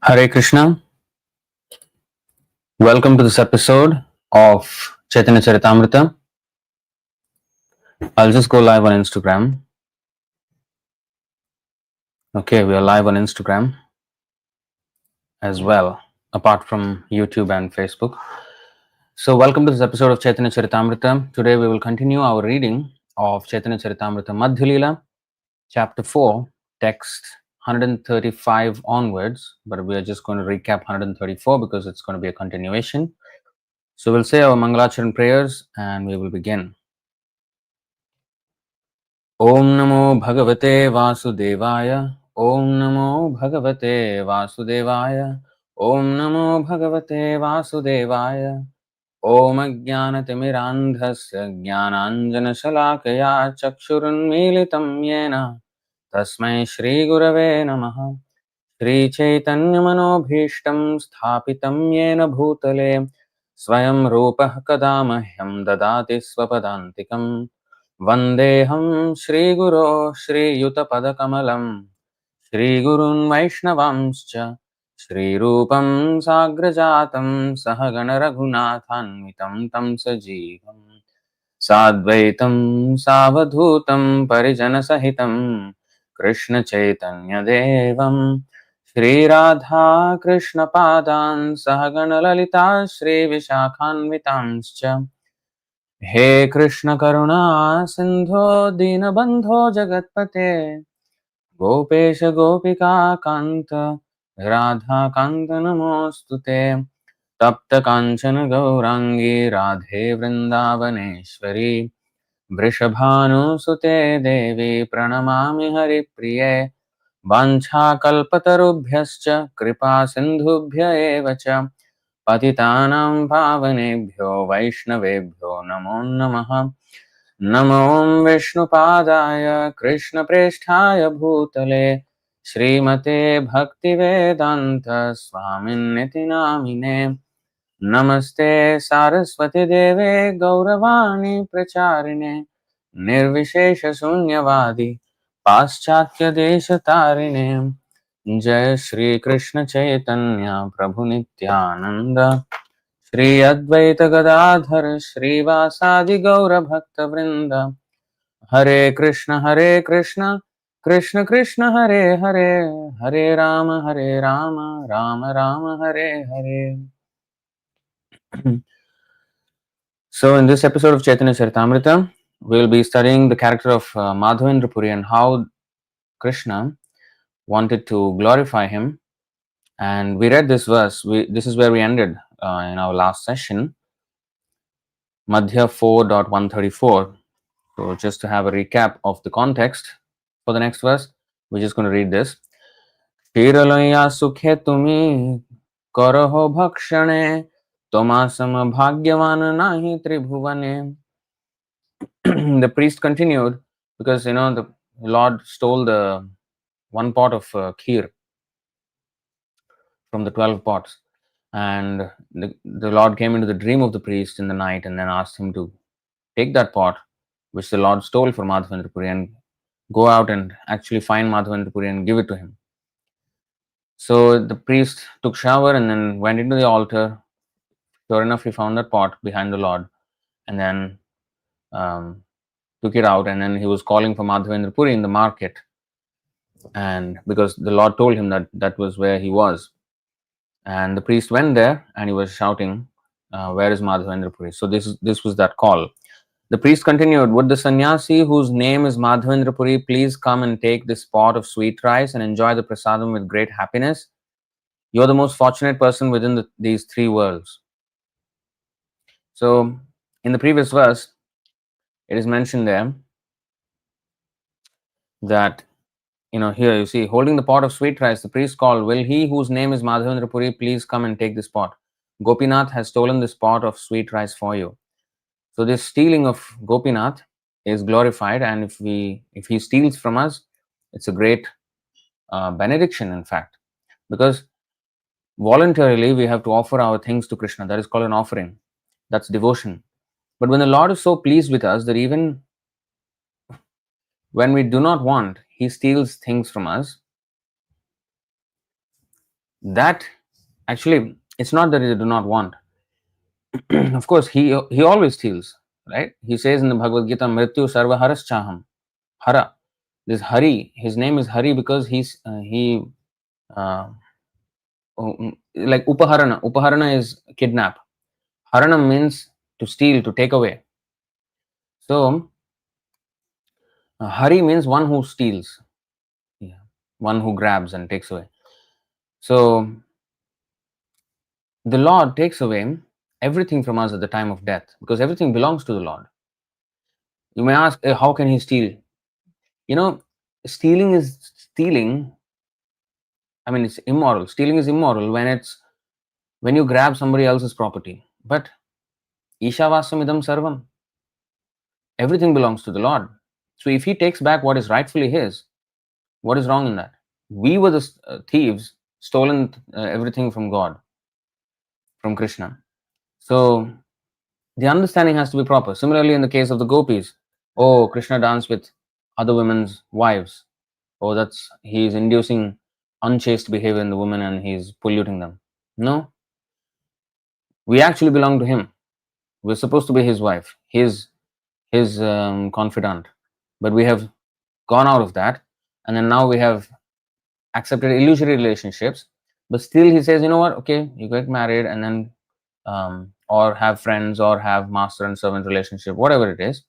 Hare Krishna. Welcome to this episode of Chaitanya Charitamrita. I'll just go live on Instagram. Okay, we are live on Instagram as well, apart from YouTube and Facebook. So, welcome to this episode of Chaitanya Charitamrita. Today we will continue our reading of Chaitanya Charitamrita Madhya-līlā, chapter 4, text 135 onwards, but we are just going to recap 134 because it's going to be a continuation. So, we'll say our Mangalacharan prayers and we will begin. Om Namo Bhagavate Vasudevaya. Om Namo Bhagavate Vasudevaya. Om Namo Bhagavate Vasudevaya. Om Ajnanatimirandhasya Jnananjana Shalakaya Chakshurunmilitam Yena Tasmai Shri Gurave Namaha. Shri Chaitanya Manobhishtam Sthapitam Yena Bhutale Swayam Rupah Kadamahyam Dadati Swapadantikam Vandeham Shri Guru Shri Yutapadakamalam Shri Gurun Vaishnavamscha Shri Rupam Sagrajatam Sahagana Raghunathanvitam Tam Sajivam Sadvaitam Savadhutam Parijana Sahitam Krishna Chaitanya Devam Shri Radha Krishna Padan Sahagana Lalita Shri Vishakhanvitamscha He Krishna Karuna Sindho Dinabandho Jagatpate Gopesha Gopika Kanta Radha Kanta Namostute Tapta Kanchana Gaurangi Radhe Vrindavaneshwari Vrishabhanu Sute Devi Pranamami Hari Priye Vancha Kalpatarubhyascha Kripa Sindhubhya Evacha Patitanam Pavanebhyo Vaishnavebhyo Namo Namaha Namo Vishnupadaya Krishna Presthaya Bhutale Srimate Bhaktivedanta Swaminiti Namine Namaste Saraswati Deve Gauravani Pracharine Nirvishesha Sunyavadi Paschatya Desha Tarine Jai Shri Krishna Chaitanya Prabhu Nityananda Shri Advaita Gadadhar Shri Vasadi Gaura Bhakta Vrinda Hare Krishna Krishna Krishna Hare Hare Hare Rama Rama Rama Hare Hare. So in this episode of Chaitanya Charitamrita, we will be studying the character of Madhavendra Purī and how Krishna wanted to glorify him. And we read this verse. This is where we ended in our last session, Madhya 4.134. So just to have a recap of the context for the next verse, we're just going to read this. Shiralaya sukhe tumi karaho bhakshane tomasam bhagyavan nahi tribhuvane. The priest continued because the Lord stole the one pot of kheer from the 12 pots, and the Lord came into the dream of the priest in the night and then asked him to take that pot which the Lord stole from Madhavendra Purī and go out and actually find Madhavendra Purī and give it to him. So the priest took shower and then went into the altar. Sure enough, he found that pot behind the Lord and then took it out, and then he was calling for Madhavendra Purī in the market, and because the Lord told him that that was where he was. And the priest went there and he was shouting, where is Madhavendra Purī? So this was that call. The priest continued, would the sannyasi whose name is Madhavendra Purī please come and take this pot of sweet rice and enjoy the prasadam with great happiness? You're the most fortunate person within these three worlds. So in the previous verse, it is mentioned there that, here you see, holding the pot of sweet rice, the priest called, will he whose name is Madhavendra Purī please come and take this pot? Gopinath has stolen this pot of sweet rice for you. So this stealing of Gopinath is glorified, and if he steals from us, it's a great benediction, in fact, because voluntarily we have to offer our things to Krishna. That is called an offering. That's devotion. But when the Lord is so pleased with us that even when we do not want, he steals things from us. that actually, it's not that they do not want. Of course, he always steals, right? He says in the Bhagavad Gita, Mrityu sarva haras chaham. Hara. This Hari, his name is Hari because uh, like Upaharana. Upaharana is kidnap. Harana means to steal, to take away. So, Hari means one who steals, yeah, one who grabs and takes away. So, the Lord takes away everything from us at the time of death because everything belongs to the Lord. You may ask, how can he steal? You know, stealing is stealing. I mean, it's immoral. Stealing is immoral when you grab somebody else's property. But Ishavasam idam sarvam. Everything belongs to the Lord. So if he takes back what is rightfully his, what is wrong in that? We were the thieves, stolen everything from God, from Krishna. So the understanding has to be proper. Similarly, in the case of the gopis, oh, Krishna danced with other women's wives. Oh, he's inducing unchaste behavior in the women and he's polluting them. No, we actually belong to him. We're supposed to be his wife, his confidant, but we have gone out of that, and then now we have accepted illusory relationships. But still, he says, you know what? Okay, you get married, and then or have friends, or have master and servant relationship, whatever it is,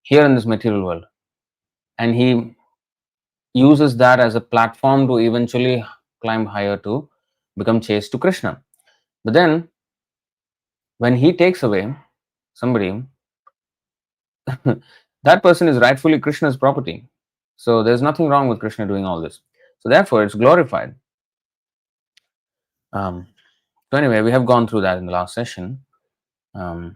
here in this material world, and he uses that as a platform to eventually climb higher to become chaste to Krishna. But then, when he takes away somebody, that person is rightfully Krishna's property. So there's nothing wrong with Krishna doing all this. So therefore, it's glorified. Um, so anyway, we have gone through that in the last session. Thus,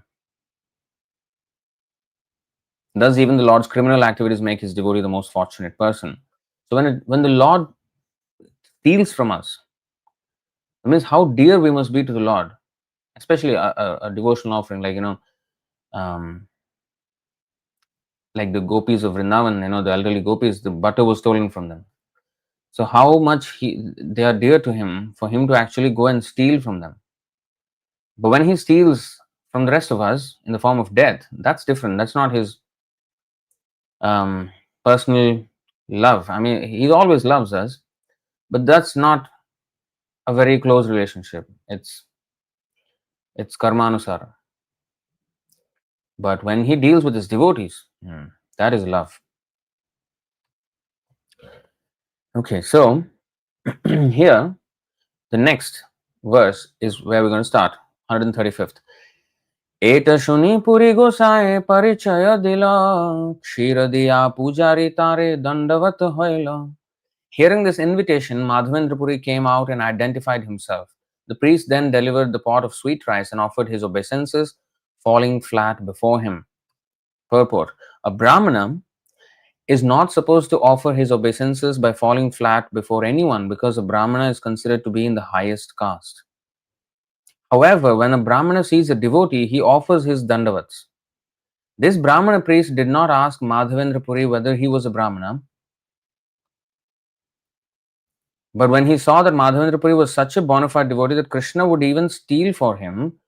even the Lord's criminal activities make his devotee the most fortunate person. So when the Lord steals from us, it means how dear we must be to the Lord, especially a devotional offering, like like the gopis of Vrindavan, the elderly gopis, the butter was stolen from them. So how much they are dear to him for him to actually go and steal from them. But when he steals from the rest of us in the form of death, that's different. That's not his personal love. I mean, he always loves us, but that's not a very close relationship. It's karmanusara. But when he deals with his devotees, that is love. Okay, so here the next verse is where we're going to start, 135th. Eta shuni puri gosaye parichaya dila, kshira diya pujari tare dandavat hoila. Hearing this invitation, Madhavendra Purī came out and identified himself. The priest then delivered the pot of sweet rice and offered his obeisances, falling flat before him. Purport: a Brahmana is not supposed to offer his obeisances by falling flat before anyone because a Brahmana is considered to be in the highest caste. However, when a Brahmana sees a devotee, he offers his dandavats. This Brahmana priest did not ask Madhavendra Purī whether he was a Brahmana, but when he saw that Madhavendra Purī was such a bona fide devotee that Krishna would even steal for him,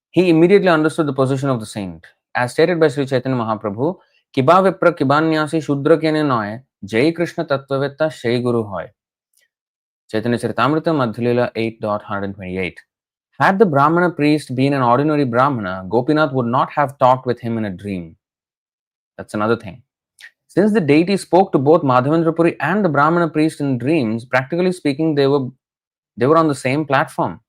he immediately understood the position of the saint. As stated by Sri Chaitanya Mahaprabhu, Kiba Vipra Kibanyasi Shudra Kene Noy, Jai Krishna Tattvavit dāsa Shai Guru Hoy. Chaitanya Charitamrita Madhya-līlā 8.128. Had the Brahmana priest been an ordinary Brahmana, Gopinath would not have talked with him in a dream. That's another thing. Since the deity spoke to both Madhavendra Purī and the Brahmana priest in dreams, practically speaking, they were on the same platform.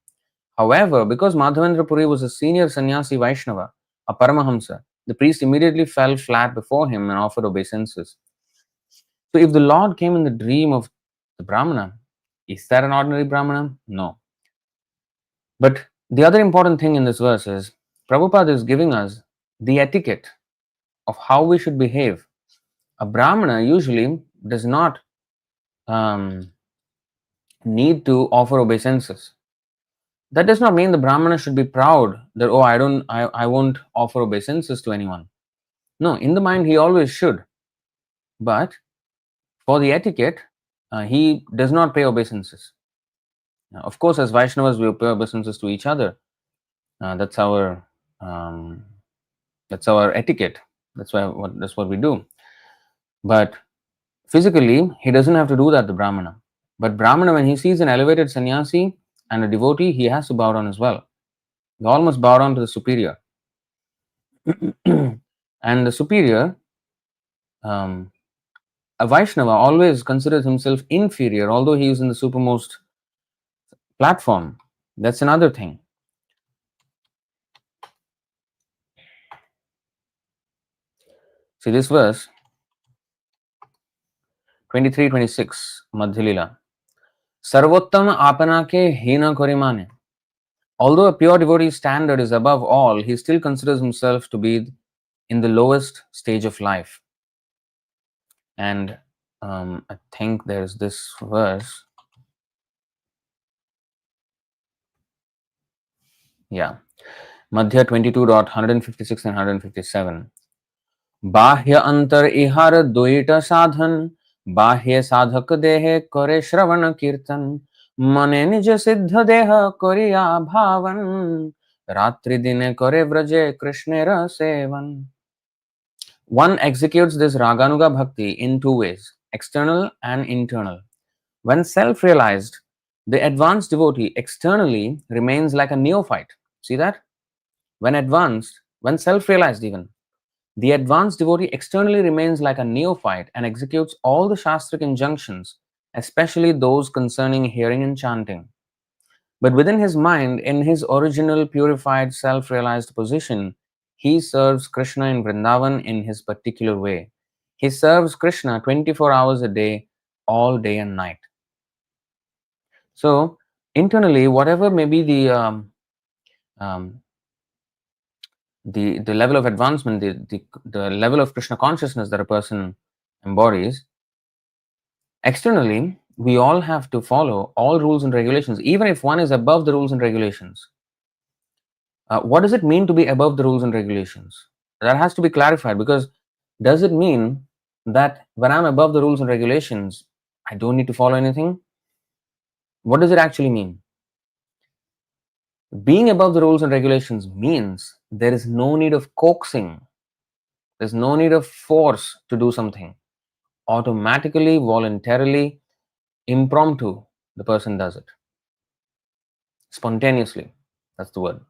However, because Madhavendra Purī was a senior sannyasi Vaishnava, a Paramahamsa, the priest immediately fell flat before him and offered obeisances. So if the Lord came in the dream of the Brahmana, is that an ordinary Brahmana? No. But the other important thing in this verse is Prabhupada is giving us the etiquette of how we should behave. A Brahmana usually does not need to offer obeisances. That does not mean the Brahmana should be proud that, oh, I won't offer obeisances to anyone. No, in the mind he always should. But for the etiquette, he does not pay obeisances. Of course, as Vaishnavas, we pay obeisances to each other. That's our etiquette. That's what we do. But physically, he doesn't have to do that, the Brahmana. But Brahmana, when he sees an elevated sannyasi and a devotee, he has to bow down as well. He almost bow down to the superior. And the superior, um, a Vaishnava always considers himself inferior, although he is in the supermost platform. That's another thing. See this verse 23-26, Madhya-līlā. Sarvottama apana ke hina korimane. Although a pure devotee's standard is above all, he still considers himself to be in the lowest stage of life. And I think there's this verse. Yeah. Madhya 22.156 and 157. Bahya antar ihar duita sadhan, bahya sadhak dehe kore shravana kirtan, mane nija siddha deha koriya bhavan, ratri dine kore vraje krishnera sevan. One executes this raganuga bhakti in two ways, external and internal. When self-realized, the advanced devotee externally remains like a neophyte. See that? When self-realized even, the advanced devotee externally remains like a neophyte and executes all the Shastric injunctions, especially those concerning hearing and chanting. But within his mind, in his original purified self-realized position, he serves Krishna in Vrindavan in his particular way. He serves Krishna 24 hours a day, all day and night. So internally, whatever may be um, the level of advancement, the level of Krishna consciousness that a person embodies, externally, we all have to follow all rules and regulations, even if one is above the rules and regulations. What does it mean to be above the rules and regulations? That has to be clarified, because does it mean that when I'm above the rules and regulations, I don't need to follow anything? What does it actually mean? Being above the rules and regulations means there is no need of coaxing, there's no need of force to do something. Automatically, voluntarily, impromptu, the person does it. Spontaneously, that's the word.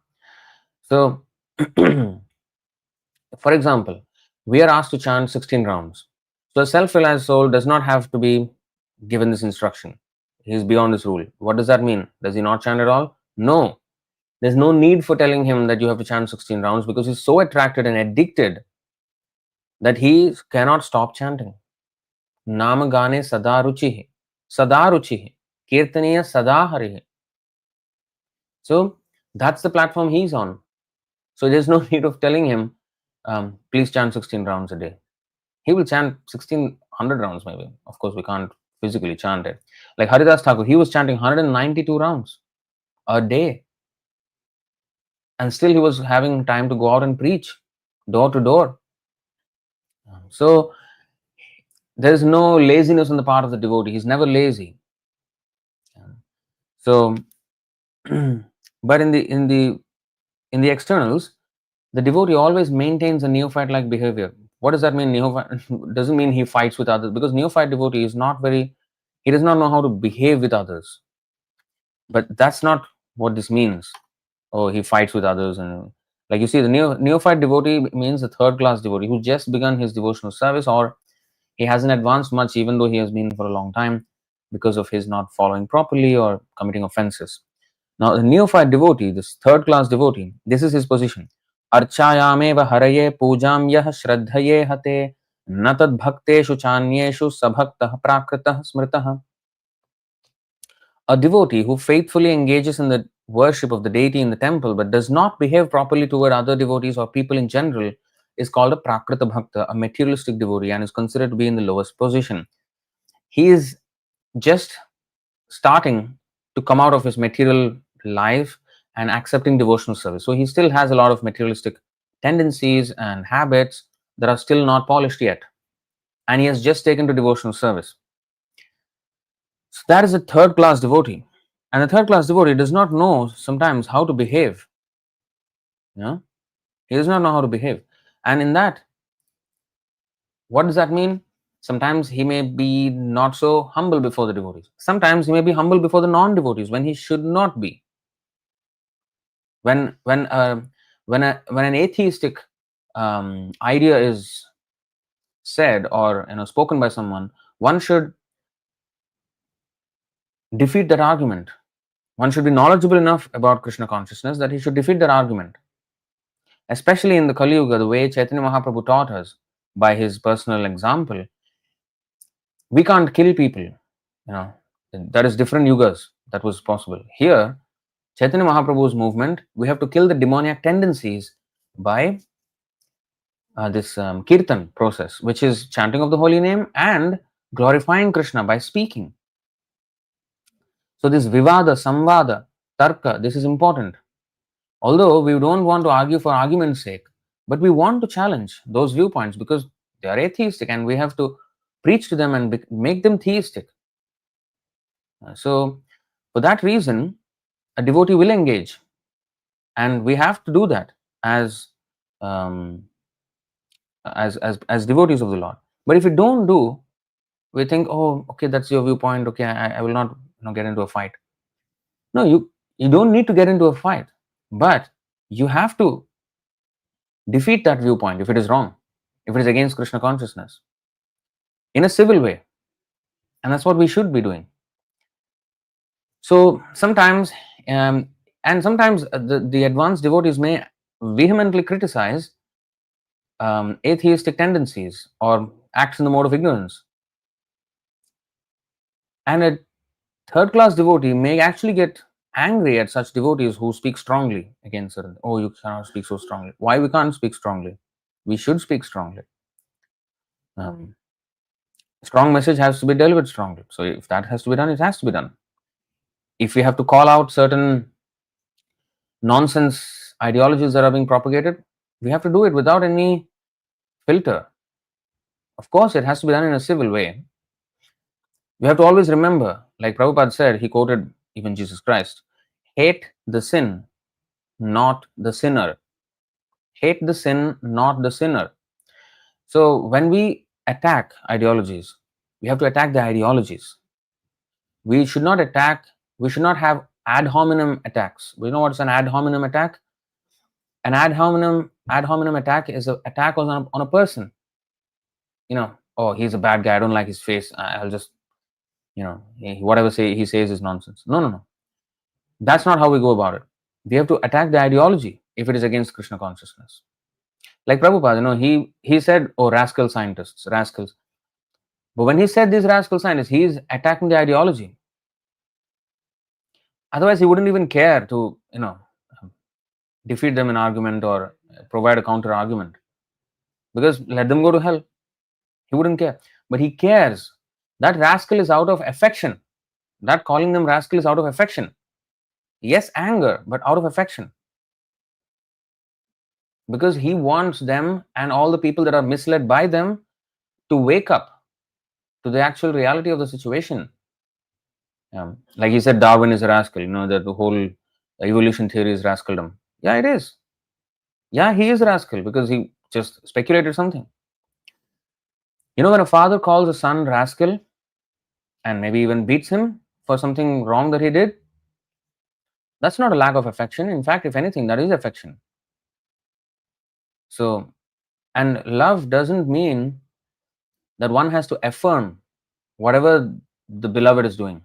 So, for example, we are asked to chant 16 rounds. So a self-realized soul does not have to be given this instruction. He is beyond this rule. What does that mean? Does he not chant at all? No. There's no need for telling him that you have to chant 16 rounds, because he's so attracted and addicted that he cannot stop chanting. Nama gane sada ruchihi, kirtaniya sada harihi. So that's the platform he's on. So there's no need of telling him, please chant 16 rounds a day. He will chant 1600 rounds maybe. Of course, we can't physically chant it. Like Haridas Thakur, he was chanting 192 rounds a day. And still he was having time to go out and preach door to door. So there is no laziness on the part of the devotee. He's never lazy. So, but in the externals, the devotee always maintains a neophyte-like behavior. What does that mean? Neophyte doesn't mean he fights with others, because neophyte devotee is not very, he does not know how to behave with others. But that's not what this means. Oh, he fights with others, and like you see, the neophyte devotee means a third-class devotee who just begun his devotional service, or he hasn't advanced much, even though he has been for a long time, because of his not following properly or committing offenses. Now, the neophyte devotee, this third-class devotee, this is his position. Archayameva haraye pujam yah shraddhaye hate natad bhakteshu chanyeshu sabhaktah prakritah smritah. A devotee who faithfully engages in the worship of the deity in the temple but does not behave properly toward other devotees or people in general is called a prakrita bhakta, a materialistic devotee, and is considered to be in the lowest position. He is just starting to come out of his material life and accepting devotional service. So he still has a lot of materialistic tendencies and habits that are still not polished yet. And he has just taken to devotional service. So that is a third class devotee. And the third class devotee does not know sometimes how to behave. You know, he does not know how to behave. And in that, what does that mean? Sometimes he may be not so humble before the devotees. Sometimes he may be humble before the non-devotees when he should not be. When an atheistic idea is said or spoken by someone, one should defeat that argument. One should be knowledgeable enough about Krishna consciousness that he should defeat that argument. Especially in the Kali Yuga, the way Chaitanya Mahaprabhu taught us by his personal example, we can't kill people. That is different yugas that was possible. Here, Chaitanya Mahaprabhu's movement, we have to kill the demoniac tendencies by this kirtan process, which is chanting of the holy name and glorifying Krishna by speaking. So this vivada, samvada, tarka, this is important. Although we don't want to argue for argument's sake, but we want to challenge those viewpoints because they are atheistic and we have to preach to them and make them theistic. So for that reason, a devotee will engage, and we have to do that as devotees of the Lord. But if we don't do, we think, oh, okay, that's your viewpoint. Okay, I will not get into a fight. No, you don't need to get into a fight, but you have to defeat that viewpoint if it is wrong, if it is against Krishna consciousness, in a civil way, and that's what we should be doing. So sometimes, and sometimes the advanced devotees may vehemently criticize atheistic tendencies or acts in the mode of ignorance. And a third class devotee may actually get angry at such devotees who speak strongly against certain. Oh, you cannot speak so strongly. Why we can't speak strongly? We should speak strongly. Strong message has to be delivered strongly. So if that has to be done, it has to be done. If we have to call out certain nonsense ideologies that are being propagated, we have to do it without any filter. Of course, it has to be done in a civil way. We have to always remember, like Prabhupada said, he quoted even Jesus Christ, hate the sin, not the sinner. Hate the sin, not the sinner. So when we attack ideologies, we have to attack the ideologies. We should not have ad hominem attacks. We know what's an ad hominem attack? An ad hominem attack is an attack on a person. Oh, he's a bad guy, I don't like his face, I'll just, whatever he says is nonsense. No. That's not how we go about it. We have to attack the ideology if it is against Krishna consciousness. Like Prabhupada, he said, oh, rascal scientists, rascals. But when he said these rascal scientists, he is attacking the ideology. Otherwise, he wouldn't even care to, defeat them in argument or provide a counter argument. Because let them go to hell. He wouldn't care. But he cares. That rascal is out of affection. That calling them rascal is out of affection. Yes, anger, but out of affection. Because he wants them and all the people that are misled by them to wake up to the actual reality of the situation. Like he said, Darwin is a rascal, that the whole evolution theory is rascaldom. Yeah, it is. Yeah, he is a rascal because he just speculated something. When a father calls a son rascal and maybe even beats him for something wrong that he did, that's not a lack of affection. In fact, if anything, that is affection. So, and love doesn't mean that one has to affirm whatever the beloved is doing.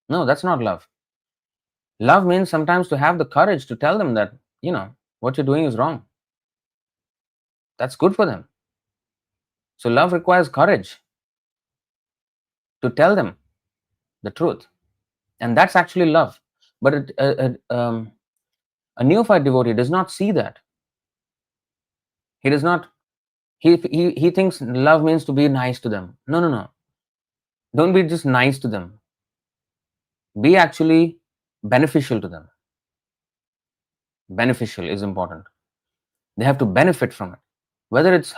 No, that's not love. Love means sometimes to have the courage to tell them that, what you're doing is wrong. That's good for them. So love requires courage to tell them the truth. And that's actually love. But a neophyte devotee does not see that. He does not, he thinks love means to be nice to them. No. Don't be just nice to them. Be actually beneficial to them. Beneficial is important. They have to benefit from it. Whether it's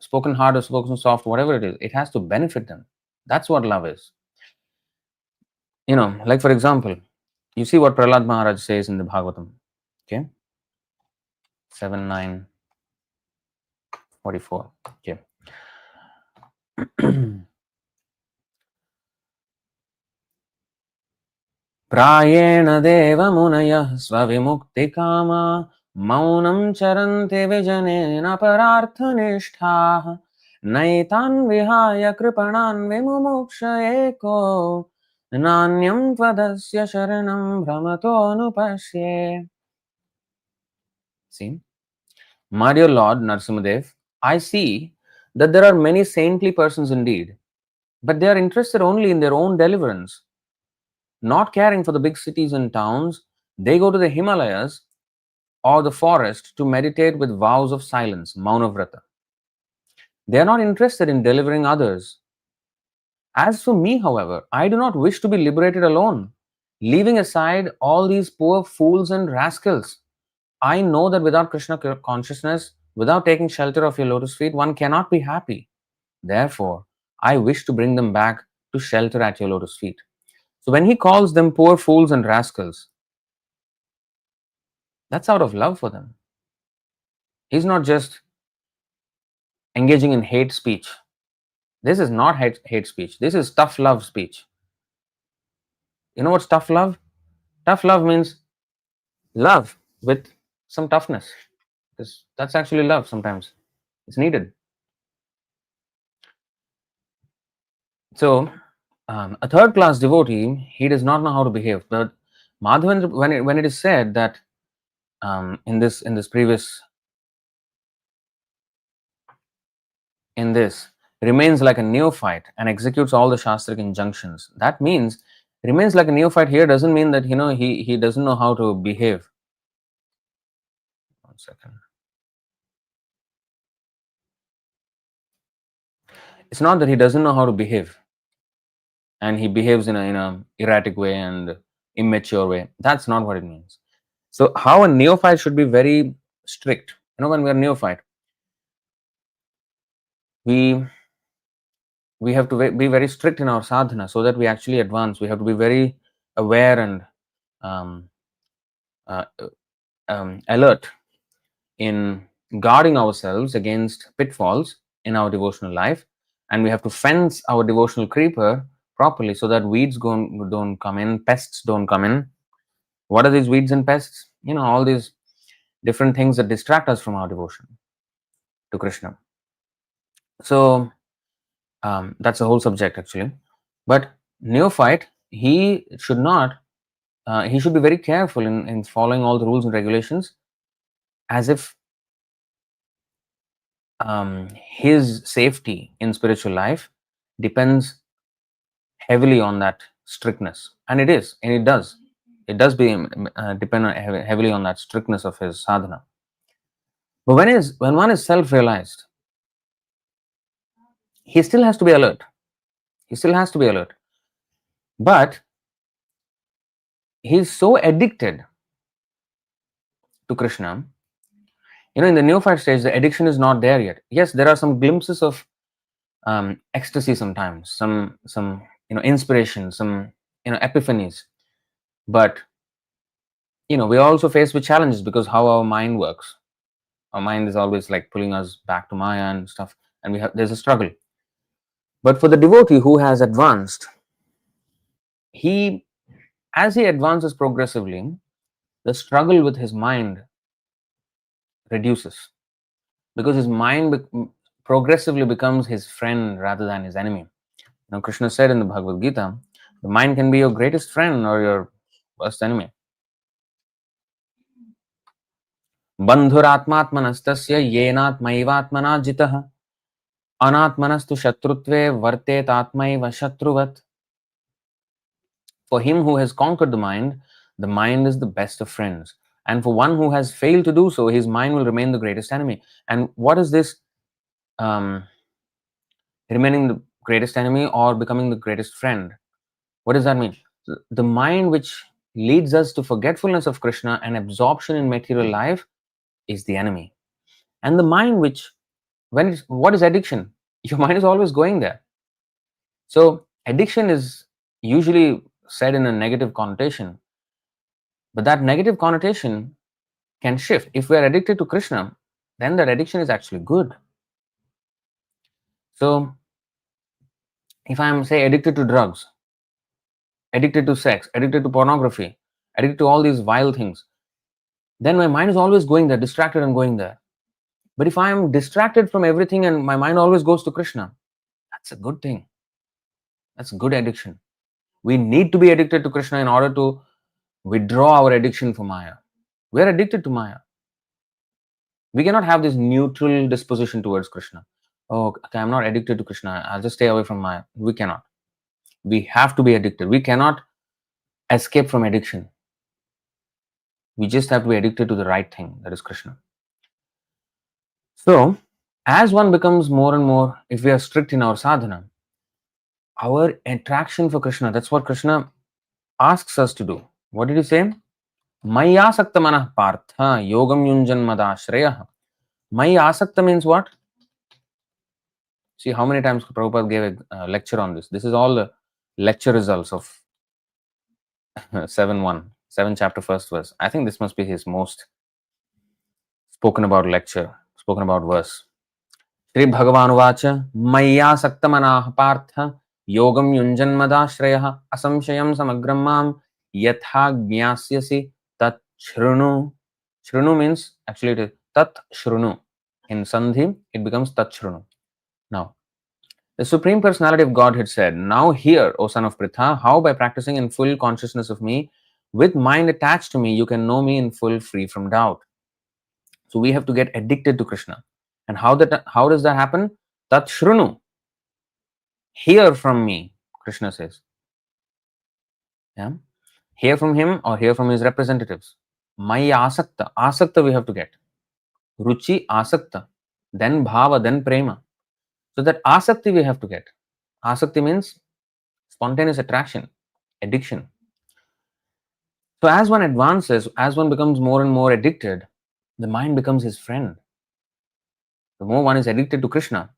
spoken hard or spoken soft, whatever it is, it has to benefit them. That's what love is. Like for example, you see what Prahlad Maharaj says in the Bhagavatam. Okay, 7:9:44. Okay. प्रायेण देवमुनयः स्वविमुक्तिकामा मौनं चरन्ति विजनेन परार्थनिष्ठाः नैतान् विहाय कृपणान् विमुमुक्ष एको नान्यं त्वदस्य शरणं भ्रमतोऽनुपश्ये. See, my dear Lord Narsimadev, I see that there are many saintly persons indeed, but they are interested only in their own deliverance, not caring for the big cities and towns. They go to the Himalayas or the forest to meditate with vows of silence, Maunavrata. They are not interested in delivering others. As for me, however, I do not wish to be liberated alone, leaving aside all these poor fools and rascals. I know that without Krishna consciousness, without taking shelter of your lotus feet, one cannot be happy. Therefore, I wish to bring them back to shelter at your lotus feet. So when he calls them poor fools and rascals, that's out of love for them. He's not just engaging in hate speech. This is not hate speech. This is tough love speech. You know what's tough love? Tough love means love with some toughness. That's actually love sometimes. It's needed. So, a third class devotee, he does not know how to behave. But Madhavendra, when it is said that in this previous in this remains like a neophyte and executes all the shastric injunctions, that means remains like a neophyte here doesn't mean that he doesn't know how to behave. 1 second. It's not that he doesn't know how to behave and he behaves in a erratic way and immature way. That's not what it means. So how a neophyte should be very strict. When we are neophyte, we have to be very strict in our sadhana so that we actually advance. We have to be very aware and um, uh, alert in guarding ourselves against pitfalls in our devotional life, and we have to fence our devotional creeper properly so that weeds don't come in, pests don't come in. What are these weeds and pests? All these different things that distract us from our devotion to Krishna. So that's a whole subject actually. But neophyte, he should not. He should be very careful in following all the rules and regulations, as if his safety in spiritual life depends heavily on that strictness, and it is, and it does. It does depend heavily on that strictness of his sadhana. But when one is self-realized, he still has to be alert. He still has to be alert. But he's so addicted to Krishna. In the neophyte stage, the addiction is not there yet. Yes, there are some glimpses of ecstasy sometimes, some inspiration, some epiphanies. But we are also faced with challenges because how our mind works. Our mind is always like pulling us back to Maya and stuff, and there's a struggle. But for the devotee who has advanced, as he advances progressively, the struggle with his mind reduces, because his mind progressively becomes his friend rather than his enemy. Krishna said in the Bhagavad Gita, the mind can be your greatest friend or your worst enemy. Bandhuratmatmanastasya yenatmaivatmana jitah anatmanastu shatrutve vartet atmaiva shatruvat. For him who has conquered the mind is the best of friends. And for one who has failed to do so, his mind will remain the greatest enemy. And what is this remaining the greatest enemy or becoming the greatest friend? What does that mean? The mind which leads us to forgetfulness of Krishna and absorption in material life is the enemy. And the mind which, what is addiction? Your mind is always going there. So addiction is usually said in a negative connotation. But that negative connotation can shift. If we are addicted to Krishna, then that addiction is actually good. So, if I am, say, addicted to drugs, addicted to sex, addicted to pornography, addicted to all these vile things, then my mind is always going there, distracted and going there. But if I am distracted from everything and my mind always goes to Krishna, that's a good thing. That's a good addiction. We need to be addicted to Krishna in order to withdraw our addiction for Maya. We are addicted to Maya. We cannot have this neutral disposition towards Krishna. Oh, okay, I'm not addicted to Krishna. I'll just stay away from Maya. We cannot. We have to be addicted. We cannot escape from addiction. We just have to be addicted to the right thing, that is Krishna. So, as one becomes more and more, if we are strict in our sadhana, our attraction for Krishna, that's what Krishna asks us to do. What did he say? Maya sakta manah partha yogam yunjan madashrayah. Maya asakta means what? See how many times Prabhupada gave a lecture on this. This is all the lecture results of 7 chapter first verse. I think this must be his most spoken about lecture, spoken about verse. Shri Bhagavan Vacha Maya Saktamanah Partha Yogam Yunjan Madashrayah Asamshayam Samagram Mam Yatha Gnasyasi Tat Shrunu. Shrunu means actually it is Tat Shrunu. In Sandhi, it becomes Tat Shrunu. Now, the Supreme Personality of Godhead said, now hear, O son of Pritha, how by practicing in full consciousness of me, with mind attached to me, you can know me in full, free from doubt. So we have to get addicted to Krishna. And how does that happen? Tat Shrunu. Hear from me, Krishna says. Yeah? Hear from him or hear from his representatives. Maya asakta. Asakta we have to get. Ruchi asakta. Then bhava, then prema. So that asakti we have to get. Asakti means spontaneous attraction, addiction. So as one advances, as one becomes more and more addicted, the mind becomes his friend. The more one is addicted to Krishna,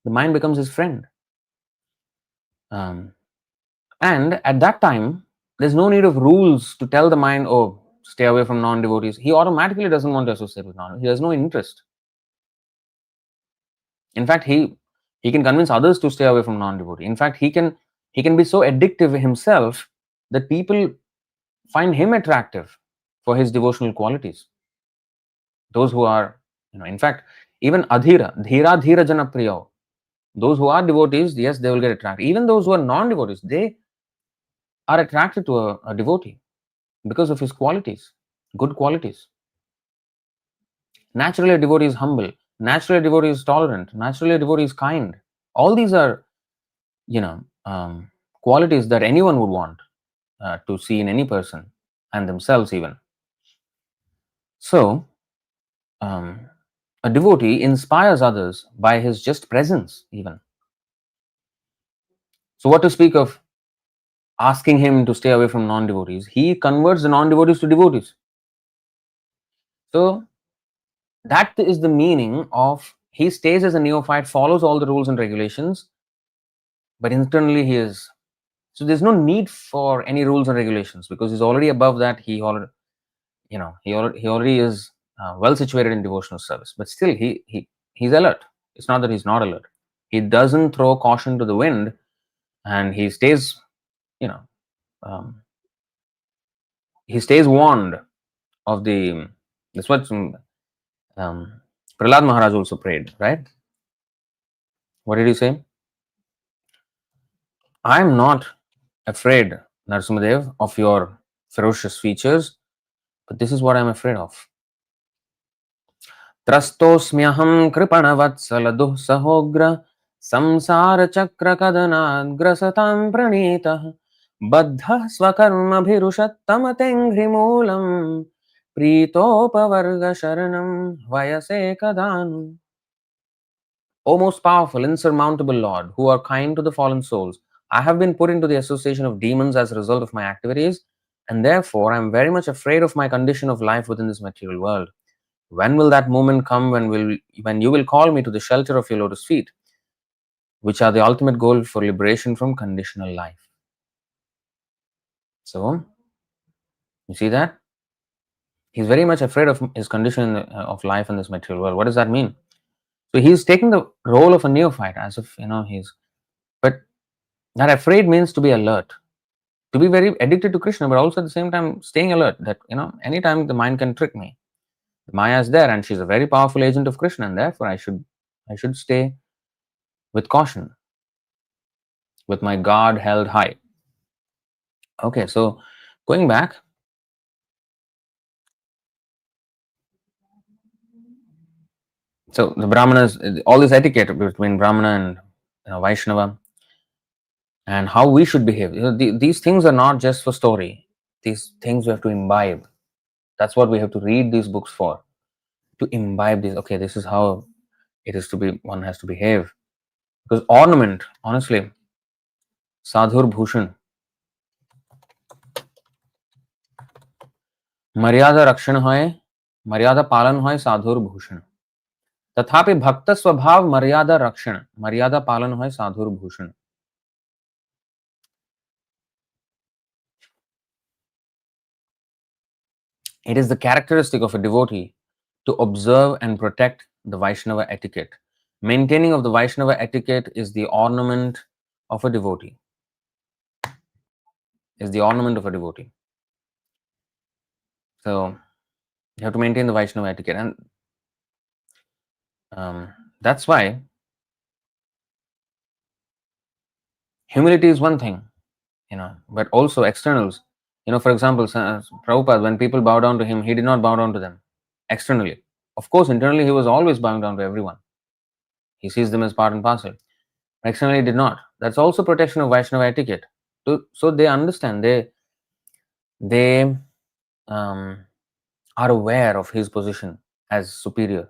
the mind becomes his friend. And at that time, there's no need of rules to tell the mind, oh, stay away from non-devotees. He automatically doesn't want to associate with non-devotees. He has no interest. In fact, he can convince others to stay away from non-devotees. In fact, he can be so addictive himself that people find him attractive for his devotional qualities. Those who are, in fact, even adhira, dhira, dhira jana priyo. Those who are devotees, yes, they will get attracted. Even those who are non-devotees, they are attracted to a devotee because of his qualities, good qualities. Naturally, a devotee is humble. Naturally, a devotee is tolerant. Naturally, a devotee is kind. All these are, qualities that anyone would want to see in any person and themselves even. So, a devotee inspires others by his just presence even. So what to speak of asking him to stay away from non-devotees? He converts the non-devotees to devotees. So that is the meaning of he stays as a neophyte, follows all the rules and regulations, but internally he is. So there's no need for any rules and regulations because he's already above that. He already, he already is well situated in devotional service. But still, he's alert. It's not that he's not alert. He doesn't throw caution to the wind, and he stays, he stays warned of the. That's what Prahlad Maharaj also prayed, right? What did he say? I am not afraid, Narasimhadev, of your ferocious features, but this is what I'm afraid of. Trastosmyaham kripanavatsala duhsahogra samsara chakra kadanadgrasatam pranitah baddha swakarma bhirushattamate Pritopavarga sharanam vayase kadanu. O most powerful, insurmountable Lord, who are kind to the fallen souls, I have been put into the association of demons as a result of my activities, and therefore I am very much afraid of my condition of life within this material world. When will that moment come when you will call me to the shelter of your lotus feet, which are the ultimate goal for liberation from conditional life? So, you see that? He's very much afraid of his condition of life in this material world. What does that mean? So he's taking the role of a neophyte as if, he's, but that afraid means to be alert, to be very addicted to Krishna, but also at the same time staying alert that, anytime the mind can trick me. The Maya is there and she's a very powerful agent of Krishna, and therefore I should stay with caution, with my guard held high. Okay, so going back, so the Brahmanas, all this etiquette between Brahmana and Vaishnava, and how we should behave. These things are not just for story. These things we have to imbibe. That's what we have to read these books for. To imbibe this. Okay, this is how it is to be. One has to behave. Because ornament, honestly, sadhur bhushan, मर्यादा रक्षण होय, मर्यादा पालन होय साधुर भूषण. तथापि भक्त स्वभाव मर्यादा रक्षण, मर्यादा पालन होय साधुर Bhushan. It is the characteristic of a devotee to observe and protect the Vaishnava etiquette. Maintaining of the Vaishnava etiquette is the ornament of a devotee. Is the ornament of a devotee. So you have to maintain the Vaishnava etiquette, and that's why humility is one thing, but also externals. For example, Prabhupada, when people bow down to him, he did not bow down to them externally. Of course, internally he was always bowing down to everyone. He sees them as part and parcel. Externally, he did not. That's also protection of Vaishnava etiquette. So they understand. They are aware of his position as superior.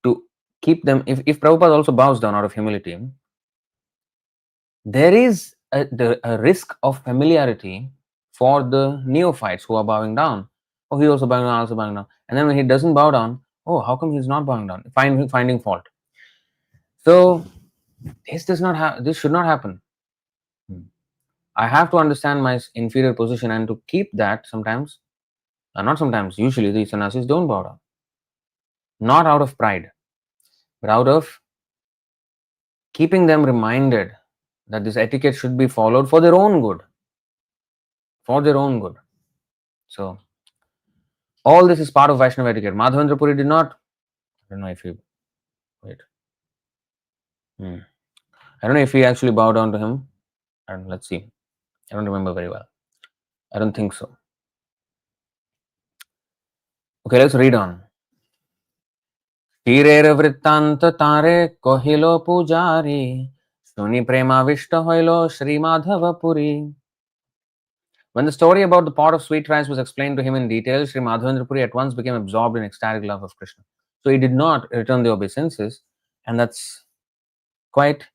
To keep them, if Prabhupada also bows down out of humility, there is a risk of familiarity for the neophytes who are bowing down. Oh, he also bowing down, also bowing down. And then when he doesn't bow down, oh, how come he's not bowing down? Finding fault. So this should not happen. I have to understand my inferior position, and to keep that sometimes, not sometimes, usually the sannyasis don't bow down. Not out of pride, but out of keeping them reminded that this etiquette should be followed for their own good. For their own good. So, all this is part of Vaishnava etiquette. Mādhavendra Purī did not. I don't know if he. Wait. I don't know if he actually bowed down to him. And let's see. I don't remember very well. I don't think so. Okay, let's read on. Tirera vrittanta tare kohilo pujari, suni prema vishta hoilo Sri Madhava Puri. When the story about the pot of sweet rice was explained to him in detail, Sri Madhavendra Puri at once became absorbed in ecstatic love of Krishna. So he did not return the obeisances, and that's quite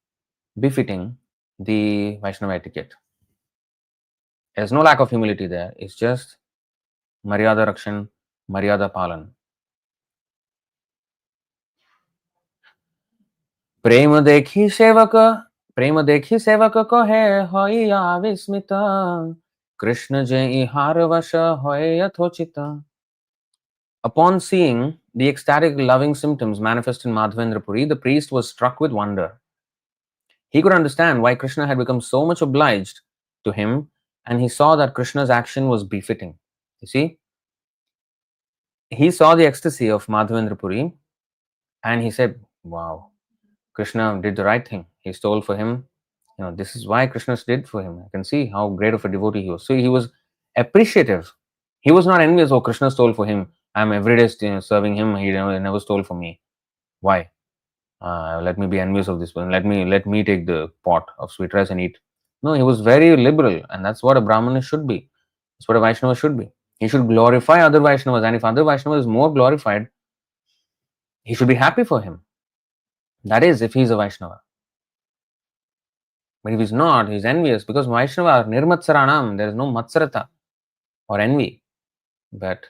befitting the Vaishnava etiquette. There's no lack of humility there. It's just Maryada Rakshan, Maryada Palan. प्रेम देखी सेवक कहे होइया विस्मित कृष्ण जे हार वश होय यथोचित. Upon seeing the ecstatic loving symptoms manifest in Madhavendra Puri, the priest was struck with wonder. He could understand why Krishna had become so much obliged to him, and he saw that Krishna's action was befitting. You see, he saw the ecstasy of Madhavendra Puri, and he said, wow, Krishna did the right thing. He stole for him. This is why Krishna did for him. I can see how great of a devotee he was. So he was appreciative. He was not envious. Oh, Krishna stole for him. I'm every day serving him. He never stole for me. Why? Let me be envious of this one. Let me take the pot of sweet rice and eat. No, he was very liberal, and that's what a Brahmana should be. That's what a Vaishnava should be. He should glorify other Vaishnavas, and if other Vaishnava is more glorified, he should be happy for him. That is, if he is a Vaishnava. But if he's not, he's envious, because Vaishnava are nirmatsaranam. There is no matsarata or envy. But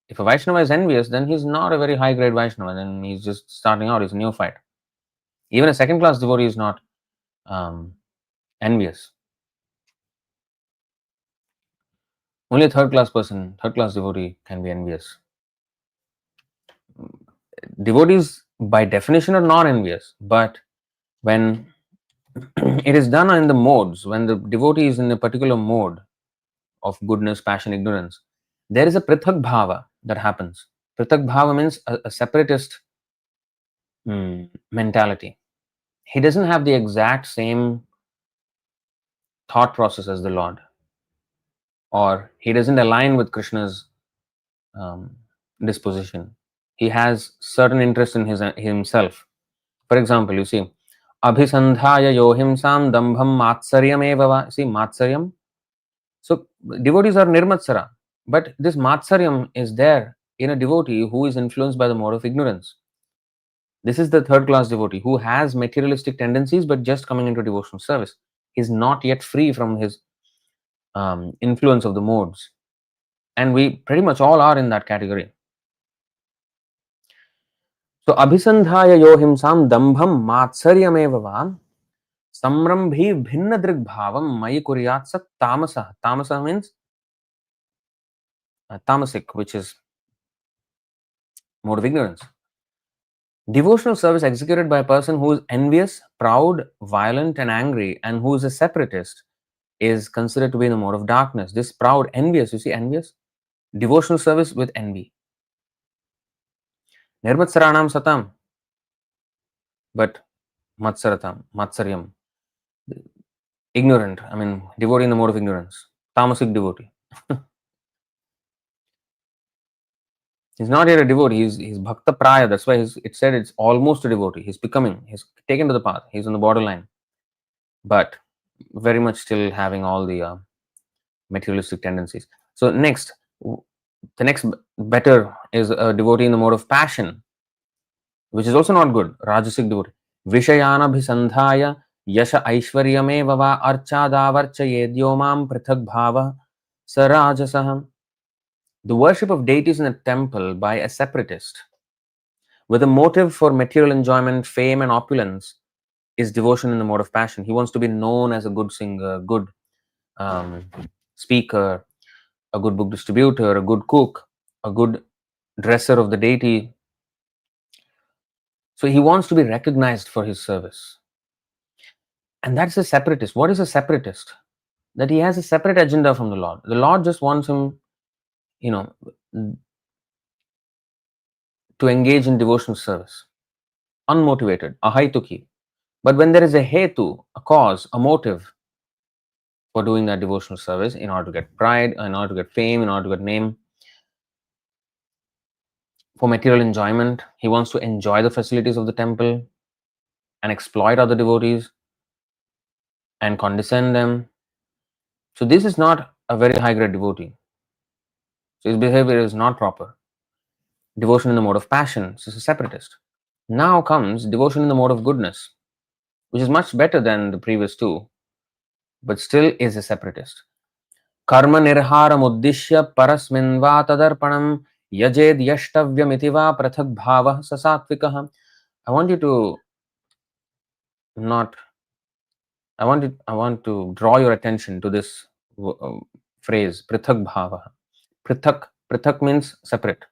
if a Vaishnava is envious, then he's not a very high grade Vaishnava. Then he's just starting out. He's a neophyte. Even a second class devotee is not envious. Only a third class person, third class devotee can be envious. Devotees by definition are not envious, but when it is done in the modes, when the devotee is in a particular mode of goodness, passion, ignorance, there is a prithak bhava that happens. Prithak bhava means a separatist mentality. He doesn't have the exact same thought process as the Lord, or he doesn't align with Krishna's um, disposition. He has certain interest in himself. For example, you see, abhisandhaya yohimsam dambham matsaryam evava. See, matsaryam. So, devotees are nirmatsara, but this matsaryam is there in a devotee who is influenced by the mode of ignorance. This is the third class devotee who has materialistic tendencies but just coming into devotional service. He's not yet free from his influence of the modes. And we pretty much all are in that category. So, abhisandhaya yohimsam dambham matsaryameva va samrambhi bhinna drigbhavam mayi kuryat sat tamasa. Tamasa means tamasic, which is mode of ignorance. Devotional service executed by a person who is envious, proud, violent, and angry, and who is a separatist is considered to be in the mode of darkness. This proud, envious, you see, envious, devotional service with envy. Nirmatsaranam satam, but matsaratam, matsaryam, ignorant, I mean, devotee in the mode of ignorance, tamasic devotee. He's not yet a devotee, he's bhakta praya, that's why it said it's almost a devotee. He's becoming, he's taken to the path, he's on the borderline, but very much still having all the materialistic tendencies. So next, the next better is a devotee in the mode of passion, which is also not good. Rajasic devotee. Vishayana bhisandhaya yasha aishwaryameva va archadavarchayedyomam prithak bhava sarajasaham. The worship of deities in a temple by a separatist with a motive for material enjoyment, fame, and opulence is devotion in the mode of passion. He wants to be known as a good singer, good speaker, a good book distributor, a good cook, a good dresser of the deity. So he wants to be recognized for his service. And that's a separatist. What is a separatist? That he has a separate agenda from the Lord. The Lord just wants him, to engage in devotional service. Unmotivated, ahaituki. But when there is a hetu, a cause, a motive for doing that devotional service, in order to get pride, in order to get fame, in order to get name, for material enjoyment, he wants to enjoy the facilities of the temple and exploit other devotees and condescend them. So this is not a very high grade devotee. So his behavior is not proper. Devotion in the mode of passion, this is a separatist. Now comes devotion in the mode of goodness, which is much better than the previous two, but still is a separatist. Karma nirharam uddishya parasmin va tadarpanam yajed yashtavyamiti va prathak bhava sasatvikah. I want you to not I want to draw your attention to this phrase, prithak bhava. Prithak means separate.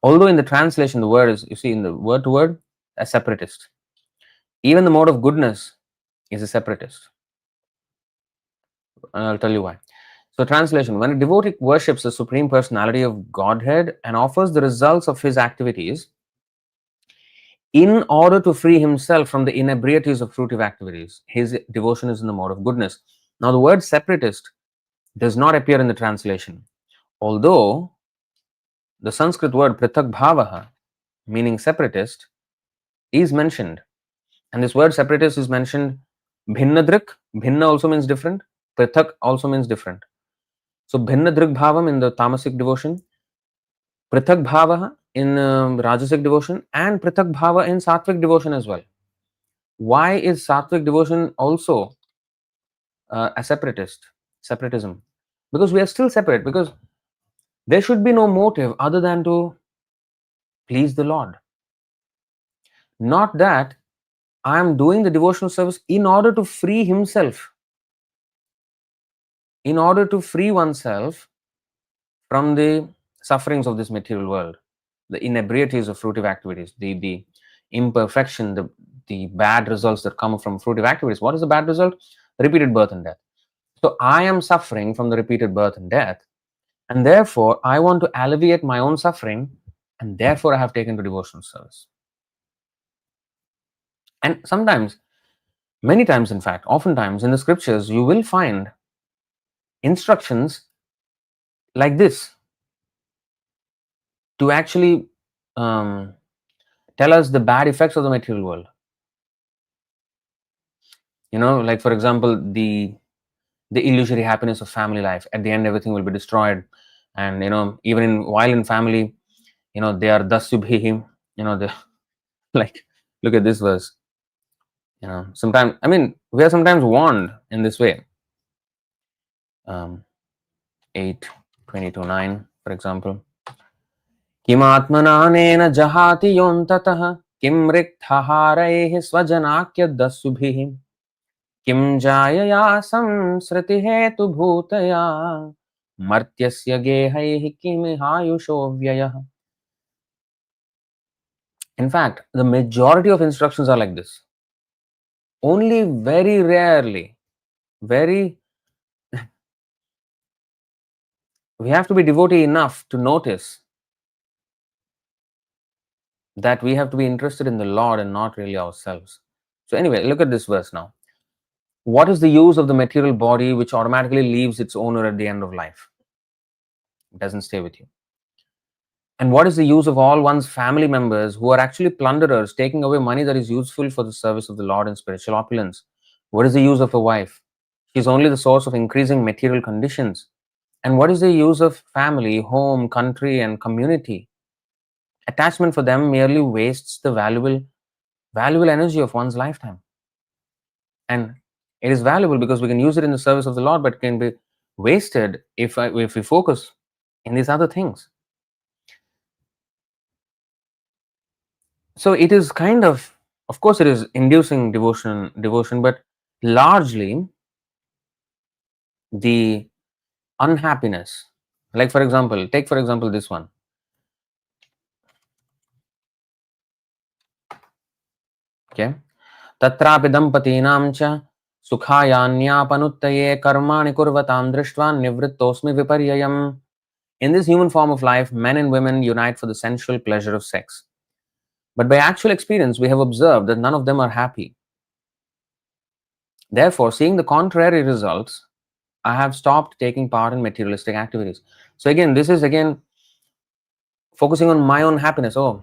Although in the translation, the word is, you see, in the word to word, a separatist. Even the mode of goodness is a separatist. And I'll tell you why. So, translation: when a devotee worships the Supreme Personality of Godhead and offers the results of his activities in order to free himself from the inebrieties of fruitive activities, his devotion is in the mode of goodness. Now, the word separatist does not appear in the translation, although the Sanskrit word prithak bhavaha, meaning separatist, is mentioned. And this word separatist is mentioned bhinnadrik. Bhinna also means different. Prithak also means different. So bhinnadrik bhavam in the tamasic devotion, prithak bhava in rajasic devotion, and prithak bhava in sattvic devotion as well. Why is sattvic devotion also a separatism? Because we are still separate, because there should be no motive other than to please the Lord. Not that I am doing the devotional service in order to free himself. In order to free oneself from the sufferings of this material world, the inebrieties of fruitive activities, the imperfection, the bad results that come from fruitive activities. What is the bad result? Repeated birth and death. So I am suffering from the repeated birth and death, and therefore I want to alleviate my own suffering, and therefore I have taken to devotional service. And sometimes, many times in fact, oftentimes in the scriptures, you will find instructions like this to actually tell us the bad effects of the material world. Like for example, the illusory happiness of family life. At the end, everything will be destroyed, and even while in family, they are dasubhihim. They like, look at this verse. Sometimes, we are sometimes warned in this way. 8:20-9, for example. Kimatmananena jahati yontatah kim rikthaharaihi swajanakya dasubhihim kim jayaya samsriti hetu bhutaya martyasya gehaihi kim hayusho vyayah. In fact, the majority of instructions are like this. Only very rarely, we have to be devotee enough to notice that we have to be interested in the Lord and not really ourselves. So anyway, look at this verse now. What is the use of the material body which automatically leaves its owner at the end of life? It doesn't stay with you. And what is the use of all one's family members who are actually plunderers, taking away money that is useful for the service of the Lord and spiritual opulence? What is the use of a wife? She is only the source of increasing material conditions. And what is the use of family, home, country, and community? Attachment for them merely wastes the valuable energy of one's lifetime. And it is valuable because we can use it in the service of the Lord, but it can be wasted if we focus in these other things. So it is kind of course, it is inducing devotion, but largely the unhappiness. Like for example, take for example this one. Okay, tatrapi dampatinam cha sukhayanyapanuttaye karmani kurvatam drishtva nivrittosmi viparyayam. In this human form of life, men and women unite for the sensual pleasure of sex. But by actual experience, we have observed that none of them are happy. Therefore, seeing the contrary results, I have stopped taking part in materialistic activities. So again, this is focusing on my own happiness. Oh,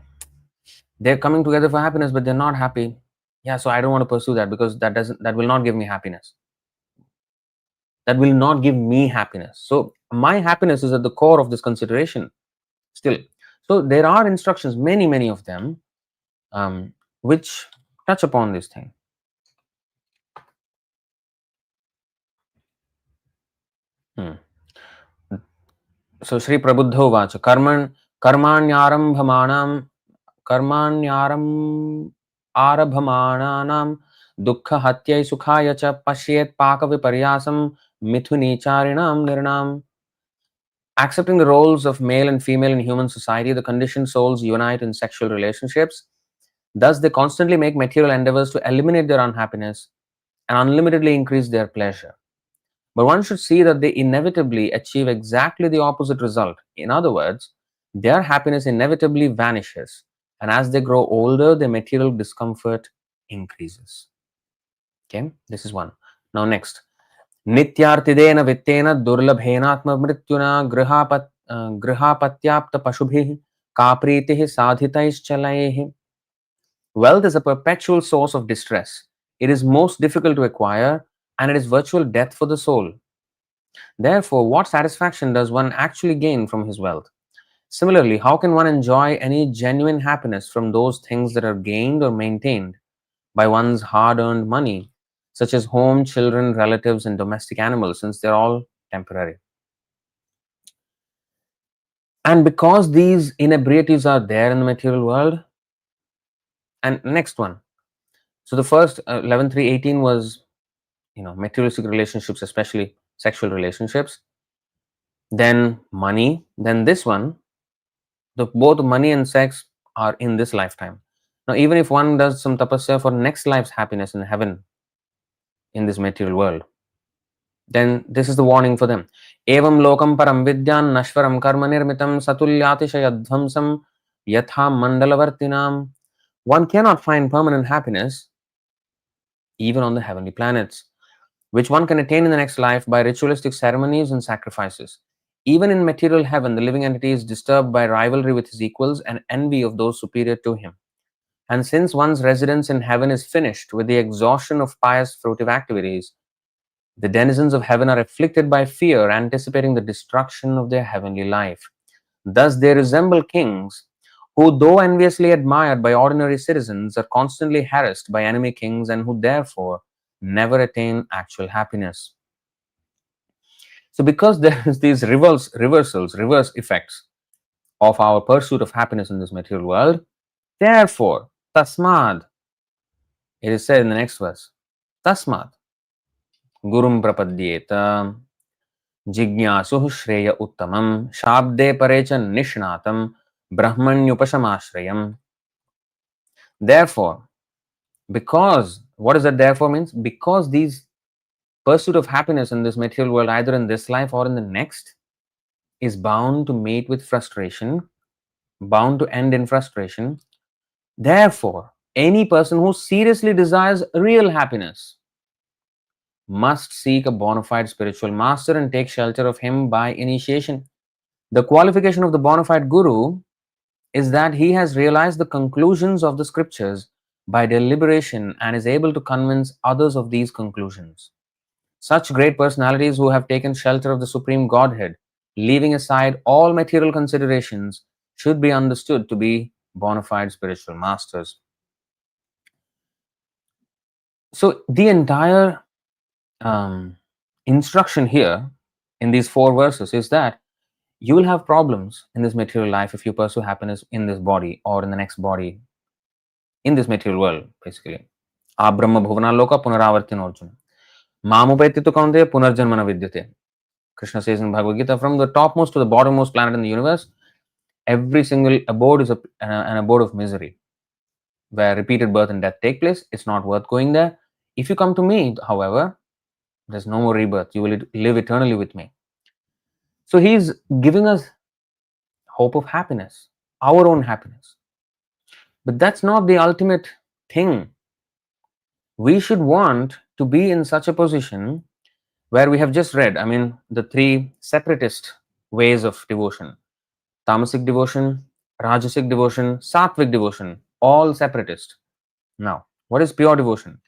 they're coming together for happiness, but they're not happy. Yeah, so I don't want to pursue that because that will not give me happiness. That will not give me happiness. So my happiness is at the core of this consideration still. So there are instructions, many of them, which touch upon this thing. So Sri Prabhuddha Vacha karmanyarambhamanam dukkha hatyai sukhaya cha pashyet paka viparyasam mithuni charinam nirnam. Accepting the roles of male and female in human society, the conditioned souls unite in sexual relationships. Thus, they constantly make material endeavors to eliminate their unhappiness and unlimitedly increase their pleasure. But one should see that they inevitably achieve exactly the opposite result. In other words, their happiness inevitably vanishes, and as they grow older, their material discomfort increases. Okay, this is one. Now next. Nityartidena vittena durlabhenatma mrityuna grihapatyapta pashubhih kapritih sadhitais chalaih. Wealth is a perpetual source of distress. It is most difficult to acquire, and it is virtual death for the soul. Therefore, what satisfaction does one actually gain from his wealth? Similarly, how can one enjoy any genuine happiness from those things that are gained or maintained by one's hard-earned money, such as home, children, relatives, and domestic animals, since they're all temporary? And because these inebriaties are there in the material world, and next one. So the first 11.3.18 was, materialistic relationships, especially sexual relationships. then money, then this one. Both money and sex are in this lifetime. Now, even if one does some tapasya for next life's happiness in heaven, in this material world, then this is the warning for them. Evam lokam param vidyan nashvaram karma nirmitam satulyatishayadvamsam yatha mandalavartinam. One cannot find permanent happiness even on the heavenly planets, which one can attain in the next life by ritualistic ceremonies and sacrifices. Even in material heaven, the living entity is disturbed by rivalry with his equals and envy of those superior to him. And since one's residence in heaven is finished with the exhaustion of pious fruitive activities, the denizens of heaven are afflicted by fear, anticipating the destruction of their heavenly life. Thus, they resemble kings who, though enviously admired by ordinary citizens, are constantly harassed by enemy kings and who therefore never attain actual happiness. So, because there is these reverse effects of our pursuit of happiness in this material world, therefore, tasmad, it is said in the next verse, tasmad, gurum prapadyeta, जिज्ञासुः श्रेय उत्तमं शाब्दे परे च निष्णातं brahmanyupashamashrayam. Therefore, because, what does that therefore means? Because these pursuit of happiness in this material world, either in this life or in the next, is bound to meet with frustration, bound to end in frustration. Therefore, any person who seriously desires real happiness must seek a bona fide spiritual master and take shelter of him by initiation. The qualification of the bona fide guru is that he has realized the conclusions of the scriptures by deliberation and is able to convince others of these conclusions. Such great personalities who have taken shelter of the Supreme Godhead, leaving aside all material considerations, should be understood to be bona fide spiritual masters. So, the entire instruction here in these 4 verses is that you will have problems in this material life if you pursue happiness in this body or in the next body, in this material world, basically. Abrahma bhuvana loka punaravartin arjuna. Mamupeti tu kaunteya punarjanmana vidyate. Krishna says in Bhagavad Gita, from the topmost to the bottommost planet in the universe, every single abode is an abode of misery, where repeated birth and death take place. It's not worth going there. If you come to me, however, there's no more rebirth. You will live eternally with me. So he's giving us hope of happiness, our own happiness. But that's not the ultimate thing. We should want to be in such a position where we have just read, the 3 separatist ways of devotion: tamasic devotion, rajasic devotion, sattvic devotion, all separatist. Now, what is pure devotion?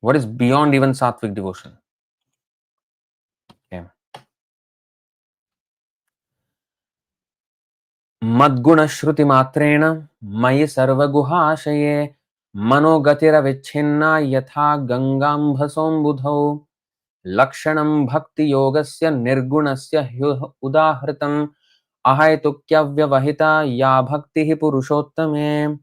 What is beyond even sattvic devotion? Okay. Madguna shruti matrena mayi sarvaguhashaye मनोगतिरविच्छिन्ना यथा गंगाम्भसोऽम्बुधौ लक्षणं भक्ति योगस्य निर्गुणस्य उदाहृतम् अहैतुक्यव्यवहिता या भक्तिः पुरुषोत्तमे.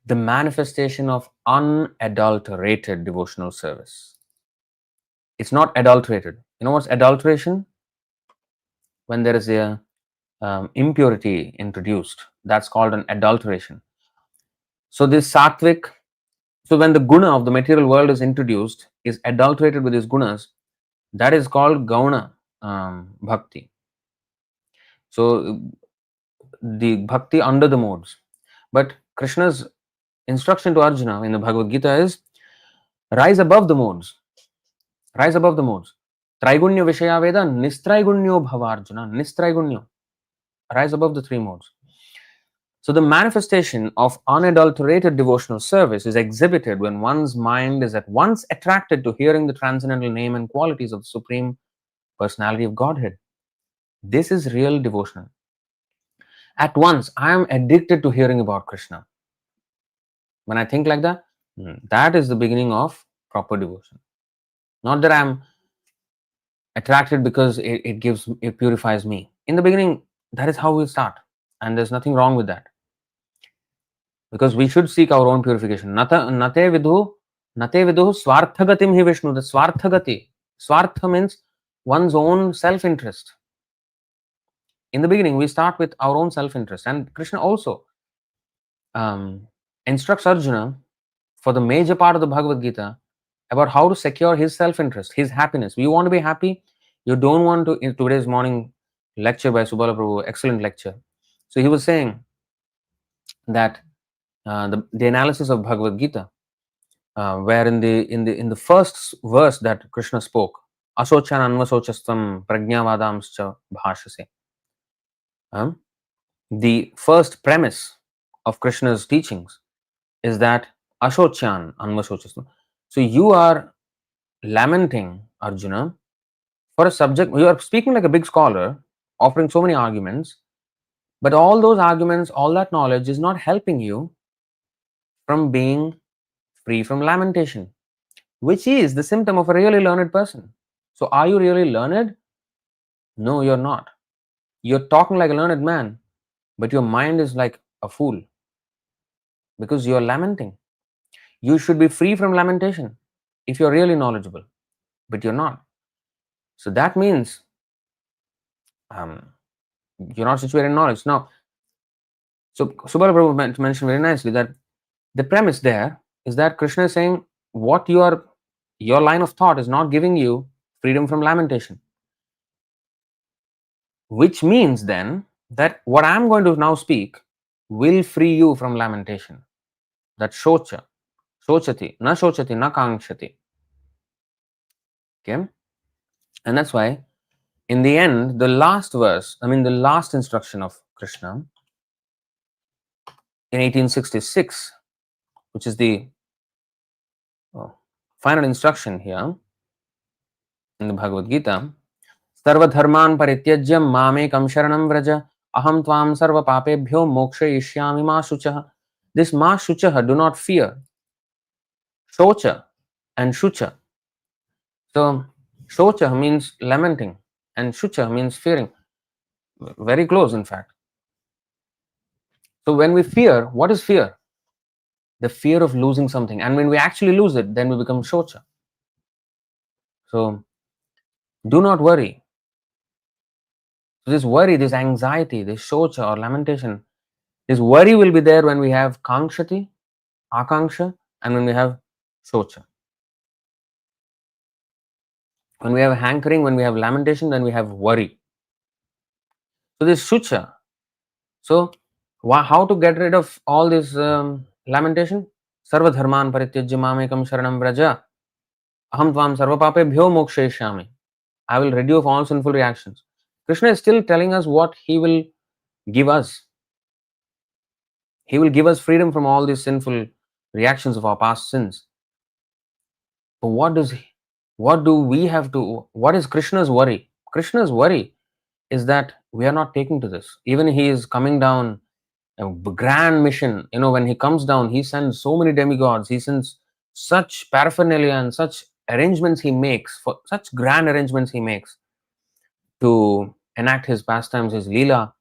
The manifestation of unadulterated devotional service. It's not adulterated. You know what's adulteration? When there is a impurity introduced, that's called an adulteration. So this sattvic, so when the guna of the material world is introduced, is adulterated with his gunas, that is called gauna bhakti. So the bhakti under the modes. But Krishna's instruction to Arjuna in the Bhagavad Gita is rise above the modes. Rise above the modes. Traigunya Vishaya Veda Nistraigunyo Bhava Arjuna. Nistraigunyo. Rise above the 3 modes. So the manifestation of unadulterated devotional service is exhibited when one's mind is at once attracted to hearing the transcendental name and qualities of the Supreme Personality of Godhead. This is real devotion. At once, I am addicted to hearing about Krishna. When I think like that, that is the beginning of proper devotion. Not that I am attracted because it purifies me. In the beginning, that is how we start. And there's nothing wrong with that. Because we should seek our own purification. Nate vidhu Nate viduhu swarthagatim hi Vishnu. The swarthagati. Swartha means one's own self-interest. In the beginning, we start with our own self-interest. And Krishna also instructs Arjuna for the major part of the Bhagavad Gita about how to secure his self-interest, his happiness. You want to be happy? You don't want to. In today's morning lecture by Subala Prabhu, excellent lecture. So he was saying that the analysis of Bhagavad Gita, where in the first verse that Krishna spoke, asochan anvasochastam prajnavadamscha bhashase. The first premise of Krishna's teachings is that ashochan anvasochastam. So you are lamenting, Arjuna, for a subject. You are speaking like a big scholar, offering so many arguments, but all those arguments, all that knowledge is not helping you from being free from lamentation, which is the symptom of a really learned person. So, are you really learned? No, you're not. You're talking like a learned man, but your mind is like a fool because you're lamenting. You should be free from lamentation if you're really knowledgeable, but you're not. So, that means you're not situated in knowledge. Now, so Subala Prabhu mentioned very nicely that the premise there is that Krishna is saying what your line of thought is not giving you freedom from lamentation, which means then that what I'm going to now speak will free you from lamentation. That shocha, shochati, na kankshati. Okay, and that's why in the end, the last verse, the last instruction of Krishna in 1866, which is the final instruction here in the Bhagavad Gita, सर्वधर्मान् परित्यज्य मामेकं शरणं व्रज अहं त्वां सर्वपापेभ्यो मोक्षयिष्यामि मा शुचः. This ma shuchah, do not fear. Shocha and shucha. So shocha means lamenting and shucha means fearing. Very close, in fact. So when we fear, what is fear? The fear of losing something. And when we actually lose it, then we become shocha. So do not worry. So this worry, this anxiety, this shocha or lamentation, this worry will be there when we have kankshati, akanksha, and when we have shocha. When we have hankering, when we have lamentation, then we have worry. So this shucha. So how to get rid of all this lamentation? Sarva dharman parityajya mamekam sharanam vraja. Aham tvam sarva papebhyo mokshayishyami. I will rid you of all sinful reactions. Krishna is still telling us what he will give us. He will give us freedom from all these sinful reactions of our past sins. But what do we have to, what is Krishna's worry? Krishna's worry is that we are not taking to this. Even he is coming down, a grand mission. When he comes down, he sends so many demigods. He sends such paraphernalia and such arrangements he makes, for such grand arrangements he makes to enact his pastimes, his Leela.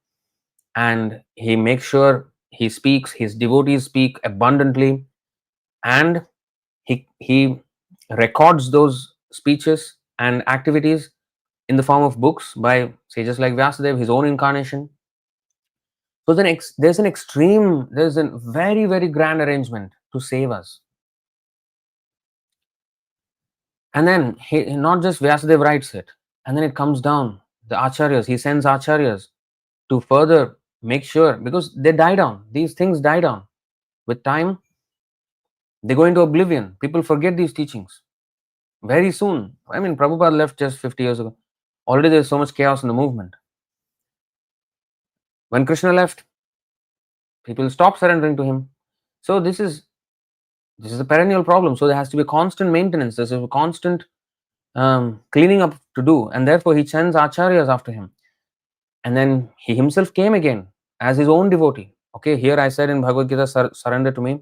And he makes sure he speaks, his devotees speak abundantly. And he records those speeches and activities in the form of books by sages like Vyasadeva, his own incarnation. So then there's a very, very grand arrangement to save us. And then not just Vyasadeva writes it, and then it comes down. The acharyas, he sends acharyas to further make sure, because they die down. These things die down. With time, they go into oblivion. People forget these teachings very soon. Prabhupada left just 50 years ago. Already there's so much chaos in the movement. When Krishna left, people stopped surrendering to him. So this is a perennial problem. So there has to be constant maintenance. There's a constant cleaning up to do. And therefore he sends acharyas after him. And then he himself came again as his own devotee. Okay, here I said in Bhagavad Gita, surrender to me.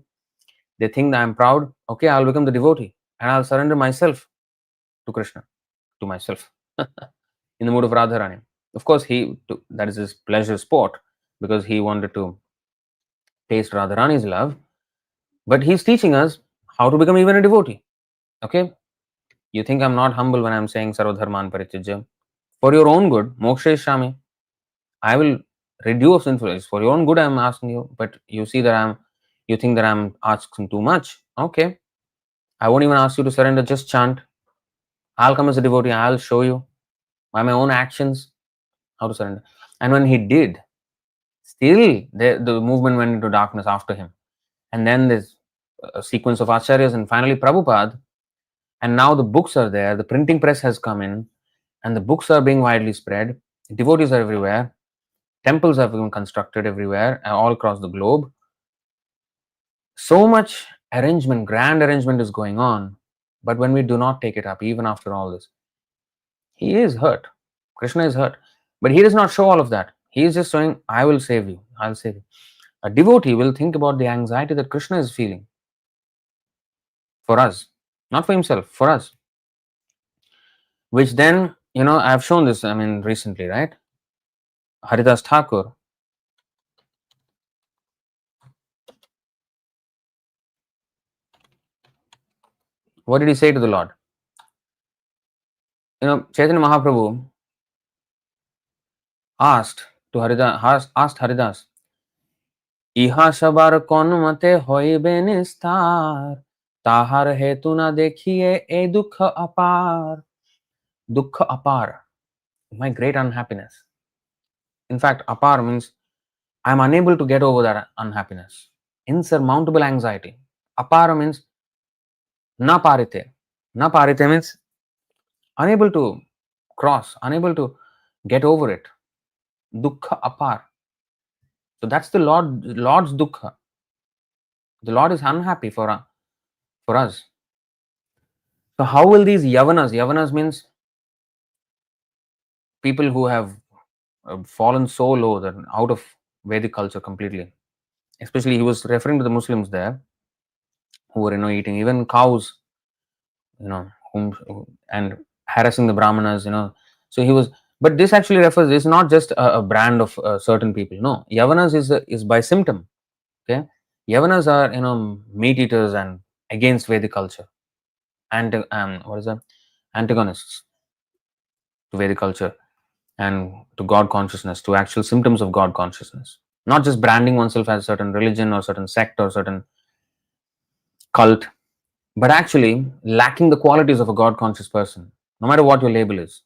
They think that I'm proud. Okay, I'll become the devotee. And I'll surrender myself to Krishna, to myself, in the mood of Radharani. Of course, that is his pleasure sport, because he wanted to taste Radharani's love. But he's teaching us how to become even a devotee. Okay? You think I'm not humble when I'm saying Sarvadharman Parityajya? For your own good, Moksha Shami. I will rid you of sinfulness. For your own good, I'm asking you. But you see that you think that I'm asking too much. Okay. I won't even ask you to surrender, just chant. I'll come as a devotee, I'll show you by my own actions how to surrender. And when he did, still the movement went into darkness after him. And then there's a sequence of acharyas and finally Prabhupada. And now the books are there, the printing press has come in, and the books are being widely spread. Devotees are everywhere. Temples have been constructed everywhere, all across the globe. So much arrangement, grand arrangement is going on. But when we do not take it up, even after all this, he is hurt. Krishna is hurt. But he does not show all of that. He is just showing, I will save you. I'll save you. A devotee will think about the anxiety that Krishna is feeling for us, not for himself, for us. Which then, I've shown this, recently, right? Haridas Thakur. What did he say to the Lord? Chaitanya Mahaprabhu asked Haridas, ইহা সবার কর্মতে হইবে নিস্তার তাহার হেতু না দেখিয়ে এই দুঃখ apar, my great unhappiness. In fact, apar means I'm unable to get over that unhappiness, insurmountable anxiety. Apar means na parite means unable to cross, unable to get over it. Dukkha apar. So that's the Lord's dukkha. The Lord is unhappy for us. So how will these yavanas means people who have fallen so low that out of Vedic culture completely. Especially he was referring to the Muslims there who were eating even cows, and harassing the Brahmanas, So he was, but this actually refers, it's not just a brand of certain people. No, yavanas is by symptom. Okay, yavanas are meat eaters and against Vedic culture, and what is that? Antagonists to Vedic culture and to God consciousness, to actual symptoms of God consciousness. Not just branding oneself as a certain religion or certain sect or certain cult, but actually lacking the qualities of a God conscious person, no matter what your label is.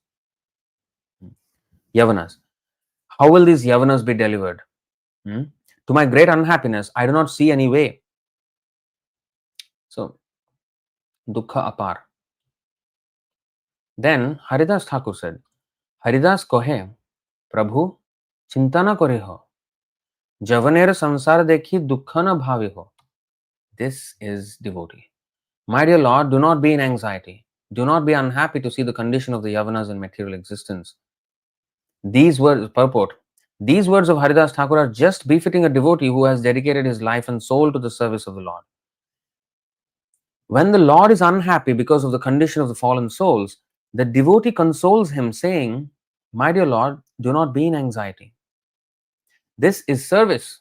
Yavanas. How will these yavanas be delivered? To my great unhappiness, I do not see any way. So, dukkha apar. Then Haridas Thakur said, Haridas kohe, Prabhu, चिंता न करे हो जवनेर संसार देखी दुख न भावे हो. This is devotee. My dear Lord, do not be in anxiety. Do not be unhappy to see the condition of the yavanas in material existence. These words purport. These words of Haridas Thakur are just befitting a devotee who has dedicated his life and soul to the service of the Lord. When the Lord is unhappy because of the condition of the fallen souls, the devotee consoles him saying, my dear Lord, do not be in anxiety. This is service.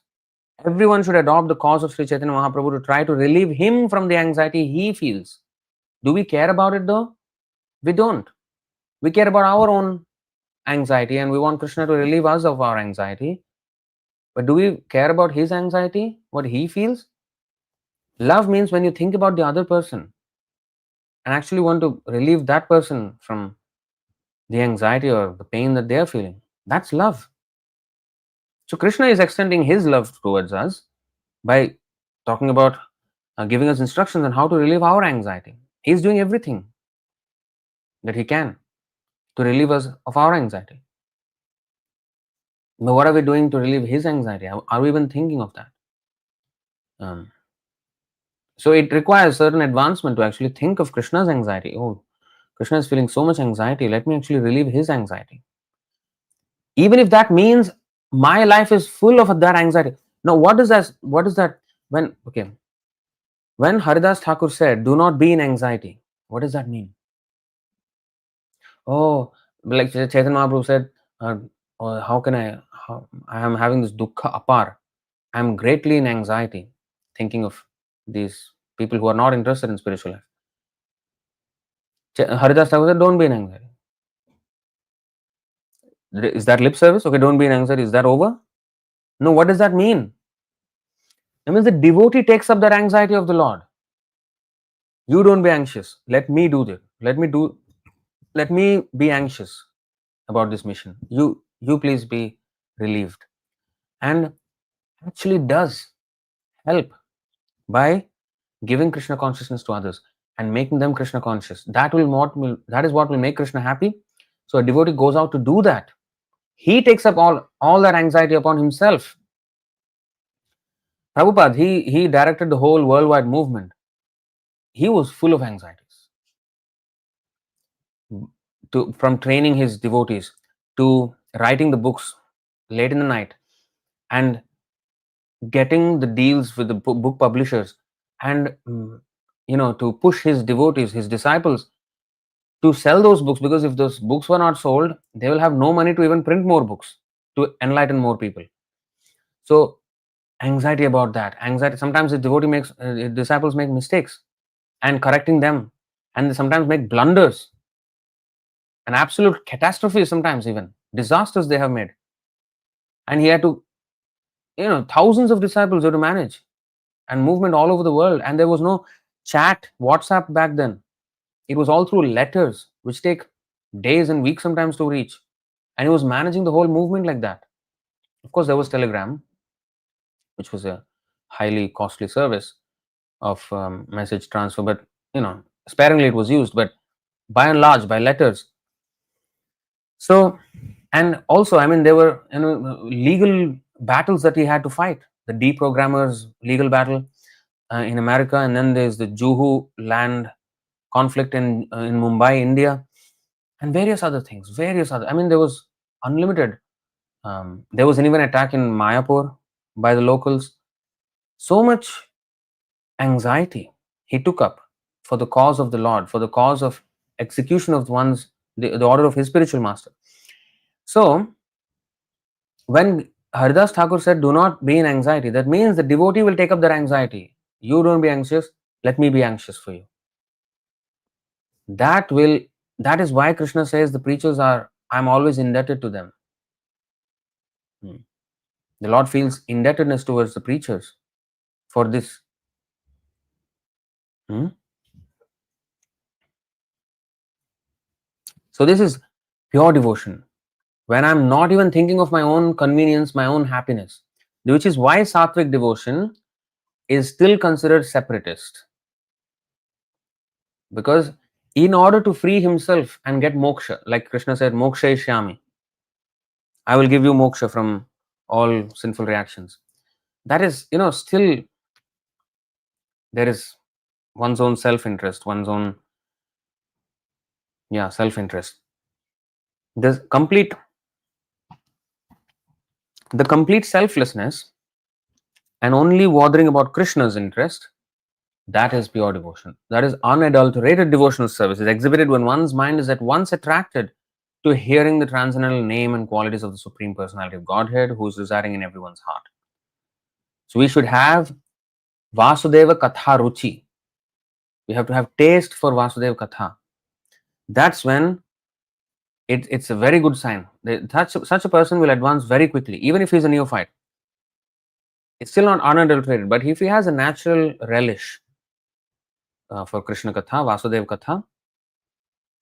Everyone should adopt the cause of Sri Chaitanya Mahaprabhu to try to relieve him from the anxiety he feels. Do we care about it though? We don't. We care about our own anxiety and we want Krishna to relieve us of our anxiety. But do we care about his anxiety, what he feels? Love means when you think about the other person and actually want to relieve that person from the anxiety or the pain that they are feeling. That's love. So Krishna is extending his love towards us by talking about giving us instructions on how to relieve our anxiety. He's doing everything that he can to relieve us of our anxiety. But what are we doing to relieve his anxiety? Are we even thinking of that? So it requires certain advancement to actually think of Krishna's anxiety. Oh, Krishna is feeling so much anxiety. Let me actually relieve his anxiety. Even if that means my life is full of that anxiety. Now, what is that? When Haridas Thakur said, do not be in anxiety, what does that mean? Oh, like Chaitanya Mahaprabhu said, how I am having this dukkha apar. I am greatly in anxiety thinking of these people who are not interested in spiritual life. Haridas Thakur said, don't be in anxiety. Is that lip service? Okay, don't be in anxiety. Is that over? No, what does that mean? That means the devotee takes up that anxiety of the Lord. You don't be anxious. Let me do this. Let me be anxious about this mission. You please be relieved. And actually does help by giving Krishna consciousness to others and making them Krishna conscious. That is what will make Krishna happy. So a devotee goes out to do that. He takes up all that anxiety upon himself. Prabhupada, he directed the whole worldwide movement. He was full of anxieties. From training his devotees to writing the books late in the night and getting the deals with the book publishers and to push his devotees, his disciples, to sell those books, because if those books were not sold, they will have no money to even print more books to enlighten more people. So anxiety about that. Anxiety. Sometimes his disciples make mistakes and correcting them, and they sometimes make blunders, an absolute catastrophe, sometimes even disasters they have made. And he had to, thousands of disciples had to manage and movement all over the world. And there was no chat, WhatsApp back then. It was all through letters, which take days and weeks sometimes to reach. And he was managing the whole movement like that. Of course, there was Telegram, which was a highly costly service of message transfer, but sparingly it was used, but by and large by letters. So, and also, there were legal battles that he had to fight. The deprogrammers legal battle in America, and then there's the Juhu land conflict in Mumbai, India, and various other things. There was unlimited. There was an even attack in Mayapur by the locals. So much anxiety he took up for the cause of the Lord, for the cause of execution of the order of his spiritual master. So, when Haridas Thakur said, do not be in anxiety, that means the devotee will take up that anxiety. You don't be anxious, let me be anxious for you. That is why Krishna says the preachers I'm always indebted to them. The Lord feels indebtedness towards the preachers for this. So this is pure devotion. When I'm not even thinking of my own convenience, my own happiness, which is why sattvic devotion is still considered separatist. Because in order to free himself and get moksha, like Krishna said, moksha ishyami, I will give you moksha from all sinful reactions. That is, still there is one's own self-interest, one's own, self-interest. The complete selflessness and only bothering about Krishna's interest, that is pure devotion. That is unadulterated devotional service. Is exhibited when one's mind is at once attracted to hearing the transcendental name and qualities of the Supreme Personality of Godhead, who is residing in everyone's heart. So we should have Vasudeva Katha Ruchi. We have to have taste for Vasudeva Katha. That's when it's a very good sign. Such a person will advance very quickly, even if he's a neophyte. It's still not unadulterated, but if he has a natural relish for Krishna Katha, Vasudeva Katha,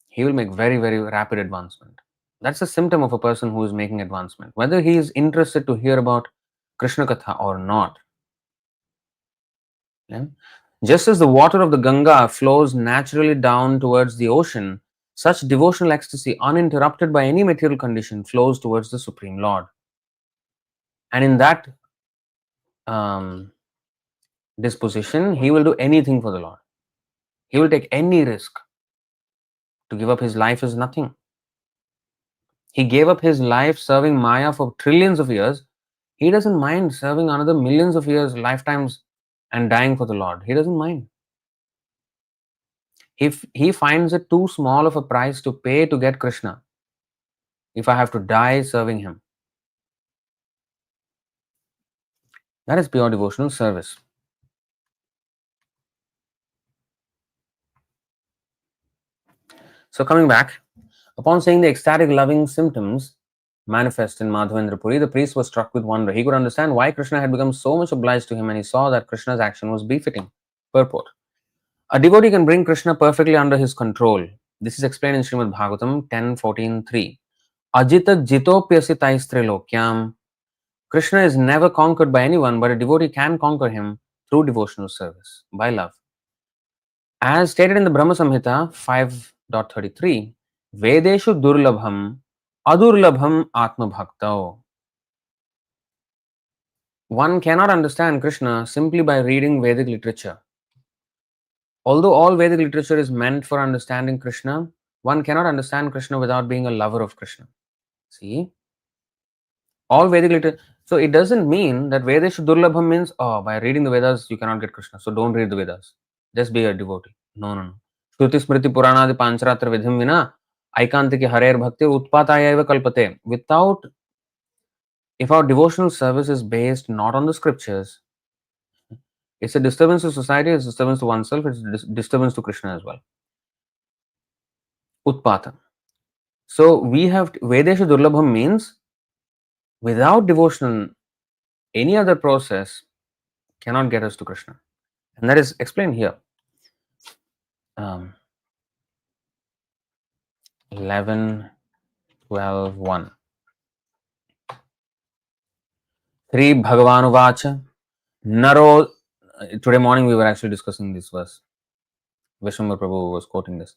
he will make very, very rapid advancement. That's a symptom of a person who is making advancement, whether he is interested to hear about Krishna Katha or not. Yeah? Just as the water of the Ganga flows naturally down towards the ocean, such devotional ecstasy, uninterrupted by any material condition, flows towards the Supreme Lord. And in that disposition, he will do anything for the Lord. He will take any risk. To give up his life is nothing. He gave up his life serving Maya for trillions of years. He doesn't mind serving another millions of years, lifetimes, and dying for the Lord. He doesn't mind. If he finds it too small of a price to pay to get Krishna, if I have to die serving him, that is pure devotional service. So coming back, upon seeing the ecstatic loving symptoms manifest in Madhavendra Purī, the priest was struck with wonder. He could understand why Krishna had become so much obliged to him, and he saw that Krishna's action was befitting. Purport. A devotee can bring Krishna perfectly under his control. This is explained in Srimad Bhagavatam 10:14-3. Ajita jitopyasi taistrilokyam. Krishna is never conquered by anyone, but a devotee can conquer him through devotional service, by love. As stated in the Brahma Samhita 5.33, Vedeshu durlabham adurlabham atma bhaktao. One cannot understand Krishna simply by reading Vedic literature. Although all Vedic literature is meant for understanding Krishna, one cannot understand Krishna without being a lover of Krishna. See? All Vedic literature. So it doesn't mean that Vedeshu durlabham means, oh, by reading the Vedas you cannot get Krishna. So don't read the Vedas. Just be a devotee. No, no, no. Shruti smriti puranadi pancharatra vidhim vina aikantiki harer bhakti utpataya eva kalpate. Without, if our devotional service is based not on the scriptures, it's a disturbance to society, it's a disturbance to oneself, it's a disturbance to Krishna as well. Utpata. So we have Vedeshu durlabham means without devotional, any other process cannot get us to Krishna. And that is explained here. 11:12:1. Sri Bhagavanuvacha Naro. Today morning we were actually discussing this verse. Vishwambar Prabhu was quoting this.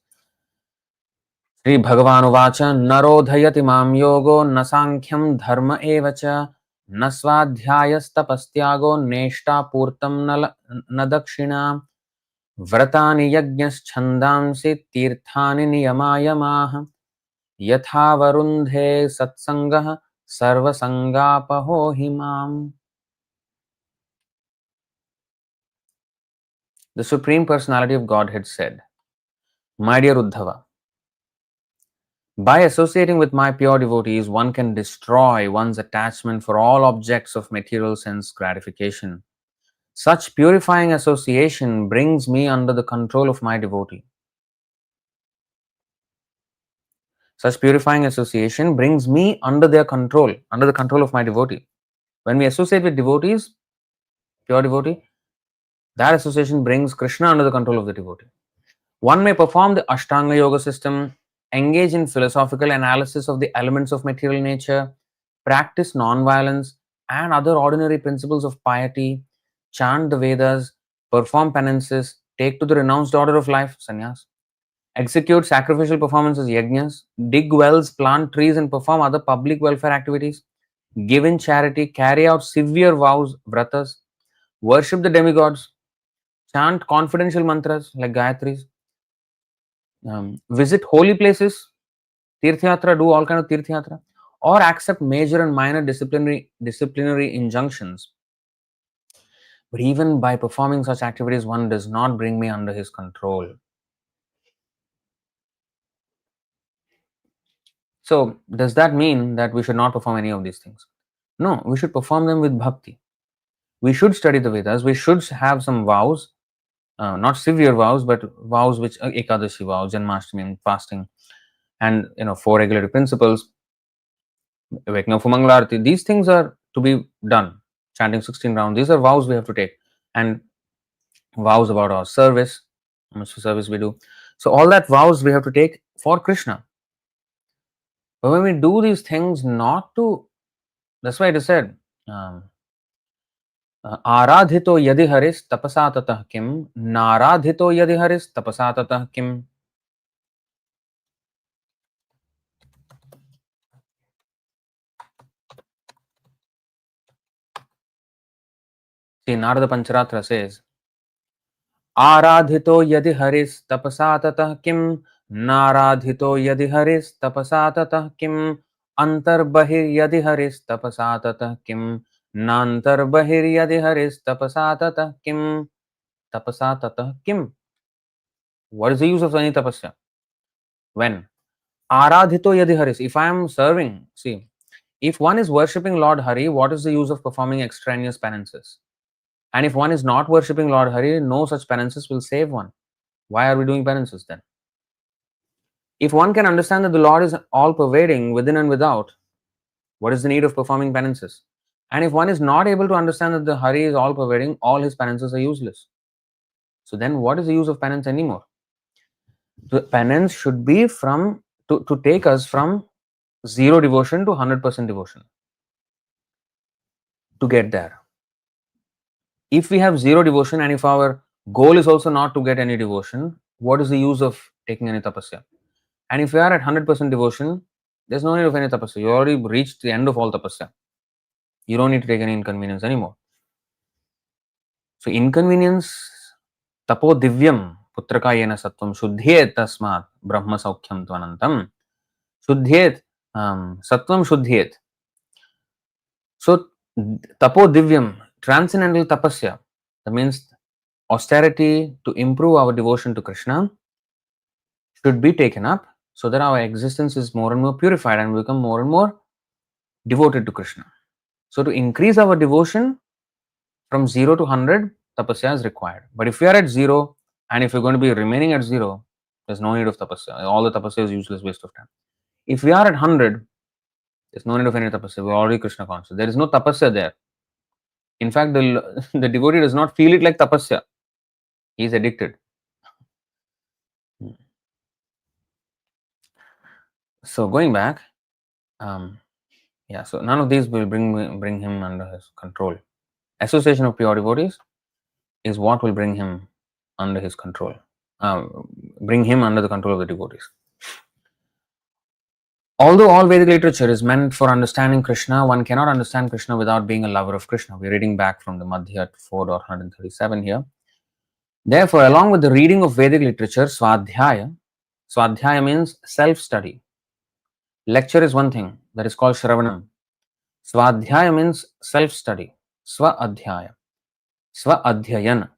Sri Bhagavanuvacha Narodhayati mam yogo na sankhyaam dharma evacha na swadhyayastapastyago neshta purtam na dakshina vratani yajñas chandamsi tirthani niyamayamaha yatha varundhe satsangah sarva sangapaho himam. The Supreme Personality of Godhead said, My dear Uddhava, by associating with my pure devotees, one can destroy one's attachment for all objects of material sense gratification. Such purifying association brings me under the control of my devotee. Such purifying association brings me under their control, under the control of my devotee. When we associate with devotees, pure devotee, that association brings Krishna under the control of the devotee. One may perform the Ashtanga Yoga system, engage in philosophical analysis of the elements of material nature, practice non-violence and other ordinary principles of piety, chant the Vedas, perform penances, take to the renounced order of life, sannyas, execute sacrificial performances, yajnas, dig wells, plant trees and perform other public welfare activities, give in charity, carry out severe vows, vratas, worship the demigods, chant confidential mantras like Gayatris, visit holy places, tirthyatra, do all kind of tirthyatra, or accept major and minor disciplinary injunctions. But even by performing such activities, one does not bring me under his control. So, does that mean that we should not perform any of these things? No, we should perform them with bhakti. We should study the Vedas. We should have some vows, not severe vows, but vows which Ekadashi vows, Janmashtami, fasting, and 4 regulative principles, waking up for Mangalarati. These things are to be done. Chanting 16 rounds. These are vows we have to take, and vows about our service, how much service we do. So all that vows we have to take for Krishna. But when we do these things not to, that's why it is said, आराधितो यदि हरिस तपसा ततः किम नाराधितो यदि हरिस तपसा ततः किम. See, Narada Pancharatra says, आराधितो यदि हरिस तपसा ततः किम नाराधितो यदि हरिस तपसा ततः किम अंतर्बहिर्यदि हरिस तपसा ततः किम नान्तर्बहिर्यदि हरिस तपसा ततः किम tapasa tatah kim. What is the use of any tapasya? When aradhito yadi haris, if I am serving, see, if one is worshipping Lord Hari, what is the use of performing extraneous penances? And if one is not worshipping Lord Hari, no such penances will save one. Why are we doing penances then? If one can understand that the Lord is all pervading within and without, what is the need of performing penances? And if one is not able to understand that the Hari is all pervading, all his penances are useless. So then what is the use of penance anymore? So penance should be to take us from zero devotion to 100% devotion. To get there, if we have zero devotion and if our goal is also not to get any devotion, what is the use of taking any tapasya? And if you are at 100% devotion, there's no need of any tapasya. You already reached the end of all tapasya. You don't need to take any inconvenience anymore. So inconvenience, tapo divyam putraka yena sattvam shuddhyet tasmat brahma saukyam tvanantam shuddhyet sattvam shuddhyet. So tapo divyam, transcendental tapasya, that means austerity to improve our devotion to Krishna, should be taken up so that our existence is more and more purified and we become more and more devoted to Krishna. So to increase our devotion from 0 to 100, tapasya is required. But if we are at 0 and if we're going to be remaining at 0, there's no need of tapasya. All the tapasya is useless, waste of time. If we are at 100, there's no need of any tapasya. We're already Krishna conscious. There is no tapasya there. In fact, the devotee does not feel it like tapasya. He is addicted. So going back, so none of these will bring him under his control. Association of pure devotees is what will bring him under his control, bring him under the control of the devotees. Although all Vedic literature is meant for understanding Krishna, one cannot understand Krishna without being a lover of Krishna. We're reading back from the Madhya 4.137 here. Therefore, along with the reading of Vedic literature, Swadhyaya means self-study. Lecture is one thing, that is called Shravanam. Swadhyaya means self-study. Swa-adhyaya. Swa-adhyayan.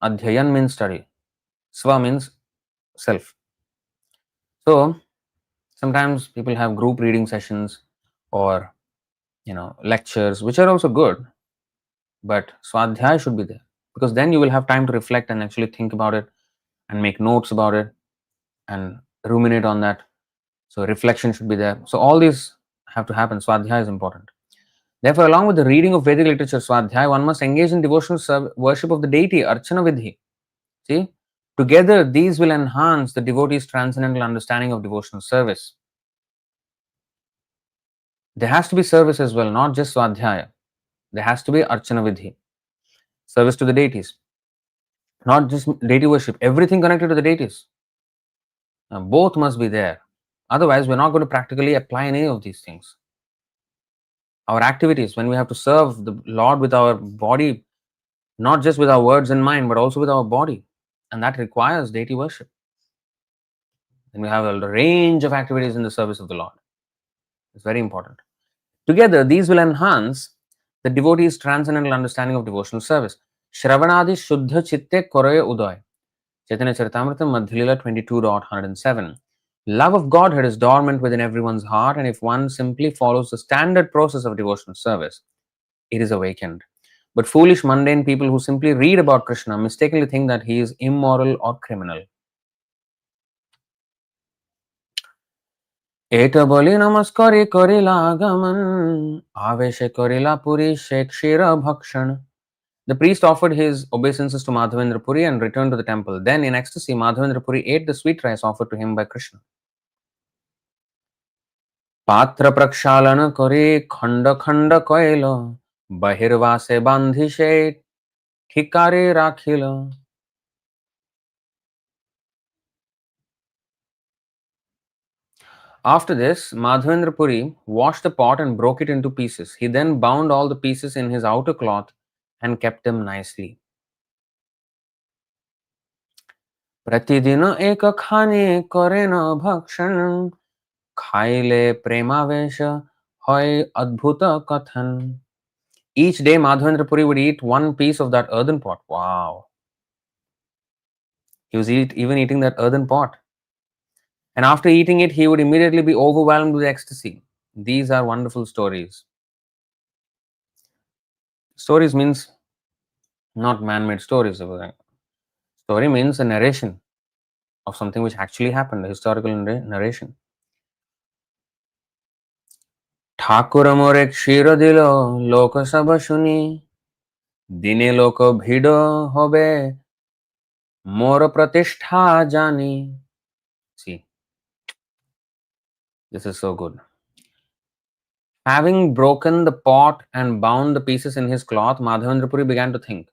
Adhyayan means study. Swa means self. So, sometimes people have group reading sessions or lectures, which are also good, but Swadhyaya should be there because then you will have time to reflect and actually think about it and make notes about it and ruminate on that. So reflection should be there. So all these have to happen. Swadhyaya is important. Therefore, along with the reading of Vedic literature, Swadhyaya, one must engage in devotional worship of the deity, Archana Vidhi. See, together these will enhance the devotee's transcendental understanding of devotional service. There has to be service as well, not just Swadhyaya. There has to be Archana Vidhi, service to the deities. Not just deity worship, everything connected to the deities. Now, both must be there. Otherwise, we're not going to practically apply any of these things. Our activities, when we have to serve the Lord with our body, not just with our words and mind, but also with our body, and that requires deity worship. Then we have a range of activities in the service of the Lord. It's very important. Together, these will enhance the devotee's transcendental understanding of devotional service. Shravanadi Shuddha Chitte Koraya Uday. Chaitanya Charitamrita, Madhya-līlā 22.107. Love of Godhead is dormant within everyone's heart, and if one simply follows the standard process of devotional service, it is awakened. But foolish, mundane people who simply read about Krishna mistakenly think that he is immoral or criminal. Eta boli namaskari korila agaman, aveshe korila puri shekshira bhakshan. The priest offered his obeisances to Madhavendra Purī and returned to the temple. Then, in ecstasy, Madhavendra Purī ate the sweet rice offered to him by Krishna. Patra prakshalana kore khanda khanda koilo, bahirvase bandhishe thikare rakhila. After this, Madhavendra Purī washed the pot and broke it into pieces. He then bound all the pieces in his outer cloth and kept them nicely. Pratidina eka khane korena bhakshan, khaile premavesha hoy adbhuta kathan. Each day, Madhavendra Purī would eat one piece of that earthen pot. Wow. He was even eating that earthen pot. And after eating it, he would immediately be overwhelmed with ecstasy. These are wonderful stories. Stories means not man-made stories. Story means a narration of something which actually happened, a historical narration. Thakur मोरे क्षीर दिल लोक सब सुनी दिने लोक भीड़ होबे मोर प्रतिष्ठा जानी. See, this is so good. Having broken the pot and bound the pieces in his cloth, Madhavendra Puri began to think,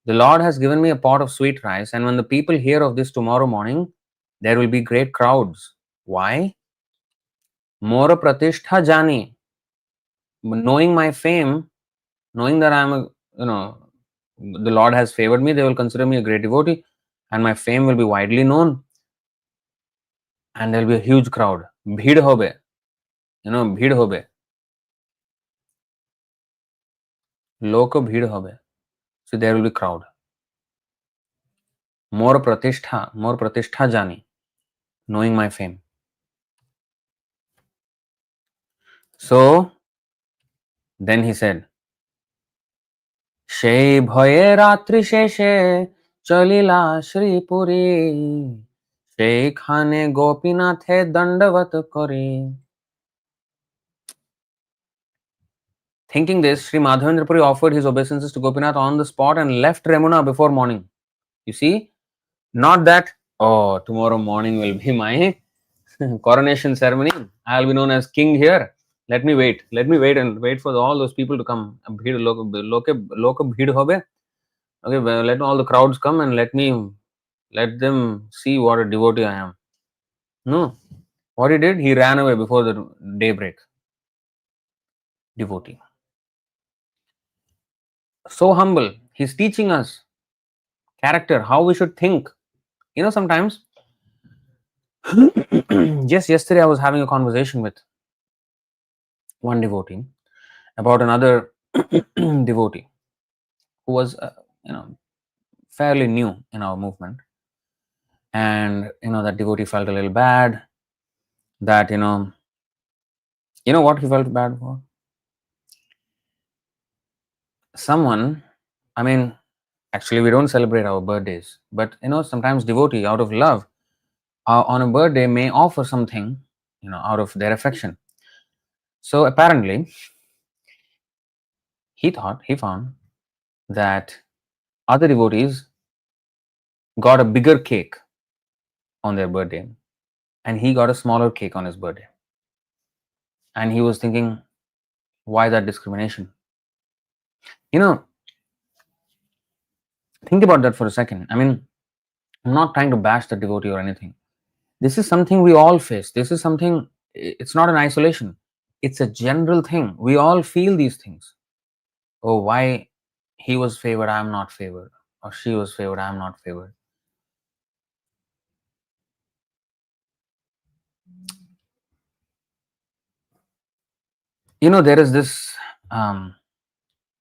the Lord has given me a pot of sweet rice, and when the people hear of this tomorrow morning, there will be great crowds. Why? Mora pratishtha jani. Knowing my fame, knowing that the Lord has favored me, they will consider me a great devotee, and my fame will be widely known, and there will be a huge crowd. Bhid hobe. Bhid hobe. Loka bhid hobe. So there will be crowd. More pratishtha jani, knowing my fame. So then he said, সেই ভয়ে রাত্রি শেষে চলিলা শ্রীপুরী সেইখানে গোপীনাথে দণ্ডবত করে. Thinking this, Sri Madhavendra Puri offered his obeisances to Gopinath on the spot and left Remuna before morning. You see, not that, oh, tomorrow morning will be my coronation ceremony. I'll be known as king here. Let me wait and wait for all those people to come. Loka bhid hobe. Okay, well, let all the crowds come and let them see what a devotee I am. No. What he did, he ran away before the daybreak. Devotee. So humble. He's teaching us character, how we should think. Sometimes, just yesterday I was having a conversation with one devotee about another devotee who was, fairly new in our movement. And, that devotee felt a little bad that, what he felt bad for? Someone, actually we don't celebrate our birthdays, but, sometimes devotee out of love on a birthday may offer something, out of their affection. So apparently, he found that other devotees got a bigger cake on their birthday and he got a smaller cake on his birthday. And he was thinking, why that discrimination? Think about that for a second. I'm not trying to bash the devotee or anything. This is something we all face. This is something, it's not an isolation. It's a general thing. We all feel these things. Oh, why he was favored, I am not favored. Or she was favored, I am not favored. There is this,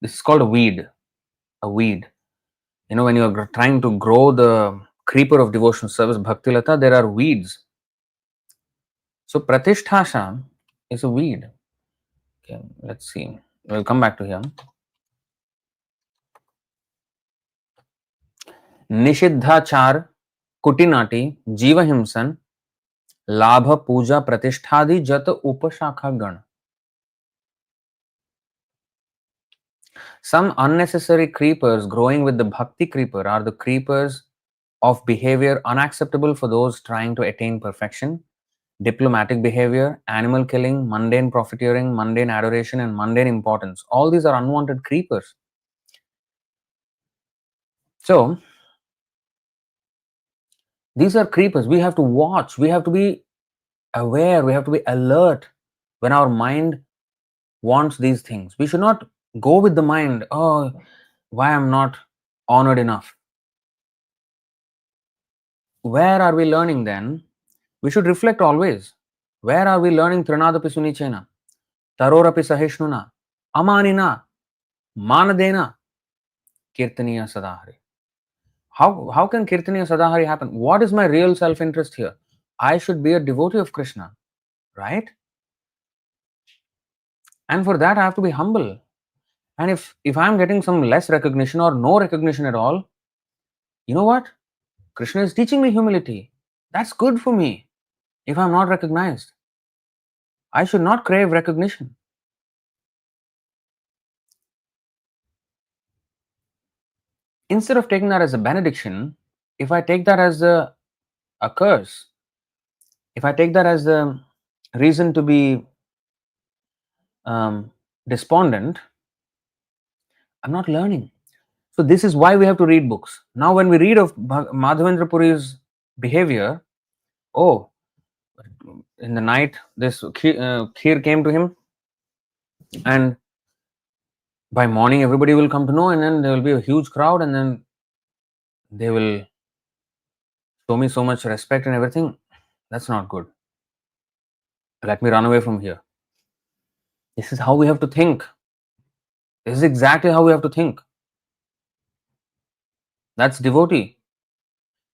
this is called a weed. A weed. When you are trying to grow the creeper of devotional service, Bhakti Lata, there are weeds. So Pratisthasha is a weed. Okay, let's see. We'll come back to here. निषिद्धाचार कुटिनाटी जीव हिंसन लाभ पूजा प्रतिष्ठादि जत उपशाखा गण. Some unnecessary creepers growing with the bhakti creeper are the creepers of behavior unacceptable for those trying to attain perfection, diplomatic behavior, animal killing, mundane profiteering, mundane adoration, and mundane importance. All these are unwanted creepers. So, these are creepers. We have to watch. We have to be aware. We have to be alert when our mind wants these things. We should not go with the mind, oh, why I'm not honored enough. Where are we learning then? We should reflect always. Where are we learning Trinadapi Sunichena, Tarorapi Sahishnuna, Amanina, Manadena, Kirtaniya Sadahari? How can Kirtaniya Sadahari happen? What is my real self-interest here? I should be a devotee of Krishna, right? And for that I have to be humble. And if I'm getting some less recognition or no recognition at all, you know what? Krishna is teaching me humility. That's good for me if I'm not recognized. I should not crave recognition. Instead of taking that as a benediction, if I take that as a curse, if I take that as a reason to be despondent, I'm not learning. So this is why we have to read books. Now when we read of Madhavendra Puri's behavior, oh, in the night this kheer came to him, and by morning everybody will come to know, and then there will be a huge crowd, and then they will show me so much respect and everything. That's not good. Let me run away from here. This is how we have to think. This is exactly how we have to think. That's devotee.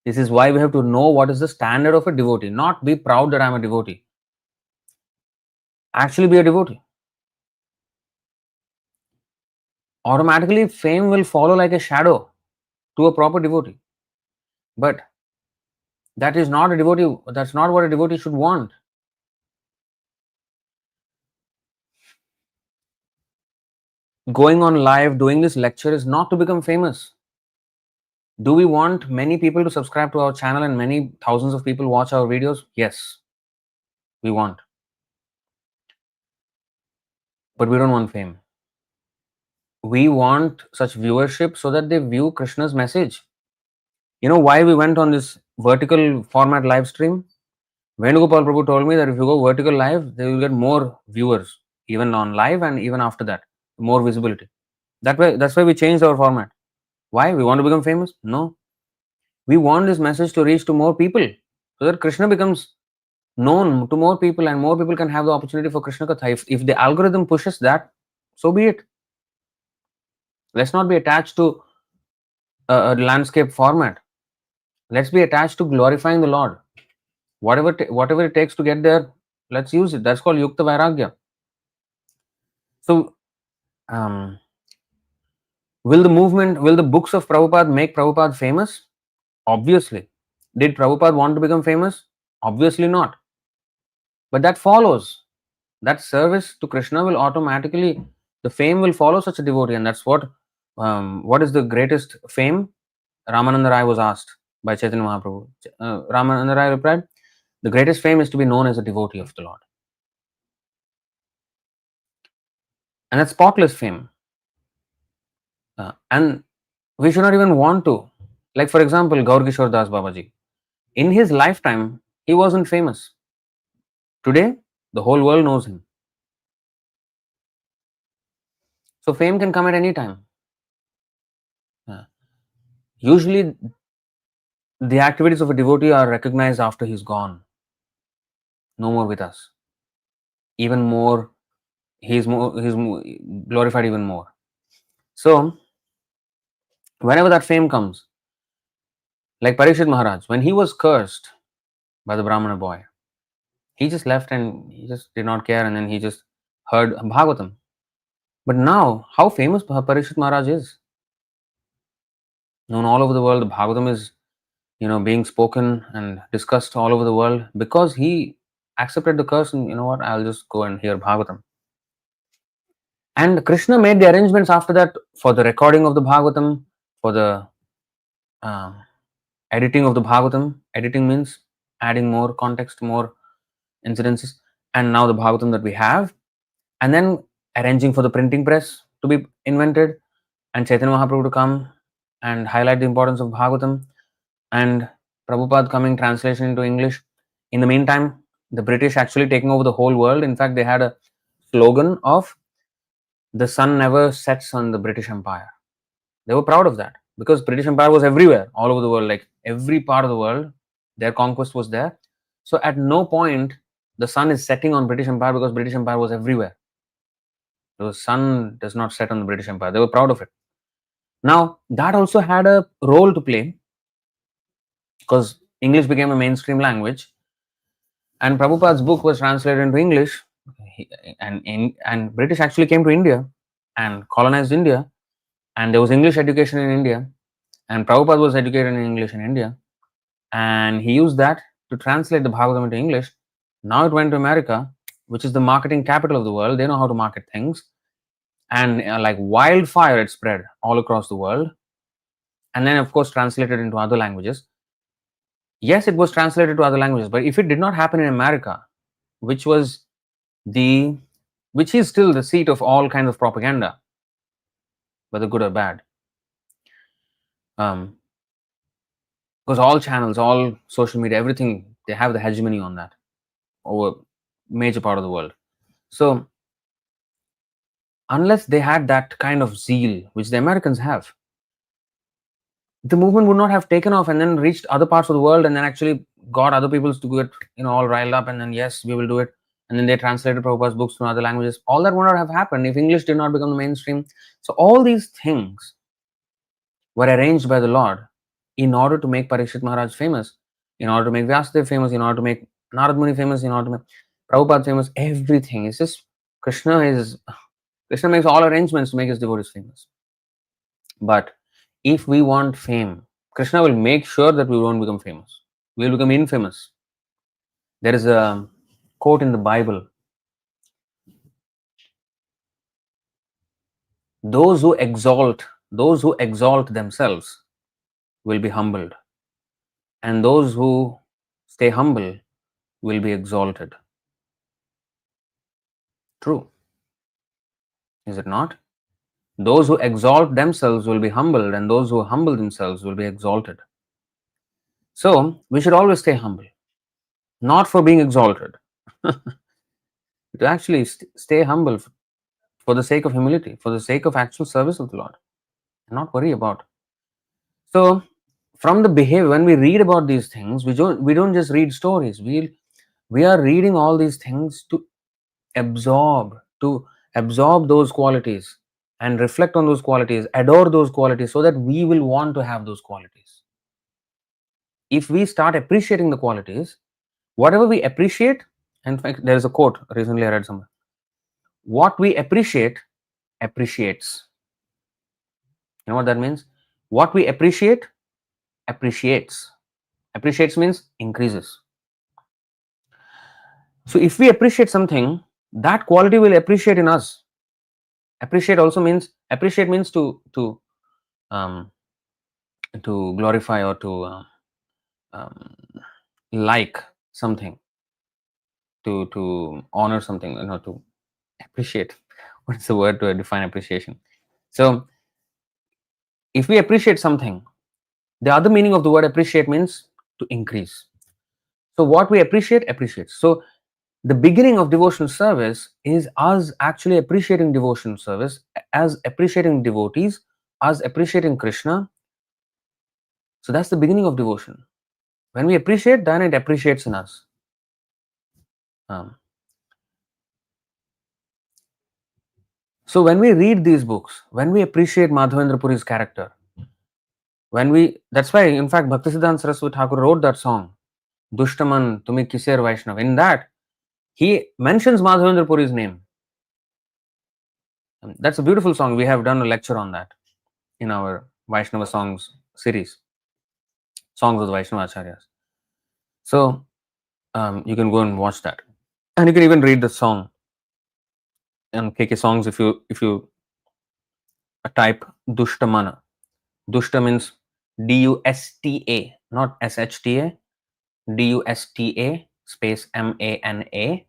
This is why we have to know what is the standard of a devotee, not be proud that I'm a devotee. Actually be a devotee. Automatically fame will follow like a shadow to a proper devotee. But that is not a devotee, that's not what a devotee should want. Going on live, doing this lecture is not to become famous. Do we want many people to subscribe to our channel and many thousands of people watch our videos? Yes, we want. But we don't want fame. We want such viewership so that they view Krishna's message. You know why we went on this vertical format live stream? Venugopal Prabhu told me that if you go vertical live, they will get more viewers, even on live and even after that, more visibility. That's why we changed our format. Why? We want to become famous? No. We want this message to reach to more people so that Krishna becomes known to more people and more people can have the opportunity for Krishna Katha. If the algorithm pushes that, so be it. Let's not be attached to a landscape format. Let's be attached to glorifying the Lord. Whatever it takes to get there, let's use it. That's called Yukta Vairagya. So, will the books of Prabhupada make Prabhupada famous? Obviously. Did Prabhupada want to become famous? Obviously not. But that follows. That service to Krishna will automatically, the fame will follow such a devotee. And that's what is the greatest fame? Ramananda Rai was asked by Chaitanya Mahaprabhu. Ramananda Rai replied, the greatest fame is to be known as a devotee of the Lord. And that's spotless fame. And we should not even want to. Like, for example, Gaur Kishore Das Babaji. In his lifetime, he wasn't famous. Today, the whole world knows him. So fame can come at any time. Usually, the activities of a devotee are recognized after he's gone. No more with us. Even more, he's glorified even more. So, whenever that fame comes, like Parikshit Maharaj, when he was cursed by the Brahmana boy, he just left and he just did not care, and then he just heard Bhagavatam. But now, how famous Parikshit Maharaj is? Known all over the world, the Bhagavatam is, being spoken and discussed all over the world because he accepted the curse and, I'll just go and hear Bhagavatam. And Krishna made the arrangements after that for the recording of the Bhagavatam, for the editing of the Bhagavatam. Editing means adding more context, more incidences. And now the Bhagavatam that we have, and then arranging for the printing press to be invented, and Chaitanya Mahaprabhu to come and highlight the importance of Bhagavatam, and Prabhupada coming translation into English. In the meantime, the British actually taking over the whole world. In fact, they had a slogan of the sun never sets on the British Empire. They were proud of that because British Empire was everywhere, all over the world, like every part of the world, their conquest was there. So at no point the sun is setting on British Empire because British Empire was everywhere. The sun does not set on the British Empire. They were proud of it. Now, that also had a role to play because English became a mainstream language and Prabhupada's book was translated into English, and British actually came to India and colonized India, and there was English education in India, and Prabhupada was educated in English in India. and he used that to translate the Bhagavatam into English. Now it went to America, which is the marketing capital of the world. They know how to market things, and like wildfire, it spread all across the world, and then of course translated into other languages. Yes, it was translated to other languages, but if it did not happen in America, which was the which is still the seat of all kinds of propaganda, whether good or bad, because all channels, all social media, everything, they have the hegemony on that over major part of the world. So unless they had that kind of zeal which the Americans have, the movement would not have taken off and then reached other parts of the world and then actually got other people to do it, all riled up, and then yes, we will do it. And then they translated Prabhupada's books to other languages. All that would not have happened if English did not become the mainstream. So all these things were arranged by the Lord in order to make Parikshit Maharaj famous, in order to make Vyasadeva famous, in order to make Narad Muni famous, in order to make Prabhupada famous. Everything is just Krishna makes all arrangements to make his devotees famous. But if we want fame, Krishna will make sure that we won't become famous. We will become infamous. There is a quote in the Bible: those who exalt themselves will be humbled, and those who stay humble will be exalted. True, is it not? Those who exalt themselves will be humbled, and those who humble themselves will be exalted. So we should always stay humble, not for being exalted, to actually stay humble for the sake of humility, for the sake of actual service of the Lord, and not worry about. So from the behavior, when we read about these things, we don't just read stories. We are reading all these things to absorb those qualities and reflect on those qualities, adore those qualities, so that we will want to have those qualities. If we start appreciating the qualities, whatever we appreciate, in fact, there is a quote recently I read somewhere: what we appreciate appreciates. You know what that means? What we appreciate appreciates. Appreciates means increases. So if we appreciate something, that quality will appreciate in us. Appreciate means um, to glorify or to um, like something, to honor something, to appreciate. What's the word to define appreciation? So if we appreciate something, the other meaning of the word appreciate means to increase. So what we appreciate appreciates. So the beginning of devotional service is us actually appreciating devotional service, as appreciating devotees, as appreciating Krishna. So that's the beginning of devotion. When we appreciate, then it appreciates in us. So when we read these books, when we appreciate Madhavendra Puri's character, that's why in fact Bhaktisiddhanta Saraswati Thakur wrote that song, Dushtaman Tumi Kiser Vaishnava. In that, he mentions Madhavendra Puri's name. That's a beautiful song. We have done a lecture on that in our Vaishnava songs series, songs of the Vaishnava Acharyas. So you can go and watch that, and you can even read the song and KK songs if you type Dushtamana. Dushta means Dusta, not Shta. Dusta space Mana.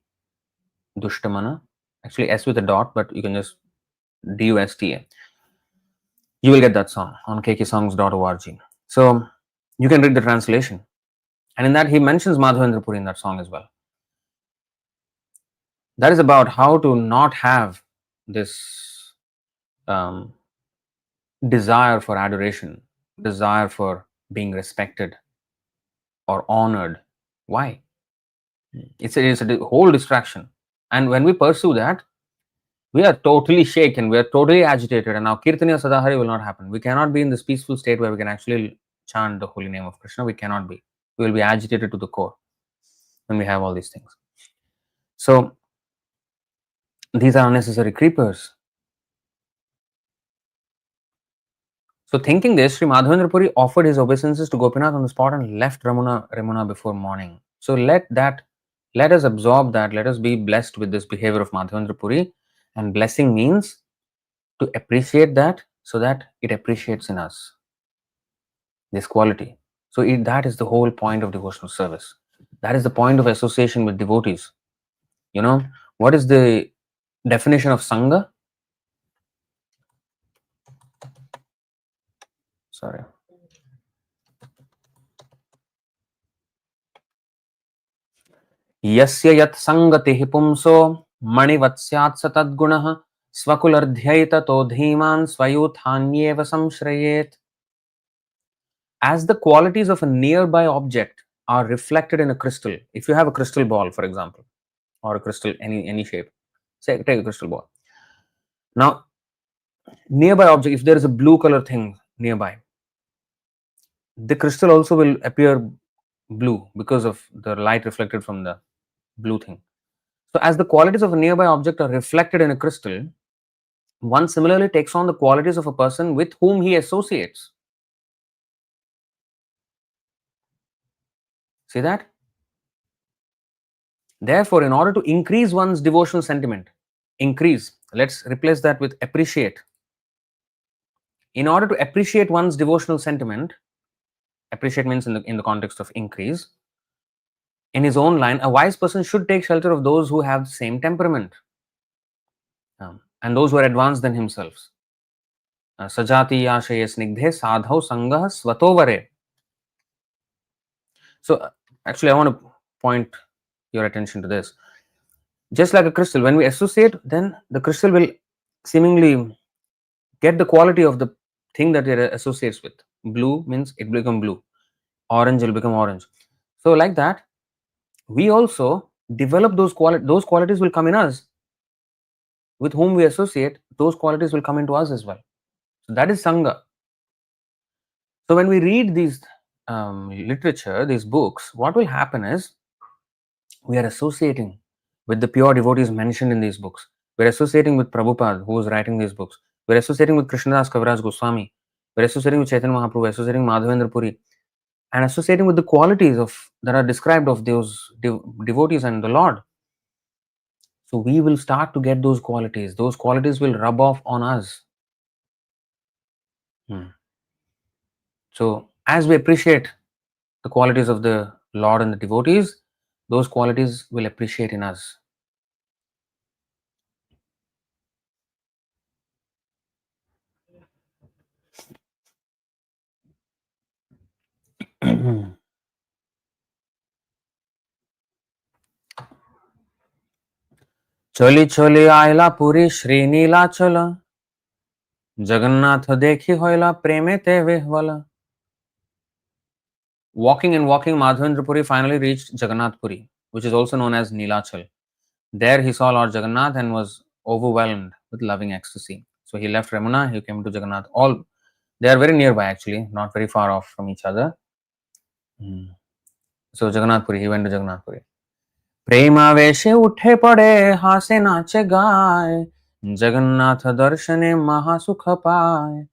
Dushtamana. Actually S with a dot, but you can just Dusta. You will get that song on kksongs.org. So you can read the translation, and in that he mentions Madhavendra Puri in that song as well. That is about how to not have this desire for adoration, desire for being respected or honored. Why? It's a whole distraction. And when we pursue that, we are totally shaken, we are totally agitated, and now Kirtaniya Sadahari will not happen. We cannot be in this peaceful state where we can actually chant the holy name of Krishna. We cannot be. We will be agitated to the core when we have all these things. So these are unnecessary creepers. So thinking this, Sri Madhavendra Puri offered his obeisances to Gopinath on the spot and left Ramuna before morning. So let us absorb that, let us be blessed with this behavior of Madhavendra Puri. And blessing means to appreciate that so that it appreciates in us this quality. So that is the whole point of devotional service. That is the point of association with devotees. You know, what is the definition of Sangha? Sorry. Yasya yat sangatihi pumso manivatsat satadgunah svakulardhyaita to dhiman svayuthanyeva samshrayet. As the qualities of a nearby object are reflected in a crystal, if you have a crystal ball, for example, or a crystal any shape, say take a crystal ball. Now, nearby object, if there is a blue color thing nearby, the crystal also will appear blue because of the light reflected from the blue thing. So, as the qualities of a nearby object are reflected in a crystal, one similarly takes on the qualities of a person with whom he associates. See that? Therefore, in order to increase one's devotional sentiment, let's replace that with appreciate. In order to appreciate one's devotional sentiment, appreciate means in the context of increase, in his own line, a wise person should take shelter of those who have the same temperament and those who are advanced than himself. Sajati yashaya snigdhe sadhau sangah svatovare. So, actually, I want to point your attention to this. Just like a crystal, when we associate, then the crystal will seemingly get the quality of the thing that it associates with. Blue means it will become blue. Orange will become orange. So, like that, we also develop those qualities. Those qualities will come in us. With whom we associate, those qualities will come into us as well. So, that is Sangha. So, when we read these literature, these books, what will happen is we are associating with the pure devotees mentioned in these books. We're associating with Prabhupada, who is writing these books. We're associating with Krishnadas Kaviraj Goswami. We're associating with Chaitanya Mahaprabhu. We're associating with Madhavendra Puri. And associating with the qualities that are described of those devotees and the Lord. So we will start to get those qualities. Those qualities will rub off on us. So as we appreciate the qualities of the Lord and the devotees, those qualities will appreciate in us. चली चली आयला पुरी श्रीनीलाचल जगन्नाथ देखी होयला प्रेमे ते विह्वल. Walking and walking, Madhavendra Puri finally reached Jaganath Puri, which is also known as Nilachal. There he saw Lord Jaganath and was overwhelmed with loving ecstasy. So he left Ramuna, he came to Jaganath. All they are very nearby actually, not very far off from each other. So Jaganath Puri, he went to Jaganath Puri. प्रेमावेशे उठे पड़े हासे नाचे गाए जगन्नाथ दर्शने महासुख पाए.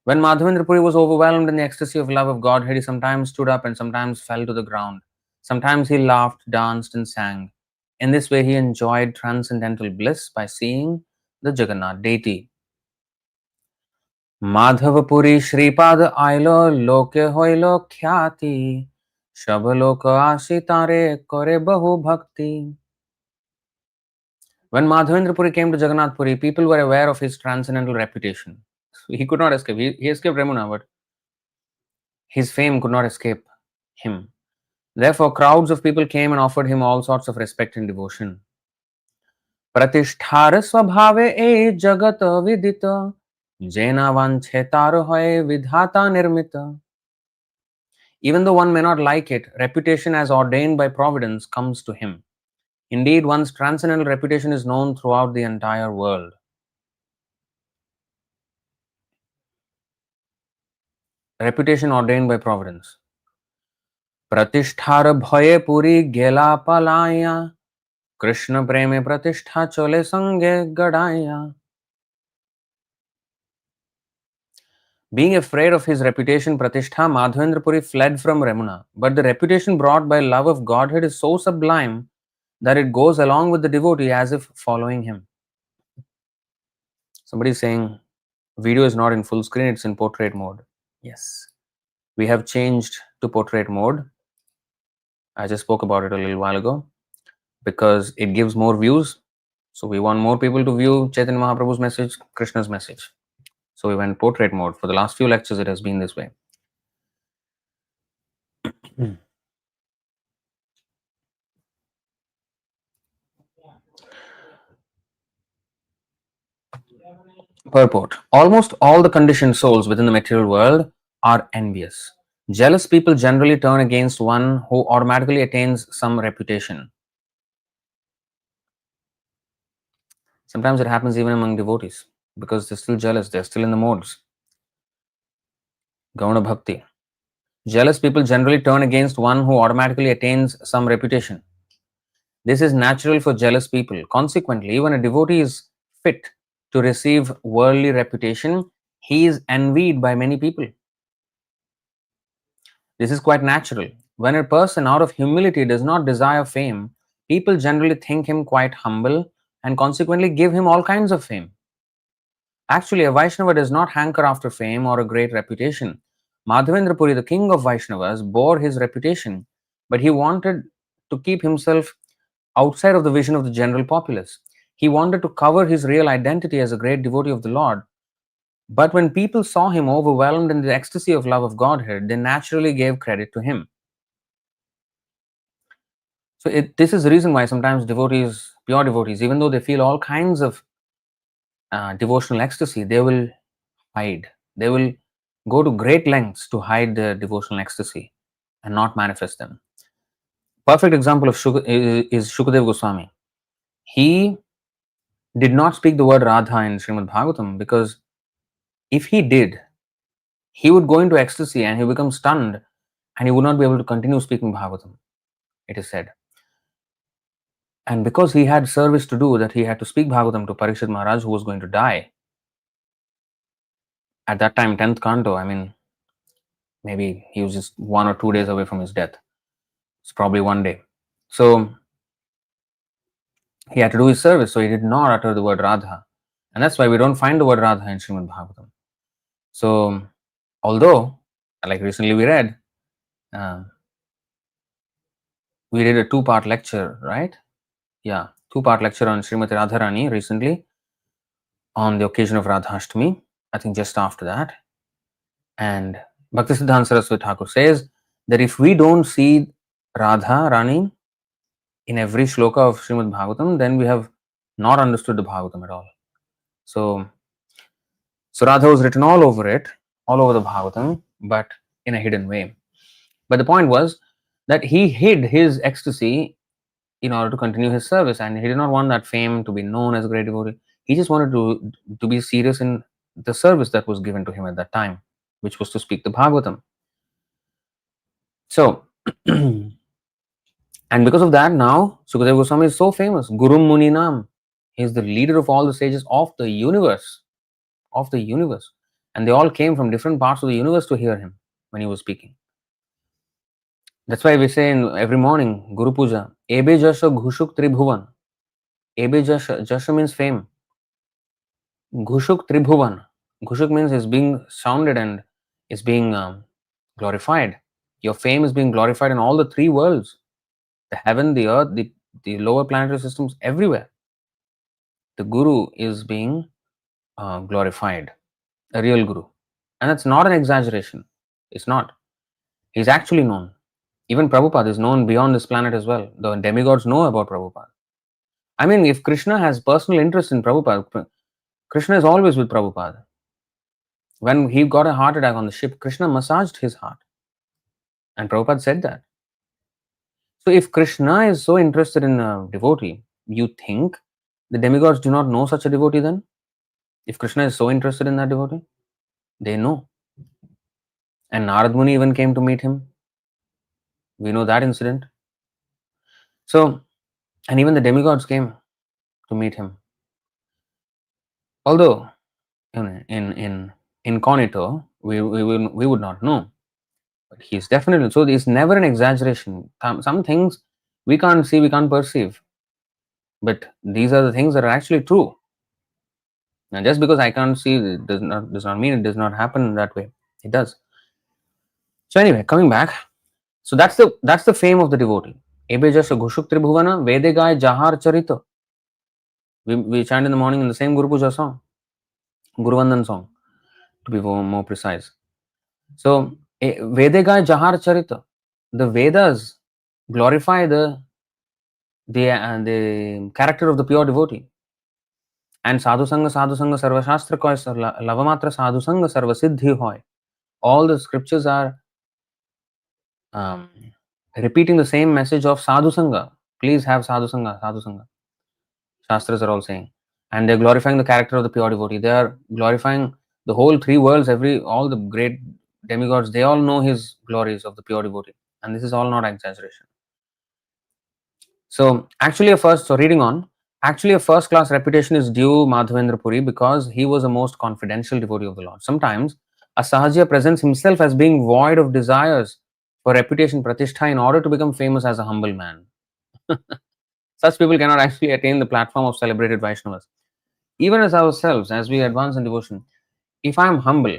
When Madhavendra Puri was overwhelmed in the ecstasy of love of Godhead, he sometimes stood up and sometimes fell to the ground. Sometimes he laughed, danced, and sang. In this way, he enjoyed transcendental bliss by seeing the Jagannath deity. Madhava Puri Shripad Ailo Loke Hoilo Khyati Shabaloka Ashitare Kore Bahu Bhakti. When Madhavendra Puri came to Jagannath Puri, people were aware of his transcendental reputation. He could not escape. He escaped Ramuna, but his fame could not escape him. Therefore, crowds of people came and offered him all sorts of respect and devotion. Pratisthara swabhave e jagat vidita jena vanchetar hoye vidhata nirmita. Even though one may not like it, reputation as ordained by providence comes to him. Indeed, one's transcendental reputation is known throughout the entire world. Reputation ordained by providence. Pratisthar bhaye puri gela palaya Krishna preme pratishtha chole sange gadaya. Being afraid of his reputation, Pratishtha, Madhavendra Puri fled from Remuna. But the reputation brought by love of Godhead is so sublime that it goes along with the devotee as if following him. Somebody is saying video is not in full screen, it's in portrait mode. Yes, we have changed to portrait mode. I just spoke about it a little while ago because it gives more views. So we want more people to view Chaitanya Mahaprabhu's message, Krishna's message. So we went portrait mode. For the last few lectures, it has been this way. Purport. Almost all the conditioned souls within the material world are envious. Jealous people generally turn against one who automatically attains some reputation. Sometimes it happens even among devotees because they're still jealous, they're still in the modes. Gauna Bhakti. Jealous people generally turn against one who automatically attains some reputation. This is natural for jealous people. Consequently, when a devotee is fit to receive worldly reputation, he is envied by many people. This is quite natural. When a person out of humility does not desire fame, people generally think him quite humble and consequently give him all kinds of fame. Actually, a Vaishnava does not hanker after fame or a great reputation. Madhavendra Puri, the king of Vaishnavas, bore his reputation, but he wanted to keep himself outside of the vision of the general populace. He wanted to cover his real identity as a great devotee of the Lord. But when people saw him overwhelmed in the ecstasy of love of Godhead, they naturally gave credit to him. So this is the reason why sometimes devotees, pure devotees, even though they feel all kinds of devotional ecstasy, they will hide. They will go to great lengths to hide their devotional ecstasy and not manifest them. Perfect example of is Shukadeva Goswami. He did not speak the word Radha in Srimad Bhagavatam because if he did, he would go into ecstasy and he would become stunned and he would not be able to continue speaking Bhagavatam, it is said. And because he had service to do, that he had to speak Bhagavatam to Parikshit Maharaj, who was going to die. At that time, 10th canto, I mean, maybe he was just 1 or 2 days away from his death. It's probably 1 day. So he had to do his service, so he did not utter the word Radha. And that's why we don't find the word Radha in Srimad Bhagavatam. So, although, like recently we read, we did a 2-part lecture, right? Yeah, 2-part lecture on Srimati Radharani recently on the occasion of Radhashtami, I think just after that. And Bhaktisiddhanta Saraswati Thakur says that if we don't see Radha Rani in every shloka of Srimad Bhagavatam, then we have not understood the Bhagavatam at all. So Radha was written all over it, all over the Bhagavatam, but in a hidden way. But the point was that he hid his ecstasy in order to continue his service, and he did not want that fame to be known as a great devotee. He just wanted to be serious in the service that was given to him at that time, which was to speak the Bhagavatam. So, and because of that, now Sukadeva Goswami is so famous. Guru Muni Nam. He is the leader of all the sages of the universe. Of the universe. And they all came from different parts of the universe to hear him when he was speaking. That's why we say in every morning, Guru Puja, Ebe Jasha Ghushuk Tribhuvan. Ebe Jasha means fame. Ghushuk Tribhuvan. Ghushuk means is being sounded and is being glorified. Your fame is being glorified in all the 3 worlds. The heaven, the earth, the lower planetary systems, everywhere. The Guru is being glorified. A real Guru. And that's not an exaggeration. It's not. He's actually known. Even Prabhupada is known beyond this planet as well. The demigods know about Prabhupada. I mean, if Krishna has personal interest in Prabhupada, Krishna is always with Prabhupada. When he got a heart attack on the ship, Krishna massaged his heart. And Prabhupada said that. So if Krishna is so interested in a devotee, you think the demigods do not know such a devotee then? If Krishna is so interested in that devotee, they know. And Narad Muni even came to meet him. We know that incident. So, and even the demigods came to meet him. Although, in incognito, we would not know. But he's definitely, so it's never an exaggeration. Some things we can't see, we can't perceive. But these are the things that are actually true. Now, just because I can't see it does not mean it does not happen that way. It does. So anyway, coming back. So that's the fame of the devotee. Ebe jasa Ghushuk Tribhuvana, Vedegai Jahar Charita. We chant in the morning in the same Guru Puja song, Guru Vandan song, to be more precise. So, Vedegai Jahar Charita. The Vedas glorify the character of the pure devotee. And Sadhu Sangha Sarva Shastra Koi Lavamatra Sadhu Sangha Sarva Siddhi Hoy. All the scriptures are repeating the same message of Sadhu Sangha. Please have Sadhu Sangha, Sadhu Sangha. Shastras are all saying. And they're glorifying the character of the pure devotee. They are glorifying the whole three worlds, all the great demigods, they all know his glories of the pure devotee. And this is all not exaggeration. So reading on, actually a first class reputation is due Madhavendra Puri because he was a most confidential devotee of the Lord. Sometimes a Sahajiya presents himself as being void of desires for reputation, pratishtha, in order to become famous as a humble man. Such people cannot actually attain the platform of celebrated Vaishnavas. Even as ourselves, as we advance in devotion, if I am humble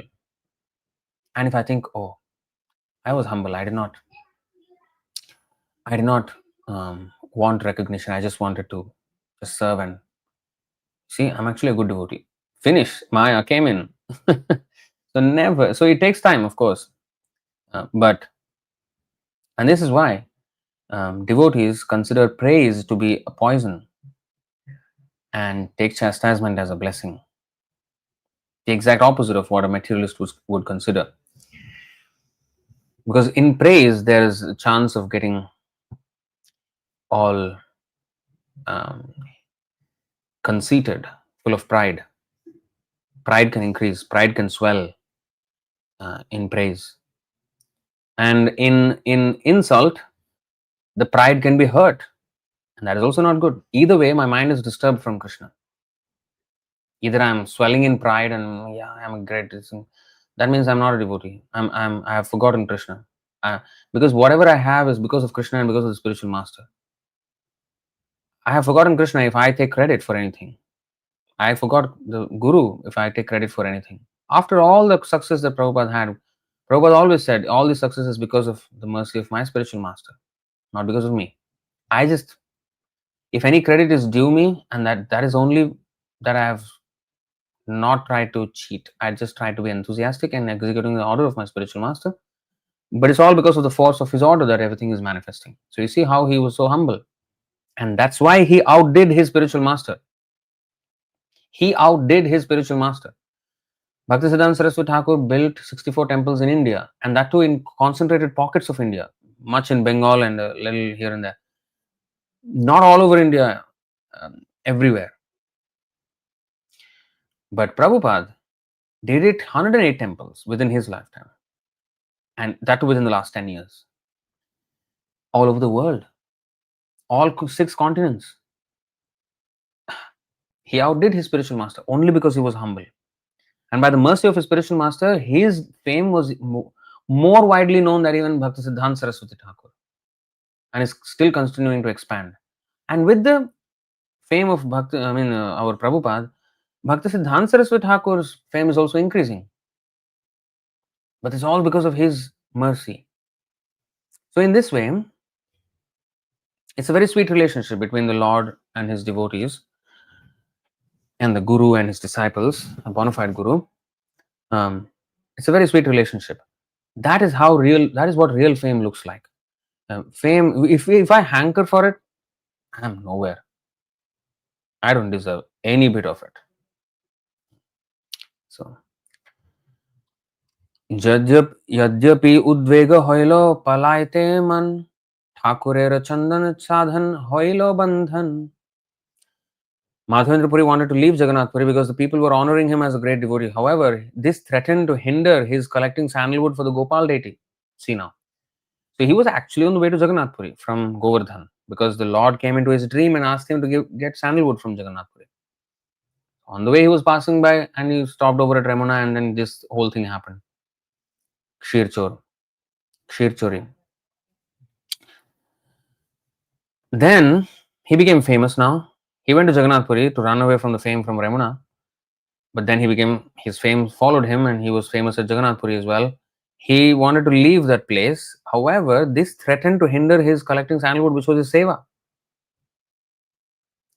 and if I think, oh, I was humble, I did not want recognition, I just wanted to just serve and see, I'm actually a good devotee. Finish, Maya came in. So it takes time, of course. And this is why devotees consider praise to be a poison and take chastisement as a blessing. The exact opposite of what a materialist would consider. Because in praise, there is a chance of getting all conceited, full of pride. Pride can increase, pride can swell in praise. And in insult, the pride can be hurt. And that is also not good. Either way, my mind is disturbed from Krishna. Either I'm swelling in pride and yeah, I'm a great. That means I'm not a devotee. I have forgotten Krishna. Because whatever I have is because of Krishna and because of the spiritual master. I have forgotten Krishna if I take credit for anything. I forgot the Guru if I take credit for anything. After all the success that Prabhupada had, Prabhupada always said, all this success is because of the mercy of my spiritual master, not because of me. If any credit is due me, and that is only that I have not tried to cheat. I just try to be enthusiastic and executing the order of my spiritual master. But it's all because of the force of his order that everything is manifesting. So you see how he was so humble. And that's why he outdid his spiritual master. He outdid his spiritual master. Bhaktisiddhanta Saraswati Thakur built 64 temples in India, and that too in concentrated pockets of India, much in Bengal and a little here and there. Not all over India, everywhere. But Prabhupada did it 108 temples within his lifetime, and that too within the last 10 years. All over the world, all 6 continents. He outdid his spiritual master only because he was humble. And by the mercy of his spiritual master, his fame was more widely known than even Bhaktisiddhanta Saraswati Thakur, and is still continuing to expand. And with the fame of our Prabhupada, Bhaktisiddhanta Saraswati Thakur's fame is also increasing. But it's all because of his mercy. So in this way, it's a very sweet relationship between the Lord and his devotees, and the Guru and his disciples, a bona fide Guru. It's a very sweet relationship. That is what real fame looks like. Fame, if I hanker for it, I'm nowhere. I don't deserve any bit of it. So, यद्यपि उद्वेग होइलो पलायते मन, ठाकुरेर चंदन साधन होइलो बंधन. Madhavendra Puri wanted to leave Jaganath Puri because the people were honoring him as a great devotee. However, this threatened to hinder his collecting sandalwood for the Gopal deity. See now. So he was actually on the way to Jaganath Puri from Govardhan because the Lord came into his dream and asked him to get sandalwood from Jaganath Puri. On the way, he was passing by and he stopped over at Ramana, and then this whole thing happened. Kshir Chori. Then he became famous now. He went to Jaganath Puri to run away from the fame from Ramana. But then his fame followed him and he was famous at Jaganath Puri as well. He wanted to leave that place. However, this threatened to hinder his collecting sandalwood, which was his seva.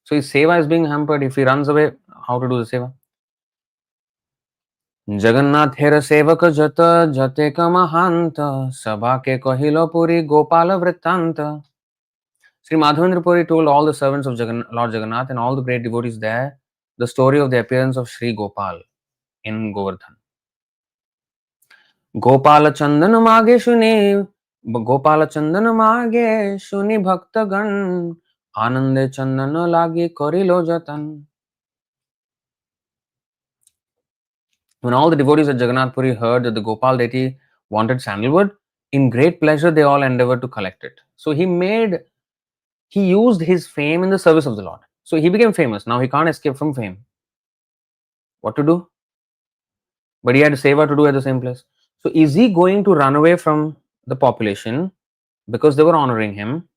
So his seva is being hampered. If he runs away, how to do the seva? Jagannather sevaka jata jate ka mahanta sabha ke kahilo puri Gopala vrittanta. Sri Madhavendra Puri told all the servants of Lord Jagannath and all the great devotees there the story of the appearance of Sri Gopal in Govardhan. Gopala Chandan Mage Shuni Bhaktagan Anande Chandana Lagi Korilo Jatan. When all the devotees at Jagannath Puri heard that the Gopal deity wanted sandalwood, in great pleasure they all endeavored to collect it. So he used his fame in the service of the Lord. So he became famous. Now he can't escape from fame. What to do? But he had seva to do at the same place. So is he going to run away from the population because they were honoring him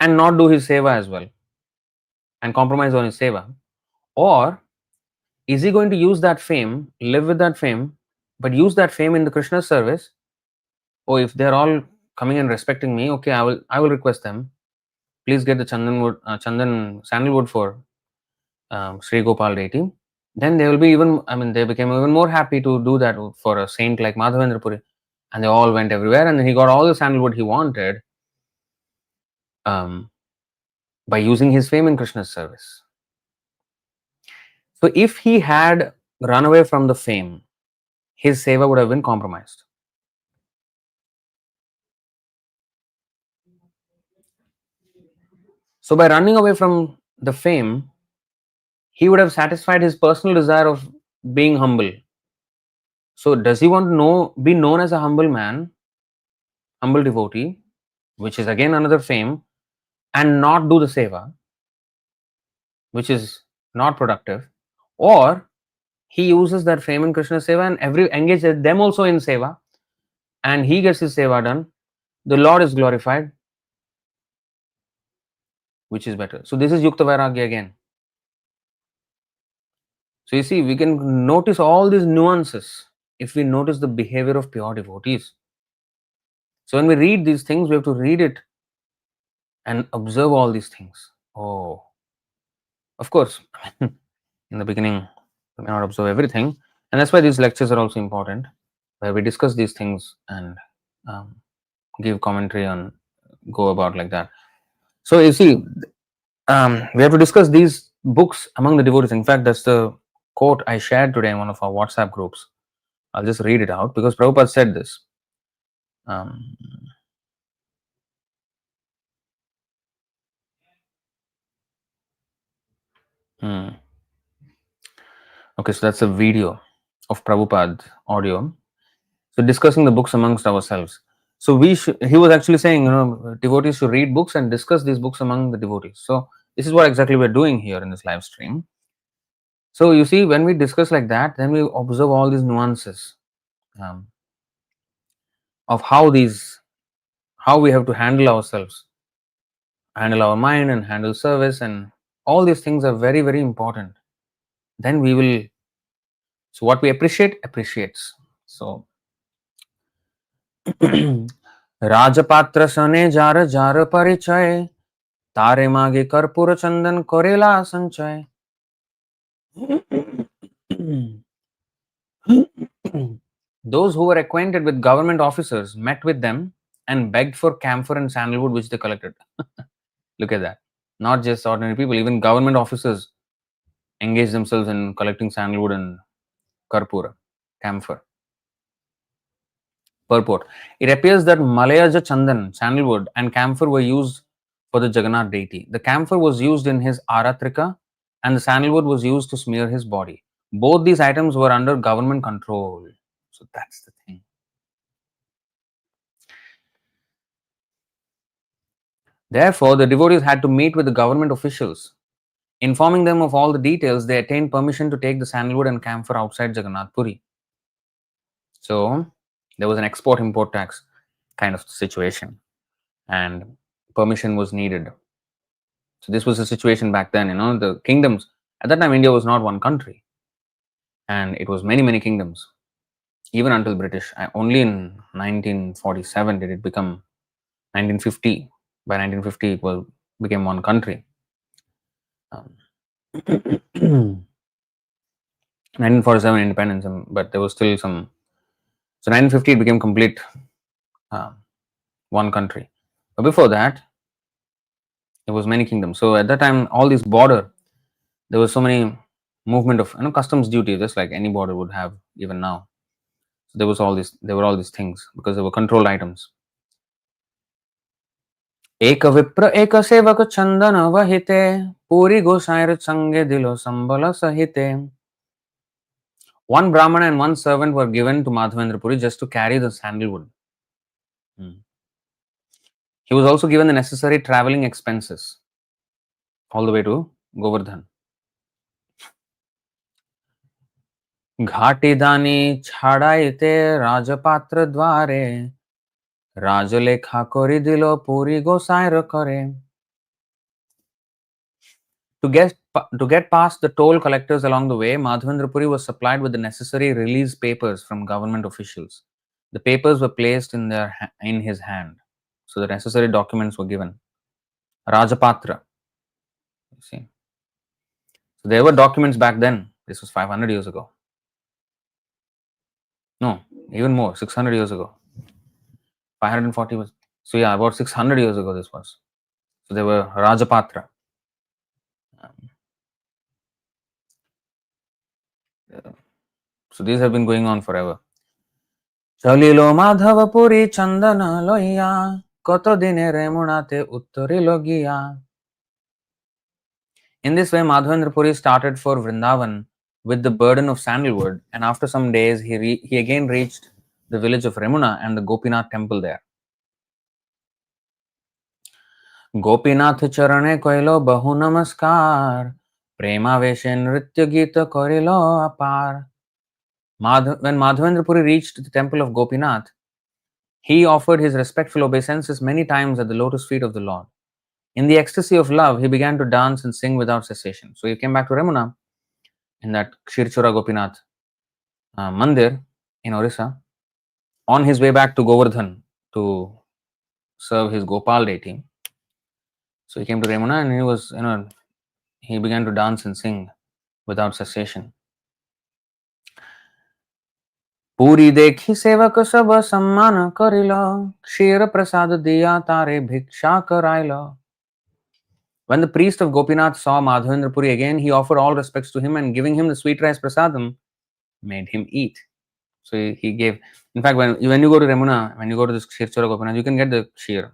and not do his seva as well and compromise on his seva? Or is he going to use that fame, live with that fame, but use that fame in the Krishna service? Oh, if they're all coming and respecting me, okay, I will request them. Please get the Chandan sandalwood for Sri Gopal deity. Then they will be they became even more happy to do that for a saint like Madhavendra Puri. And they all went everywhere and then he got all the sandalwood he wanted by using his fame in Krishna's service. So if he had run away from the fame, his seva would have been compromised. So by running away from the fame, he would have satisfied his personal desire of being humble. So does he want to be known as a humble man, humble devotee, which is again another fame, and not do the seva, which is not productive? Or he uses that fame in Krishna seva and engages them also in seva, and he gets his seva done. The Lord is glorified. Which is better? So this is Yukta Vairagya again. So you see, we can notice all these nuances if we notice the behavior of pure devotees. So when we read these things, we have to read it and observe all these things. Oh, of course, in the beginning, we may not observe everything. And that's why these lectures are also important, where we discuss these things and give commentary on, go about like that. So you see, we have to discuss these books among the devotees. In fact, that's the quote I shared today in one of our WhatsApp groups. I'll just read it out because Prabhupada said this. Okay, so that's a video of Prabhupada audio. So discussing the books amongst ourselves. So he was actually saying, devotees should read books and discuss these books among the devotees. So this is what exactly we're doing here in this live stream. So you see, when we discuss like that, then we observe all these nuances of how we have to handle ourselves, handle our mind and handle service, and all these things are very, very important. Then we will, so what we appreciates. So Rajapatra sane jar jar parichay Tare mage karpura chandan korela sanchay. Those who were acquainted with government officers met with them and begged for camphor and sandalwood which they collected. Look at that. Not just ordinary people, even government officers engaged themselves in collecting sandalwood and karpura, camphor. Purport. It appears that Malayaja Chandan, sandalwood, and camphor were used for the Jagannath deity. The camphor was used in his aratrika and the sandalwood was used to smear his body. Both these items were under government control. So that's the thing. Therefore, the devotees had to meet with the government officials. Informing them of all the details, they attained permission to take the sandalwood and camphor outside Jaganath Puri. So there was an export-import tax kind of situation, and permission was needed. So this was the situation back then. The kingdoms at that time, India was not one country, and it was many, many kingdoms. Even until British, only in 1947 did it become 1950. By 1950, it became one country. 1947 independence, but there was still some. So 1950 it became complete one country. But before that, there was many kingdoms. So at that time, all these border, there was so many movement of customs duty, just like any border would have even now. So there were all these things because they were controlled items. एक विप्र एक सेवक चंदन वहिते पूरी गोसाईर संगे दिलो संबल सहिते. One Brahmana and one servant were given to Madhavendra Puri just to carry the sandalwood. He was also given the necessary traveling expenses all the way to Govardhan. घाटी दानी छाड़ाइते राजपात्र द्वारे राजलेखा करी दिलो पूरी गोसाईर करे. To get past the toll collectors along the way, Madhavendra Puri was supplied with the necessary release papers from government officials. The papers were placed in his hand, so the necessary documents were given. Rajapatra. You see, so there were documents back then. This was 500 years ago. No, even more, 600 years ago. 540 was. So yeah, about 600 years ago this was. So there were Rajapatra. So these have been going on forever. Chalilo Madhava Puri Chandana Loya Koto Dine Remunate Uttarilo Giya. In this way, Madhavendra Puri started for Vrindavan with the burden of sandalwood, and after some days, he again reached the village of Remuna and the Gopinath temple there. Gopinath Charane Koilo Bahu Namaskar Prema Veshe Nritya Gita Korilo Apar. When Madhavendra Puri reached the temple of Gopinath, he offered his respectful obeisances many times at the lotus feet of the Lord. In the ecstasy of love, he began to dance and sing without cessation. So he came back to Remuna in that Kshirchora Gopinath Mandir in Orissa. On his way back to Govardhan to serve his Gopal deity, so he came to Remuna and he began to dance and sing without cessation. Puri dekhi sevak sab samman karila, kshir prasad diya tare bhiksha karaila. When the priest of Gopinath saw Madhavendra Puri again, he offered all respects to him and giving him the sweet rice prasadam, made him eat. So he gave. In fact, when you go to Remuna, when you go to this Kshirchora Gopinath, you can get the kshir,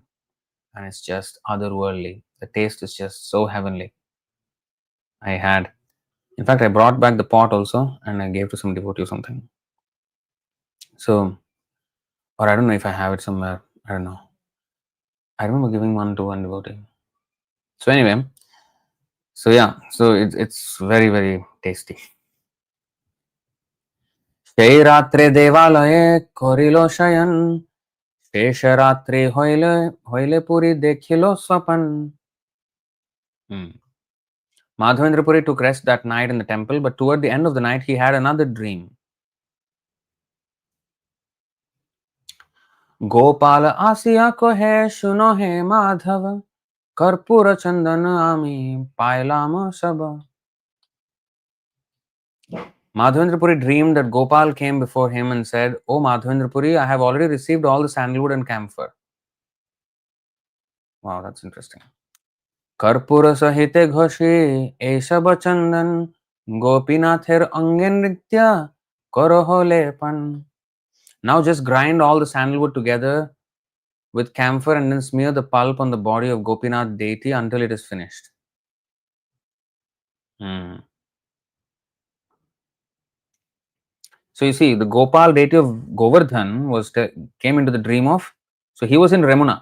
and it's just otherworldly. The taste is just so heavenly. In fact, I brought back the pot also, and I gave to some devotee or something. So, or I don't know if I have it somewhere. I don't know. I remember giving one to one devotee. So anyway, so yeah, so it's very, very tasty. সেই রাত্রে দেবালয়ে করিল শয়ন শেষ রাত্রে হইলে পুরী দেখিল Swapan. Madhavendra Puri took rest that night in the temple, but toward the end of the night he had another dream. Gopal আসিয়া কহে শুনো হে মাধব কর্পূর চন্দন আমি পাইলাম সব. Madhavendra Puri dreamed that Gopal came before him and said, "O Madhavendra Puri, I have already received all the sandalwood and camphor." Wow, that's interesting. কর্পূর সহিতে ঘষে এইসব চন্দন গোপীনাথের অঙ্গে নৃত্য করো লেপন. Now just grind all the sandalwood together with camphor and then smear the pulp on the body of Gopinath deity until it is finished. So you see, the Gopal deity of Govardhan came into the dream of. So he was in Remuna,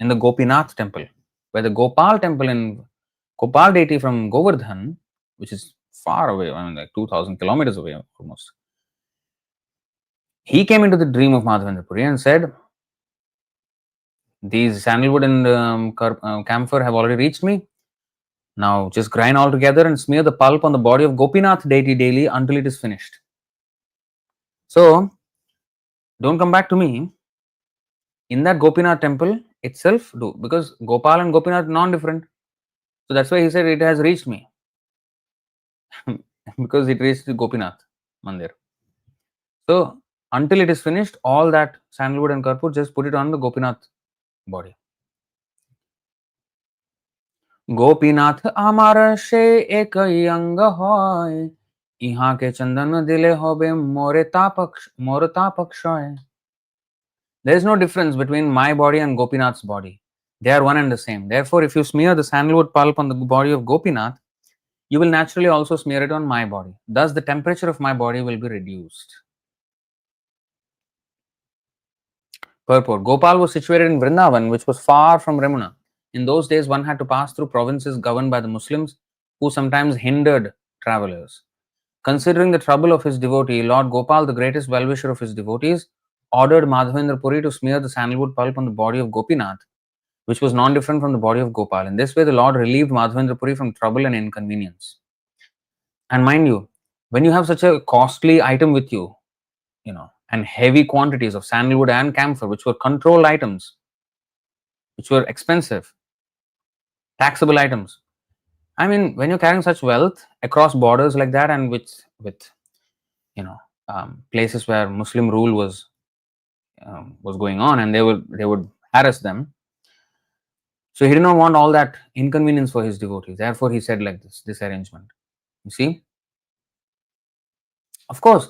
in the Gopinath temple, where the Gopal temple in Gopal deity from Govardhan, which is far away, I mean like 2,000 kilometers away almost. He came into the dream of Madhavendra Puri and said, these sandalwood and camphor have already reached me. Now just grind all together and smear the pulp on the body of Gopinath deity daily until it is finished. So don't come back to me. In that Gopinath temple itself, do, because Gopal and Gopinath are non-different. So that's why he said it has reached me. Because it reached the Gopinath Mandir. So until it is finished, all that sandalwood and karpur, just put it on the Gopinath body. Gopinath आमार से एक अंग होय, इहाँ के चंदन दिले होबे मोरे तापक्षय. There is no difference between my body and Gopinath's body. They are one and the same. Therefore, if you smear the sandalwood pulp on the body of Gopinath, you will naturally also smear it on my body. Thus, the temperature of my body will be reduced. Purport. Gopal was situated in Vrindavan, which was far from Ramuna. In those days, one had to pass through provinces governed by the Muslims, who sometimes hindered travelers. Considering the trouble of his devotee, Lord Gopal, the greatest well-wisher of his devotees, ordered Madhavendra Puri to smear the sandalwood pulp on the body of Gopinath, which was non-different from the body of Gopal. In this way, the Lord relieved Madhavendra Puri from trouble and inconvenience. And mind you, when you have such a costly item with you, and heavy quantities of sandalwood and camphor, which were controlled items, which were expensive, taxable items. I mean, when you're carrying such wealth across borders like that, and with places where Muslim rule was going on, and they would harass them. So he did not want all that inconvenience for his devotees. Therefore, he said like this arrangement. You see, of course,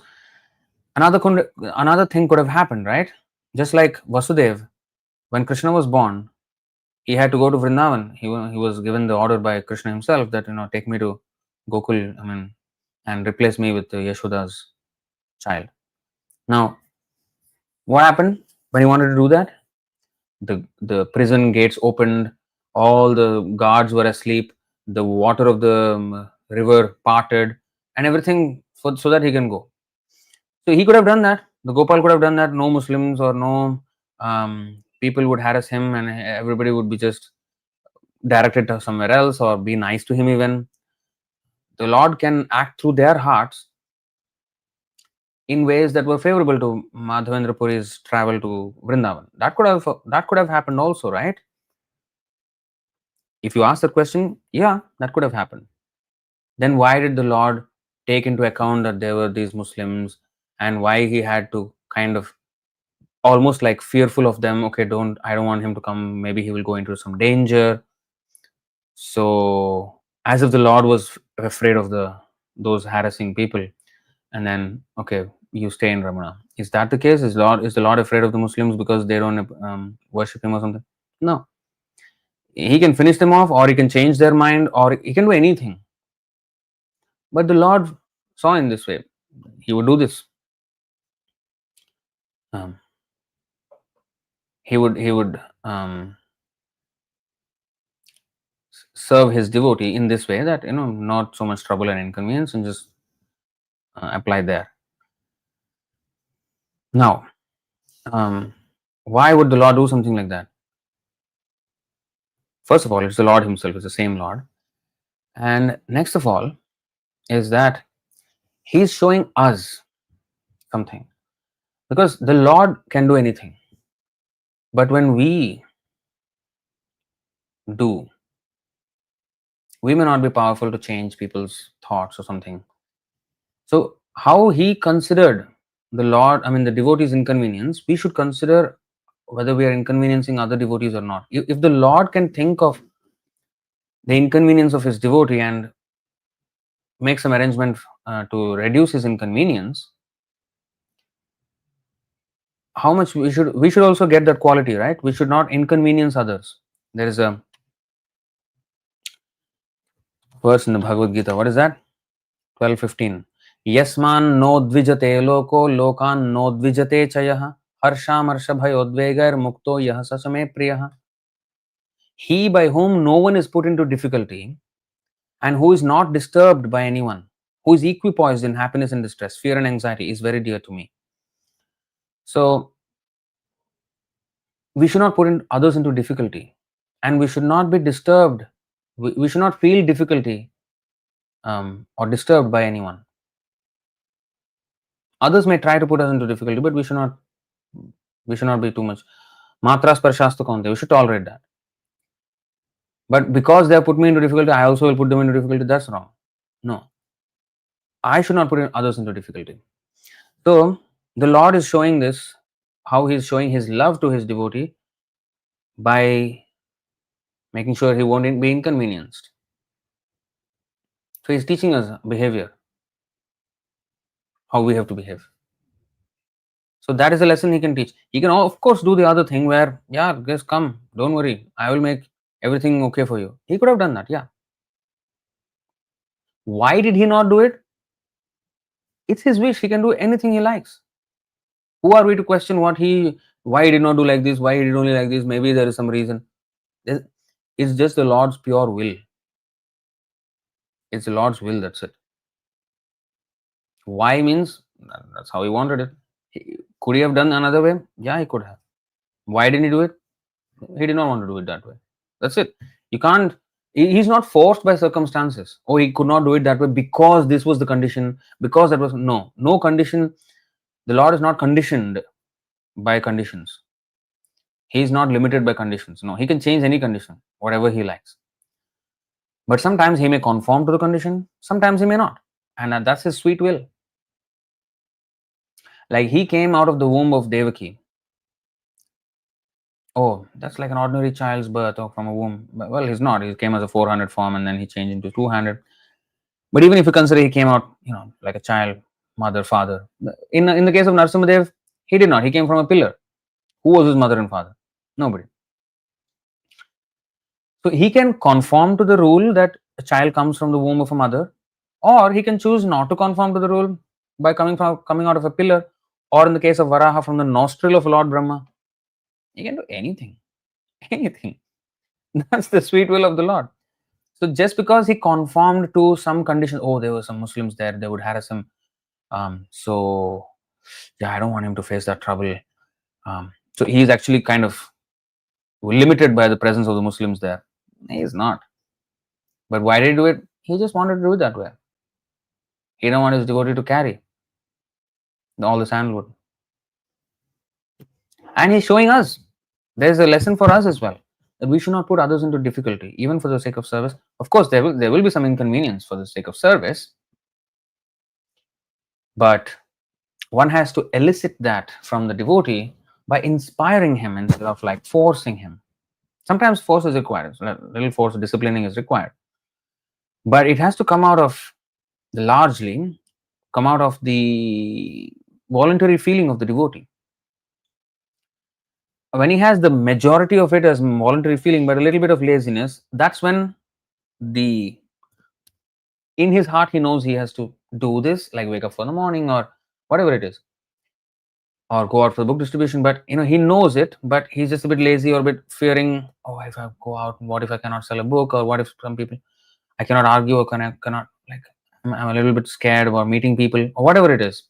another thing could have happened, right? Just like Vasudev, when Krishna was born, he had to go to Vrindavan. He was given the order by Krishna himself that take me to Gokul, and replace me with Yashoda's child. Now, what happened when he wanted to do that? The prison gates opened, all the guards were asleep, the water of the river parted, and everything so that he can go. So he could have done that. The Gopal could have done that. No Muslims or no people would harass him, and everybody would be just directed to somewhere else or be nice to him. Even the Lord can act through their hearts in ways that were favorable to Madhavendra Puri's travel to Vrindavan. That could have happened also, right? If you ask the question, yeah, that could have happened. Then why did the Lord take into account that there were these Muslims, and why he had to kind of almost like fearful of them? Okay, I don't want him to come. Maybe he will go into some danger. So as if the Lord was afraid of those harassing people, and then okay, you stay in Ramana. Is that the case? Is the Lord afraid of the Muslims because they don't worship him or something? No. He can finish them off, or he can change their mind, or he can do anything. But the Lord saw in this way. He would do this. He would serve his devotee in this way, that not so much trouble and inconvenience, and just apply there. Now, why would the Lord do something like that? First of all, it's the Lord himself, it's the same Lord. And next of all is that he's showing us something. Because the Lord can do anything. But when we do, we may not be powerful to change people's thoughts or something. So how he considered the Lord, the devotee's inconvenience, we should consider whether we are inconveniencing other devotees or not. If the Lord can think of the inconvenience of his devotee and make some arrangement to reduce his inconvenience, how much we should also get that quality, right? We should not inconvenience others. There is a verse in the Bhagavad Gita. What is that? 12:15. Yasman no dvijate loko lokan no dvijate chayah harshamarsha bhayodvegair mukto yah sasame priyah. He by whom no one is put into difficulty and who is not disturbed by anyone, who is equipoised in happiness and distress, fear and anxiety, is very dear to me. So we should not put others into difficulty, and we should not be disturbed. We should not feel difficulty or disturbed by anyone. Others may try to put us into difficulty, but we should not. We should not be too much. Matra sparshastha kaunte. We should tolerate that. But because they have put me into difficulty, I also will put them into difficulty. That's wrong. No, I should not put others into difficulty. So the Lord is showing this, how He is showing His love to His devotee by making sure he won't be inconvenienced. So He's teaching us behavior, how we have to behave. So that is a lesson He can teach. He can, of course, do the other thing where, yeah, guys, come, don't worry, I will make everything okay for you. He could have done that, yeah. Why did He not do it? It's His wish. He can do anything He likes. Who are we to question why He did not do like this, why He did only like this? Maybe there is some reason. It's just the Lord's pure will. It's the Lord's will, that's it. Why means that's how He wanted it. Could He have done another way? Yeah, He could have. Why didn't He do it? He did not want to do it that way. That's it. You can't. He's not forced by circumstances. Oh, He could not do it that way because this was the condition, because that was. No condition. The Lord is not conditioned by conditions. He is not limited by conditions. No, He can change any condition, whatever He likes. But sometimes He may conform to the condition, sometimes He may not. And that's His sweet will. Like He came out of the womb of Devaki. Oh, that's like an ordinary child's birth or from a womb. Well, He's not. He came as a 400 form and then He changed into 200. But even if you consider He came out, like a child, mother, father. In the case of Narasimhadev, He did not. He came from a pillar. Who was His mother and father? Nobody. So He can conform to the rule that a child comes from the womb of a mother, or He can choose not to conform to the rule by coming out of a pillar, or in the case of Varaha, from the nostril of Lord Brahma. He can do anything. Anything. That's the sweet will of the Lord. So just because He conformed to some condition, oh, there were some Muslims there, they would harass Him. So yeah, I don't want Him to face that trouble. So He's actually kind of limited by the presence of the Muslims there. He is not. But why did He do it? He just wanted to do it that way. He didn't want His devotee to carry all the sandalwood. And He's showing us, there's a lesson for us as well, that we should not put others into difficulty, even for the sake of service. Of course, there will be some inconvenience for the sake of service, but one has to elicit that from the devotee by inspiring him instead of like forcing him. Sometimes force is required, little force, disciplining is required, but it has to come out of the voluntary feeling of the devotee. When he has the majority of it as voluntary feeling but a little bit of laziness, that's when in his heart he knows he has to do this, like wake up for the morning or whatever it is, or go out for the book distribution, but he knows it, but he's just a bit lazy or a bit fearing, oh, if I go out, what if I cannot sell a book, or what if some people, I cannot argue, or cannot, like, I'm a little bit scared about meeting people, or whatever it is.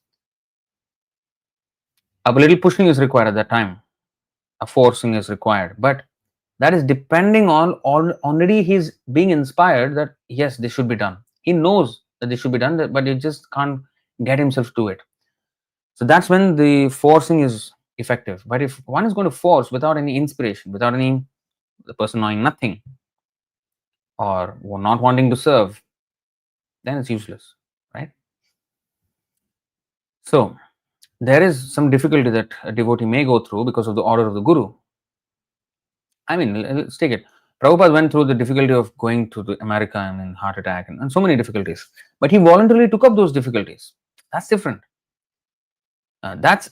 A little pushing is required at that time, a forcing is required, but that is depending on already he's being inspired that yes, this should be done. He knows that this should be done, but he just can't get himself to it. So that's when the forcing is effective. But if one is going to force without any inspiration, without the person knowing nothing or not wanting to serve, then it's useless, right? So there is some difficulty that a devotee may go through because of the order of the Guru. I mean, let's take it. Prabhupada went through the difficulty of going to America and heart attack and so many difficulties. But he voluntarily took up those difficulties. That's different. That's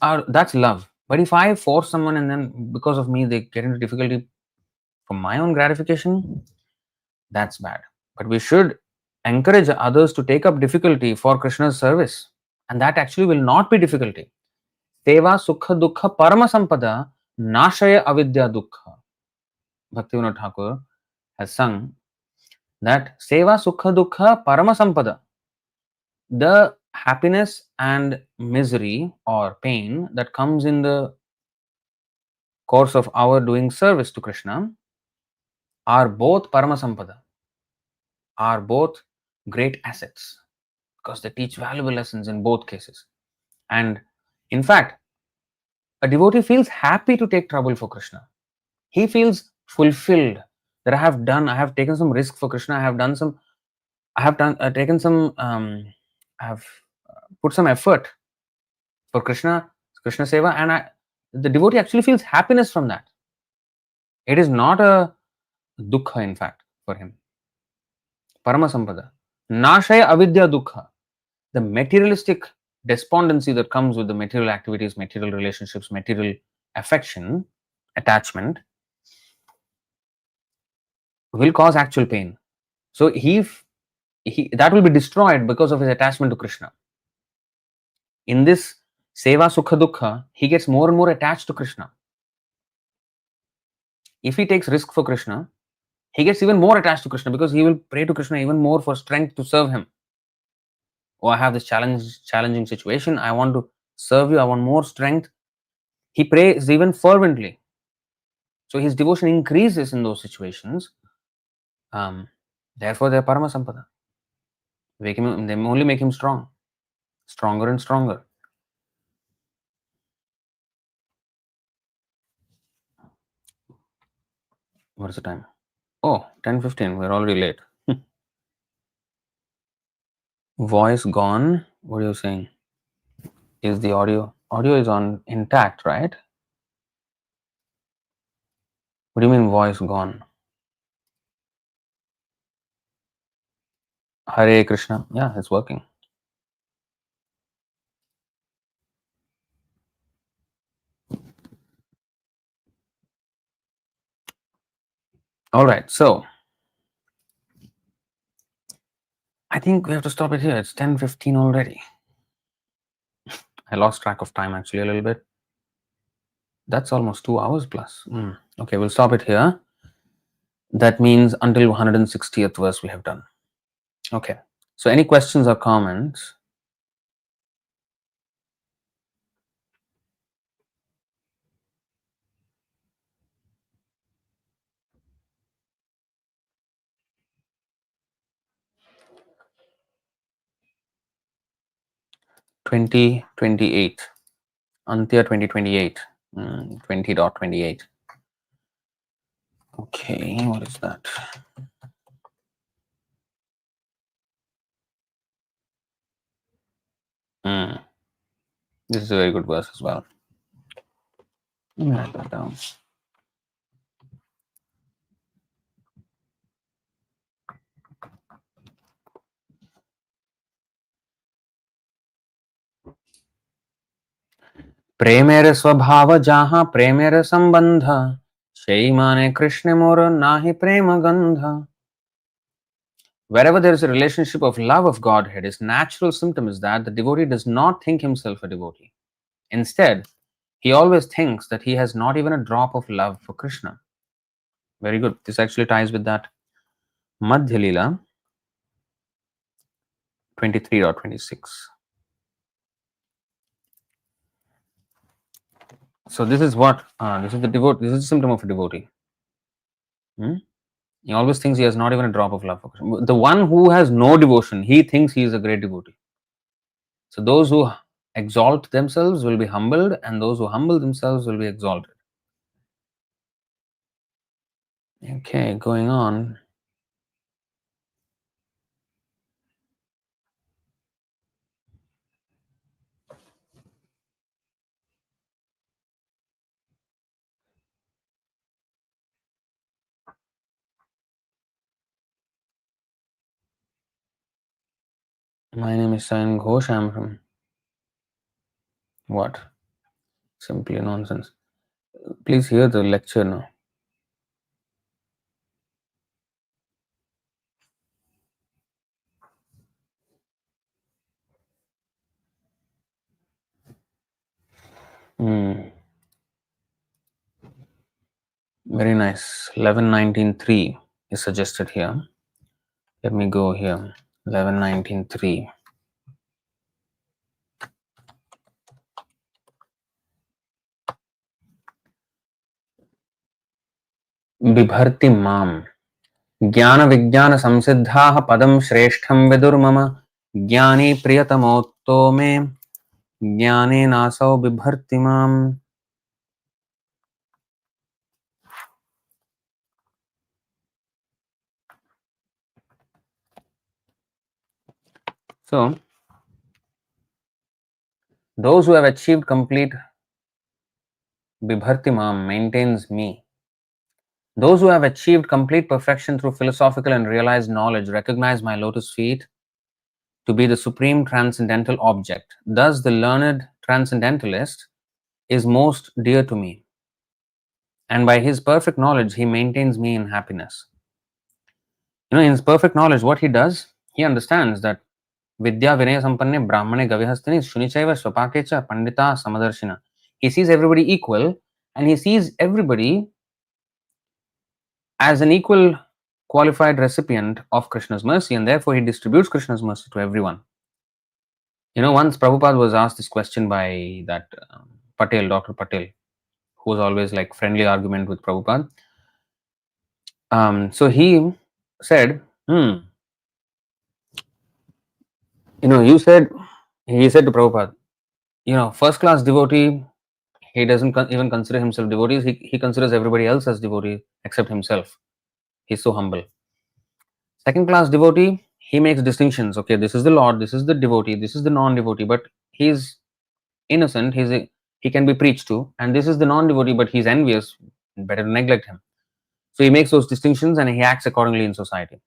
love. But if I force someone and then because of me they get into difficulty for my own gratification, that's bad. But we should encourage others to take up difficulty for Krishna's service. And that actually will not be difficulty. Seva sukha dukkha parama sampada nashaya avidya dukkha. Bhaktivinoda Thakur has sung that Seva Sukha Dukkha Parama Sampada. The happiness and misery or pain that comes in the course of our doing service to Krishna are both Paramasampada, are both great assets because they teach valuable lessons in both cases. And in fact, a devotee feels happy to take trouble for Krishna. He feels fulfilled that I have taken some risk for Krishna. I have taken some, I have put some effort for Krishna Seva, and the devotee actually feels happiness from that. It is not a dukkha, in fact, for him. Paramasampada. Nashaya avidya dukkha. The materialistic despondency that comes with the material activities, material relationships, material affection, attachment, will cause actual pain. So he that will be destroyed because of his attachment to Krishna. In this seva sukha dukkha, he gets more and more attached to Krishna. If he takes risk for Krishna, he gets even more attached to Krishna because he will pray to Krishna even more for strength to serve him. Oh, I have this challenging situation. I want to serve you. I want more strength. He prays even fervently. So his devotion increases in those situations. Therefore, they are Parama Sampada. They only make him strong, stronger and stronger. What is the time? Oh, 10:15. We're already late. Voice gone. What are you saying? Is the audio is on intact, right? What do you mean voice gone? Hare Krishna. Yeah, it's working. All right. So I think we have to stop it here. It's 10:15 already. I lost track of time actually a little bit. That's almost 2 hours plus. Okay, we'll stop it here. That means until 160th verse we have done. Okay. So any questions or comments? Antya 2028. 20.28. Okay, what is that? This is a very good verse as well. Let me write that down. प्रेमेर स्वभाव जहाँ प्रेमेर संबंध সেই মানে কৃষ্ণ মোর নাহি প্রেম গন্ধ. Wherever there is a relationship of love of Godhead, his natural symptom is that the devotee does not think himself a devotee. Instead, he always thinks that he has not even a drop of love for Krishna. Very good. This actually ties with that Madhya-līlā 23.26. So this is what this is the devotee. This is the symptom of a devotee. He always thinks he has not even a drop of love for Krishna. The one who has no devotion, he thinks he is a great devotee. So those who exalt themselves will be humbled, and those who humble themselves will be exalted. Okay, going on. My name is Sayan Ghosh. I'm from what? Simply nonsense. Please hear the lecture now. Very nice. 11.19.3 is suggested here. Let me go here. 11.19.3. बिभर्ति माम ज्ञान विज्ञान संसिद्धाः पदम श्रेष्ठं विदुर्मम ज्ञानी प्रियतमोत्तो मे ज्ञाने नासौ बिभर्ति माम. So those who have achieved complete bibharti mam maintains me. Those who have achieved complete perfection through philosophical and realized knowledge recognize my lotus feet to be the supreme transcendental object. Thus, the learned transcendentalist is most dear to me, and by his perfect knowledge, he maintains me in happiness. In his perfect knowledge, what he does, he understands that Vidya Vinaya Sampanne Brahmane Gavihastani Shunichaiva Swapakecha Pandita Samadarshina. He sees everybody equal, and he sees everybody as an equal qualified recipient of Krishna's mercy, and therefore he distributes Krishna's mercy to everyone. Once Prabhupada was asked this question by that Patel, Dr. Patel, who was always like friendly argument with Prabhupada. So he said, you said, he said to Prabhupada, first class devotee, he doesn't even consider himself devotees. He considers everybody else as devotee except himself. He's so humble. Second class devotee, he makes distinctions. Okay, this is the Lord, this is the devotee, this is the non-devotee, but he's innocent. He can be preached to, and this is the non-devotee, but he's envious. Better to neglect him. So he makes those distinctions and he acts accordingly in society.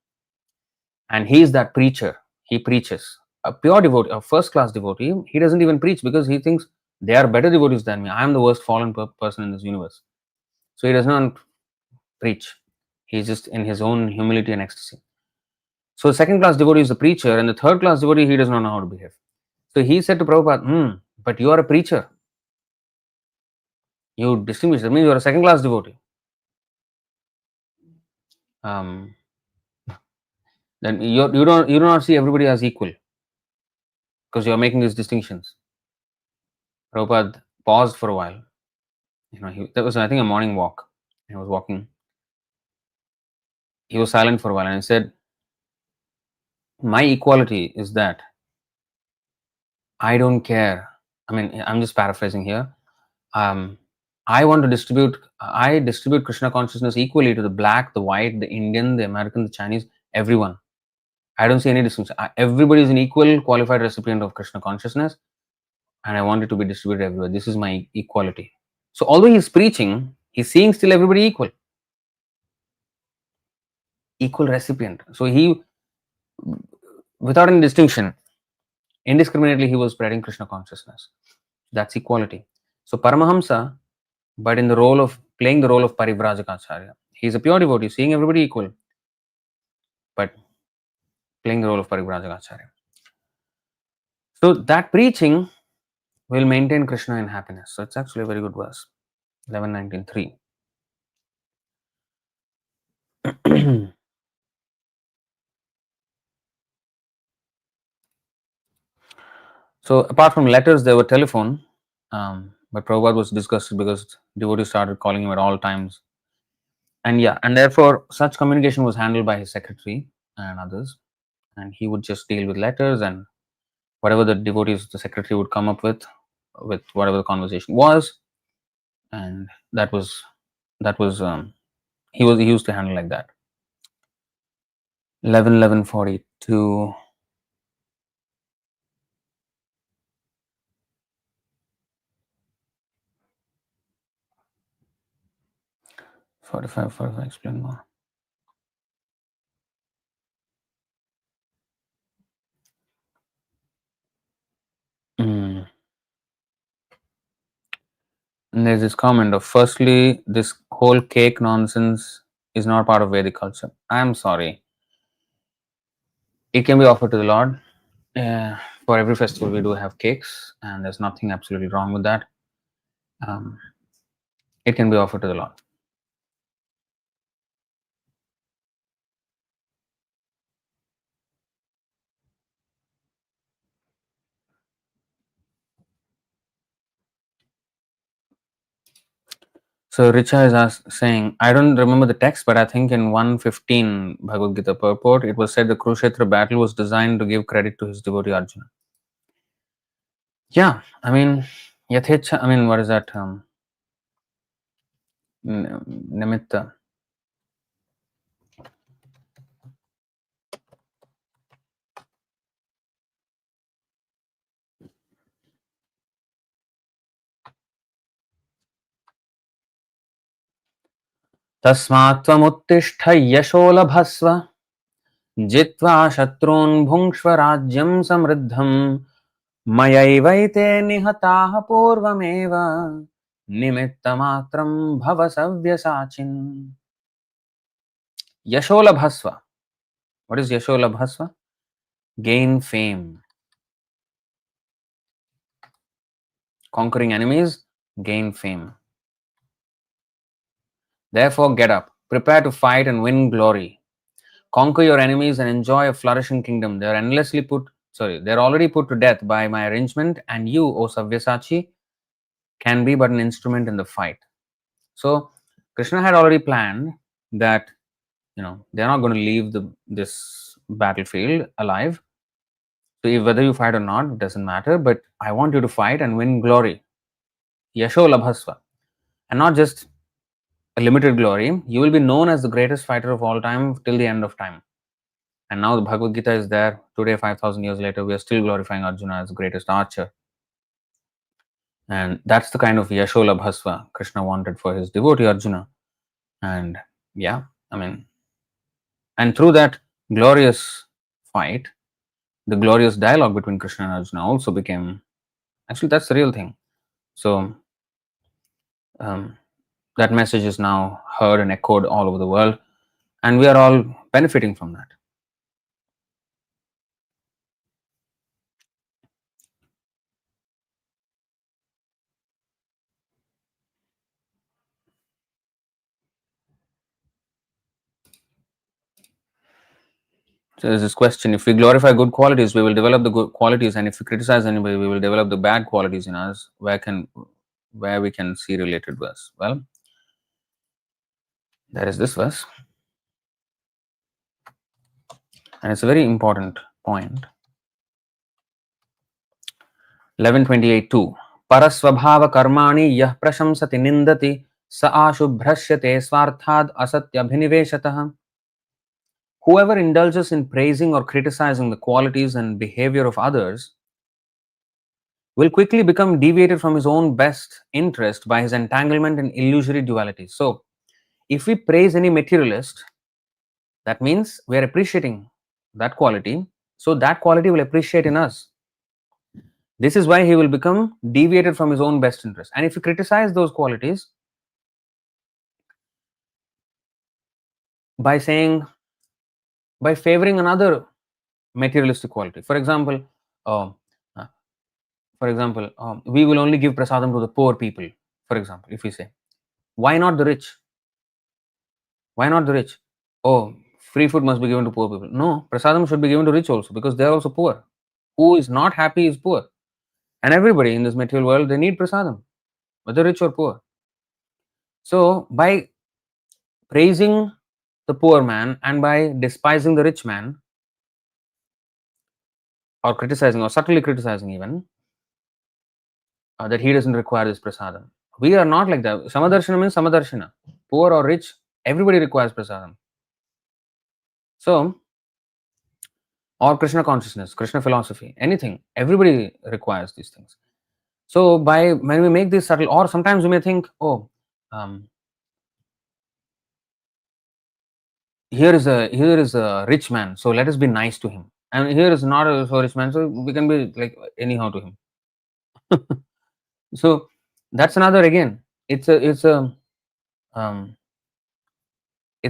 And he is that preacher. He preaches. A pure devotee, a first class devotee, he doesn't even preach because he thinks they are better devotees than me. I am the worst fallen person in this universe. So he does not preach. He's just in his own humility and ecstasy. So the second class devotee is the preacher, and the third class devotee, he does not know how to behave. So he said to Prabhupada, but you are a preacher. You distinguish. That means you are a second class devotee. Then you do not see everybody as equal because you are making these distinctions. Prabhupada paused for a while. That was, I think, a morning walk. He was walking. He was silent for a while and he said, my equality is that I don't care. I mean, I'm just paraphrasing here. I want to distribute Krishna consciousness equally to the black, the white, the Indian, the American, the Chinese, everyone. I don't see any distinction. Everybody is an equal qualified recipient of Krishna consciousness, and I want it to be distributed everywhere. This is my equality. So although he's preaching, he's seeing still everybody equal recipient. So he, without any distinction, indiscriminately, he was spreading Krishna consciousness. That's equality. So Paramahamsa, but in the role of playing the role of Parivrajaka, he's a pure devotee, seeing everybody equal, but playing the role of Parivrajaka. So that preaching will maintain Krishna in happiness. So it's actually a very good verse. 11:19:3. So apart from letters, there were telephone, but Prabhupada was disgusted because devotees started calling him at all times. And therefore such communication was handled by his secretary and others, and he would just deal with letters and whatever the devotees, the secretary would come up with whatever the conversation was, and he used to handle like that. 11:42. 45. Explain more. And there's this comment of, firstly, this whole cake nonsense is not part of Vedic culture. I'm sorry. It can be offered to the Lord. For every festival, we do have cakes, and there's nothing absolutely wrong with that. It can be offered to the Lord. So Richa is saying, I don't remember the text, but I think in 115 Bhagavad Gita purport, it was said the Kurukshetra battle was designed to give credit to his devotee Arjuna. Yeah, I mean, Yathecha, I mean, what is that? Nimitta. Tasmat tvamuttishta yasho labhasva jitva shatrun bhungshva rajyam samriddham mayaivaite nihataha purvameva nimittamatram bhavasavya Yasho labhasva. What is yasho labhasva? Gain fame. Conquering enemies, gain fame. Therefore, get up, prepare to fight and win glory. Conquer your enemies and enjoy a flourishing kingdom. They are already put to death by my arrangement, and you, O Savyasachi, can be but an instrument in the fight. So, Krishna had already planned that, they're not going to leave this battlefield alive. So, whether you fight or not, it doesn't matter, but I want you to fight and win glory. Yasho labhasva. And not just a limited glory, you will be known as the greatest fighter of all time till the end of time. And now the Bhagavad Gita is there. Today, 5,000 years later, we are still glorifying Arjuna as the greatest archer. And that's the kind of Yashola Bhasva Krishna wanted for his devotee Arjuna. And yeah, I mean, and through that glorious fight, the glorious dialogue between Krishna and Arjuna also became, actually, that's the real thing. So, that message is now heard and echoed all over the world, and we are all benefiting from that. So there's this question: if we glorify good qualities, we will develop the good qualities, and if we criticize anybody, we will develop the bad qualities in us. Where we can see related verse? Well, there is this verse, and it's a very important point. 11:28 Parasvabhava karmani yah prashamsati nindati sa ashubhrashyate swarthad asatyabhiniveshatah. Whoever indulges in praising or criticizing the qualities and behavior of others will quickly become deviated from his own best interest by his entanglement in illusory duality. So, if we praise any materialist, that means we are appreciating that quality, so that quality will appreciate in us. This is why he will become deviated from his own best interest. And if you criticize those qualities by favoring another materialistic quality, for example, we will only give prasadam to the poor people. For example, if we say, why not the rich? Why not the rich? Oh, free food must be given to poor people. No, prasadam should be given to rich also, because they are also poor. Who is not happy is poor. And everybody in this material world, they need prasadam, whether rich or poor. So, by praising the poor man and by despising the rich man, or criticizing, or subtly criticizing even, that he doesn't require this prasadam. We are not like that. Samadarshana means samadarshana. Poor or rich, everybody requires prasadam. So, or Krishna consciousness, Krishna philosophy, anything, everybody requires these things. So, when we make this subtle, or sometimes we may think, oh, here is a rich man, so let us be nice to him. And here is not a so rich man, so we can be like anyhow to him. So that's another, again, it's a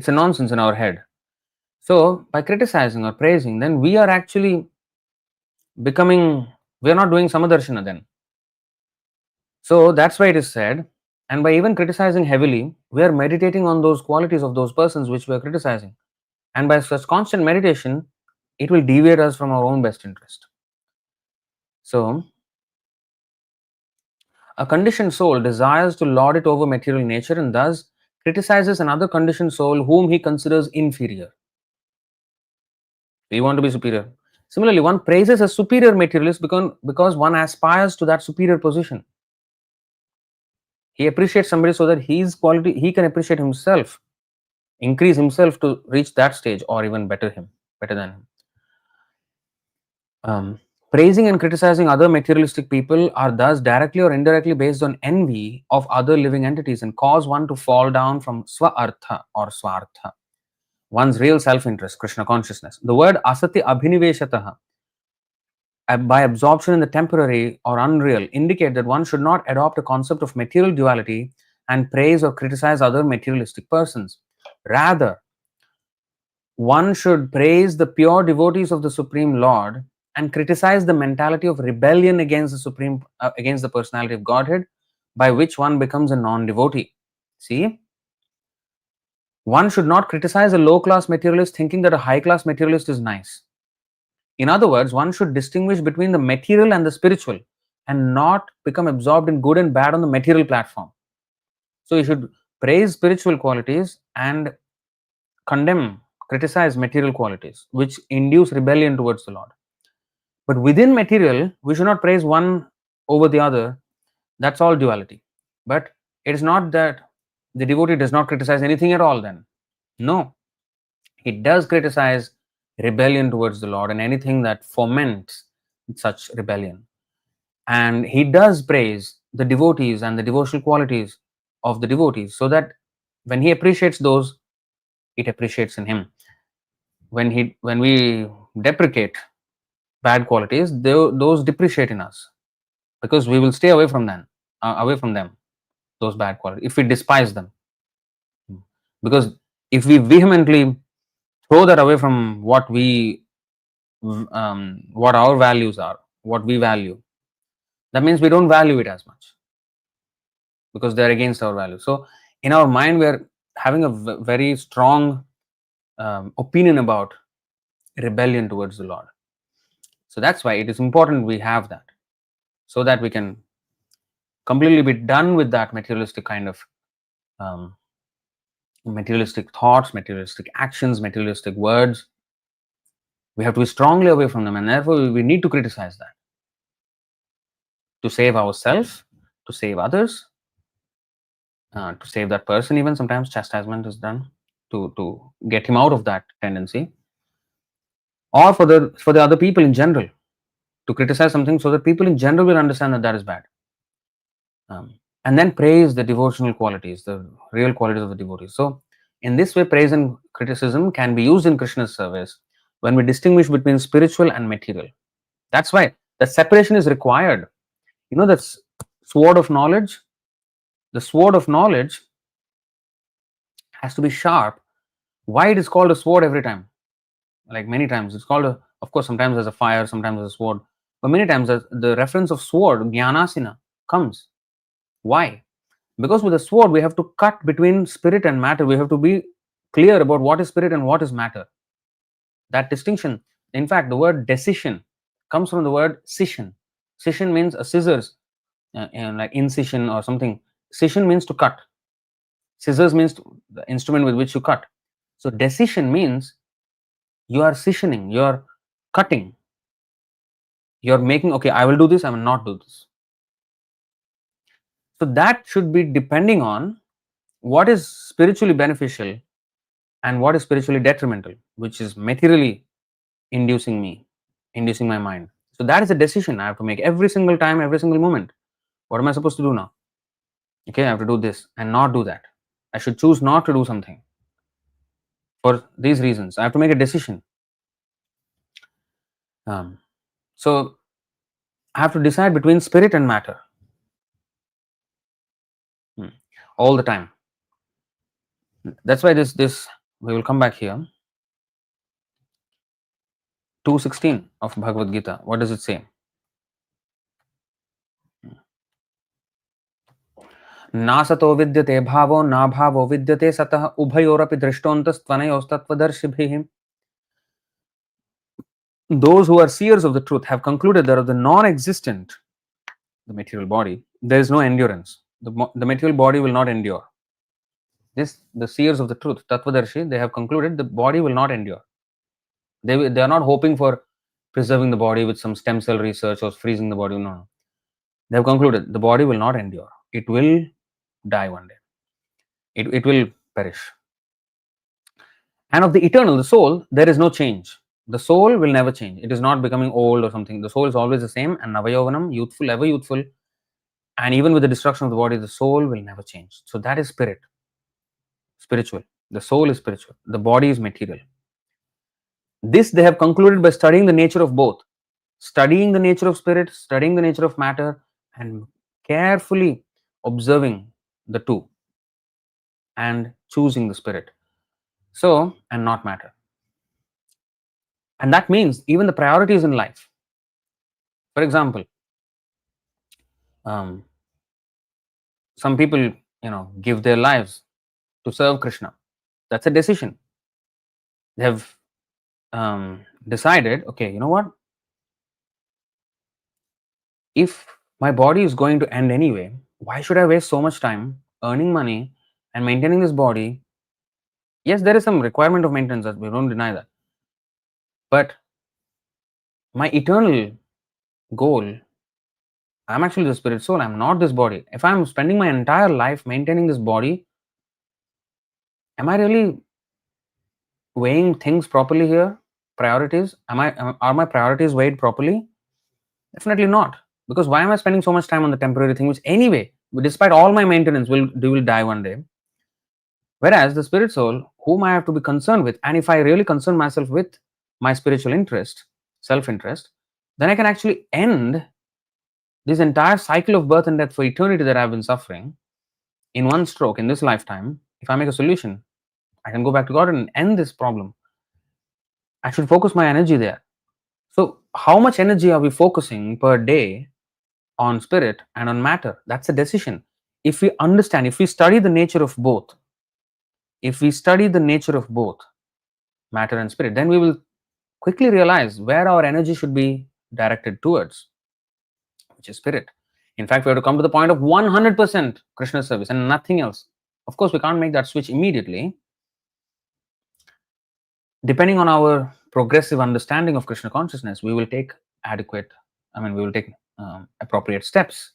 nonsense in our head. So by criticizing or praising, then we are actually we are not doing samadarshana then. So that's why it is said, and by even criticizing heavily, we are meditating on those qualities of those persons which we are criticizing. And by such constant meditation, it will deviate us from our own best interest. So, A conditioned soul desires to lord it over material nature and thus criticizes another conditioned soul whom he considers inferior. We want to be superior. Similarly, one praises a superior materialist because one aspires to that superior position. He appreciates somebody so that his quality, he can appreciate himself, increase himself to reach that stage or even better than him. Praising and criticizing other materialistic people are thus directly or indirectly based on envy of other living entities and cause one to fall down from swa-artha or swartha, one's real self-interest, Krishna consciousness. The word asati abhiniveshataha, by absorption in the temporary or unreal, indicate that one should not adopt a concept of material duality and praise or criticize other materialistic persons. Rather, one should praise the pure devotees of the Supreme Lord and criticize the mentality of rebellion against against the personality of Godhead, by which one becomes a non-devotee. See, one should not criticize a low-class materialist thinking that a high-class materialist is nice. In other words, one should distinguish between the material and the spiritual and not become absorbed in good and bad on the material platform. So you should praise spiritual qualities and criticize material qualities which induce rebellion towards the Lord. But within material, we should not praise one over the other. That's all duality. But it is not that the devotee does not criticize anything at all then. No, he does criticize rebellion towards the Lord and anything that foments such rebellion. And he does praise the devotees and the devotional qualities of the devotees so that when he appreciates those, it appreciates in him. When we deprecate bad qualities, those depreciate in us because we will stay away from them, those bad qualities, if we despise them. Because if we vehemently throw that away from what our values are, what we value, that means we don't value it as much because they're against our values. So in our mind, we're having a very strong opinion about rebellion towards the Lord. So that's why it is important we have that, so that we can completely be done with that materialistic kind of materialistic thoughts, materialistic actions, materialistic words. We have to be strongly away from them, and therefore we need to criticize that to save ourselves, to save others, to save that person. Even sometimes chastisement is done to get him out of that tendency, or for the other people in general, to criticize something so that people in general will understand that is bad. And then praise the devotional qualities, the real qualities of the devotees. So in this way, praise and criticism can be used in Krishna's service when we distinguish between spiritual and material. That's why the separation is required. You know, that sword of knowledge, the sword of knowledge has to be sharp. Why it is called a sword every time? Like many times, it's called of course, sometimes as a fire, sometimes as a sword, but many times the reference of sword, jnanasina, comes. Why? Because with a sword, we have to cut between spirit and matter. We have to be clear about what is spirit and what is matter. That distinction, in fact, the word decision comes from the word scission. Scission means a scissors, like incision or something. Scission means to cut. Scissors means the instrument with which you cut. So decision means you are scissioning, you are cutting. You are making, okay, I will do this, I will not do this. So that should be depending on what is spiritually beneficial and what is spiritually detrimental, which is materially inducing my mind. So that is a decision I have to make every single time, every single moment. What am I supposed to do now? Okay, I have to do this and not do that. I should choose not to do something for these reasons. I have to make a decision. So I have to decide between spirit and matter all the time. That's why this we will come back here. 2:16 of Bhagavad Gita. What does it say? नासतो विद्यते भावो ना भावो विद्यते सतः उभयोरपि दृष्टोन्तस्त्वनयोस्तत्त्वदर्शिभिः. Those who are seers of the truth have concluded that of the non-existent, the material body, there is no endurance. The material body will not endure. The seers of the truth, Tattvadarshi, they have concluded the body will not endure. They are not hoping for preserving the body with some stem cell research or freezing the body. No. They have concluded the body will not endure. It will die one day. It will perish. And of the eternal, the soul, there is no change. The soul will never change. It is not becoming old or something. The soul is always the same, and Navayovanam, youthful, ever youthful. And even with the destruction of the body, the soul will never change. So that is spirit, spiritual. The soul is spiritual. The body is material. This they have concluded by studying the nature of both. Studying the nature of spirit, studying the nature of matter, and carefully observing the two and choosing the spirit. So, and not matter. And that means even the priorities in life. For example, some people, give their lives to serve Krishna. That's a decision. They have decided, okay, you know what? If my body is going to end anyway, why should I waste so much time earning money and maintaining this body? Yes, there is some requirement of maintenance, we don't deny that. But my eternal goal, I'm actually the spirit soul, I'm not this body. If I'm spending my entire life maintaining this body, am I really weighing things properly here? Priorities? Are my priorities weighed properly? Definitely not. Because why am I spending so much time on the temporary thing, which anyway, despite all my maintenance, will die one day? Whereas the spirit soul, whom I have to be concerned with, and if I really concern myself with my spiritual interest, self-interest, then I can actually end this entire cycle of birth and death for eternity that I've been suffering in one stroke, in this lifetime. If I make a solution, I can go back to God and end this problem. I should focus my energy there. So how much energy are we focusing per day on spirit and on matter? That's a decision. If we understand, if we study the nature of both, matter and spirit, then we will quickly realize where our energy should be directed towards, which is spirit. In fact, we have to come to the point of 100% Krishna service and nothing else. Of course, we can't make that switch immediately. Depending on our progressive understanding of Krishna consciousness, we will take appropriate steps.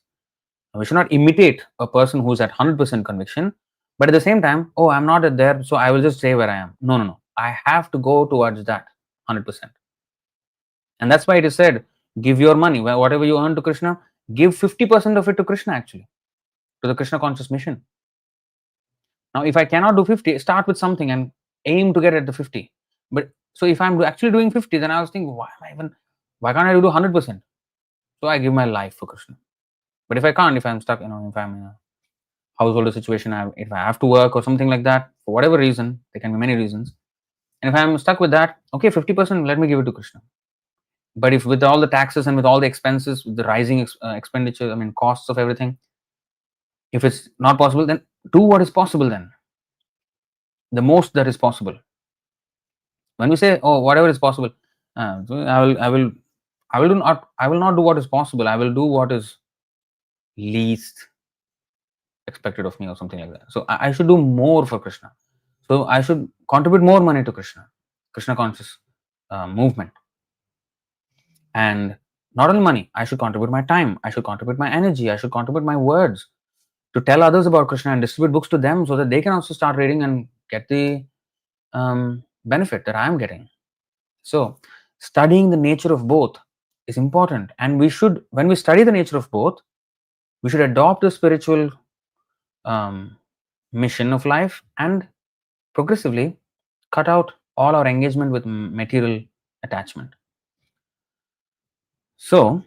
We should not imitate a person who's at 100% conviction, but at the same time, oh, I'm not at there, so I will just stay where I am. No. I have to go towards that 100%. And that's why it is said, give your money, whatever you earn to Krishna, give 50% of it to Krishna, actually, to the Krishna conscious mission. Now, if I cannot do 50, start with something and aim to get at the 50. But so if I'm actually doing 50, then I was thinking, why can't I do 100%? So I give my life for Krishna. But if I can't, if I'm stuck, if I'm in a household situation, if I have to work or something like that, for whatever reason, there can be many reasons. And if I'm stuck with that, okay, 50%, let me give it to Krishna. But if with all the taxes and with all the expenses, with the rising expenditure, costs of everything, if it's not possible, then do what is possible then. The most that is possible. When we say, oh, whatever is possible, I will not do what is possible. I will do what is least expected of me or something like that. So I should do more for Krishna. So I should contribute more money to Krishna conscious movement. And not only money, I should contribute my time, I should contribute my energy, I should contribute my words to tell others about Krishna and distribute books to them so that they can also start reading and get the benefit that I am getting. So studying the nature of both is important, and when we study the nature of both, we should adopt the spiritual mission of life and progressively cut out all our engagement with material attachment. So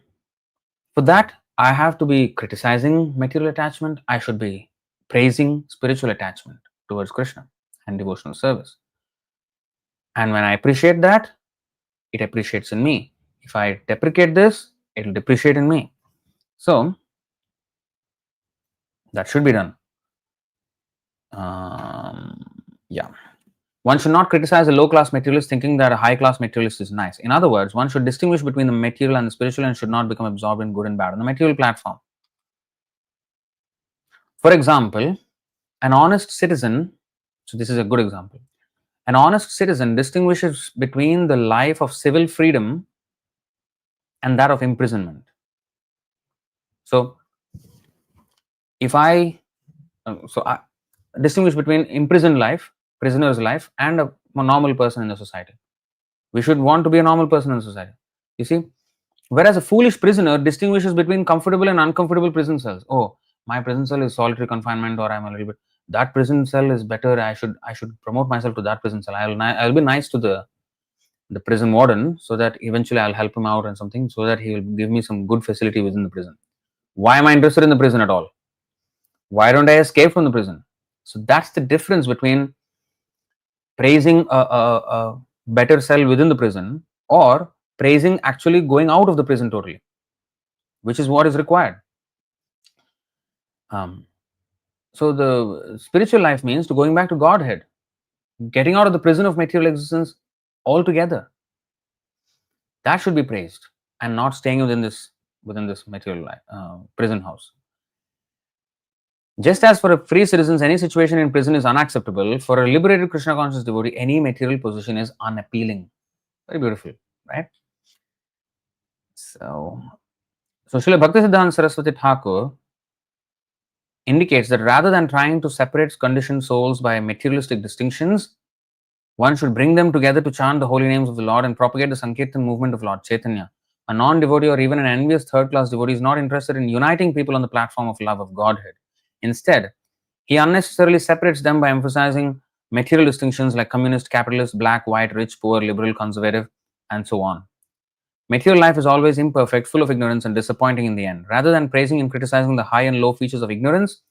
for that, I have to be criticizing material attachment. I should be praising spiritual attachment towards Krishna and devotional service. And when I appreciate that, it appreciates in me. If I deprecate this, it will depreciate in me. So that should be done. Yeah. One should not criticize a low-class materialist thinking that a high-class materialist is nice. In other words, one should distinguish between the material and the spiritual and should not become absorbed in good and bad on the material platform. For example, an honest citizen, so this is a good example, an honest citizen distinguishes between the life of civil freedom and that of imprisonment. So, if I distinguish between imprisoned life, prisoner's life, and a normal person in the society. We should want to be a normal person in society. You see, whereas a foolish prisoner distinguishes between comfortable and uncomfortable prison cells. Oh, my prison cell is solitary confinement, or I'm a little bit. That prison cell is better. I should promote myself to that prison cell. I'll be nice to the prison warden so that eventually I'll help him out and something so that he will give me some good facility within the prison. Why am I interested in the prison at all? Why don't I escape from the prison? So that's the difference between praising a better cell within the prison or praising actually going out of the prison totally, which is what is required. So the spiritual life means to going back to Godhead, getting out of the prison of material existence altogether. That should be praised and not staying within this material life, prison house. Just as for a free citizen, any situation in prison is unacceptable, for a liberated Krishna conscious devotee, any material position is unappealing. Very beautiful, right? So Srila Bhaktisiddhanta Saraswati Thakur indicates that rather than trying to separate conditioned souls by materialistic distinctions, one should bring them together to chant the holy names of the Lord and propagate the Sankirtan movement of Lord Chaitanya. A non-devotee or even an envious third-class devotee is not interested in uniting people on the platform of love of Godhead. Instead, he unnecessarily separates them by emphasizing material distinctions like communist, capitalist, black, white, rich, poor, liberal, conservative, and so on. Material life is always imperfect, full of ignorance, and disappointing in the end. Rather than praising and criticizing the high and low features of ignorance,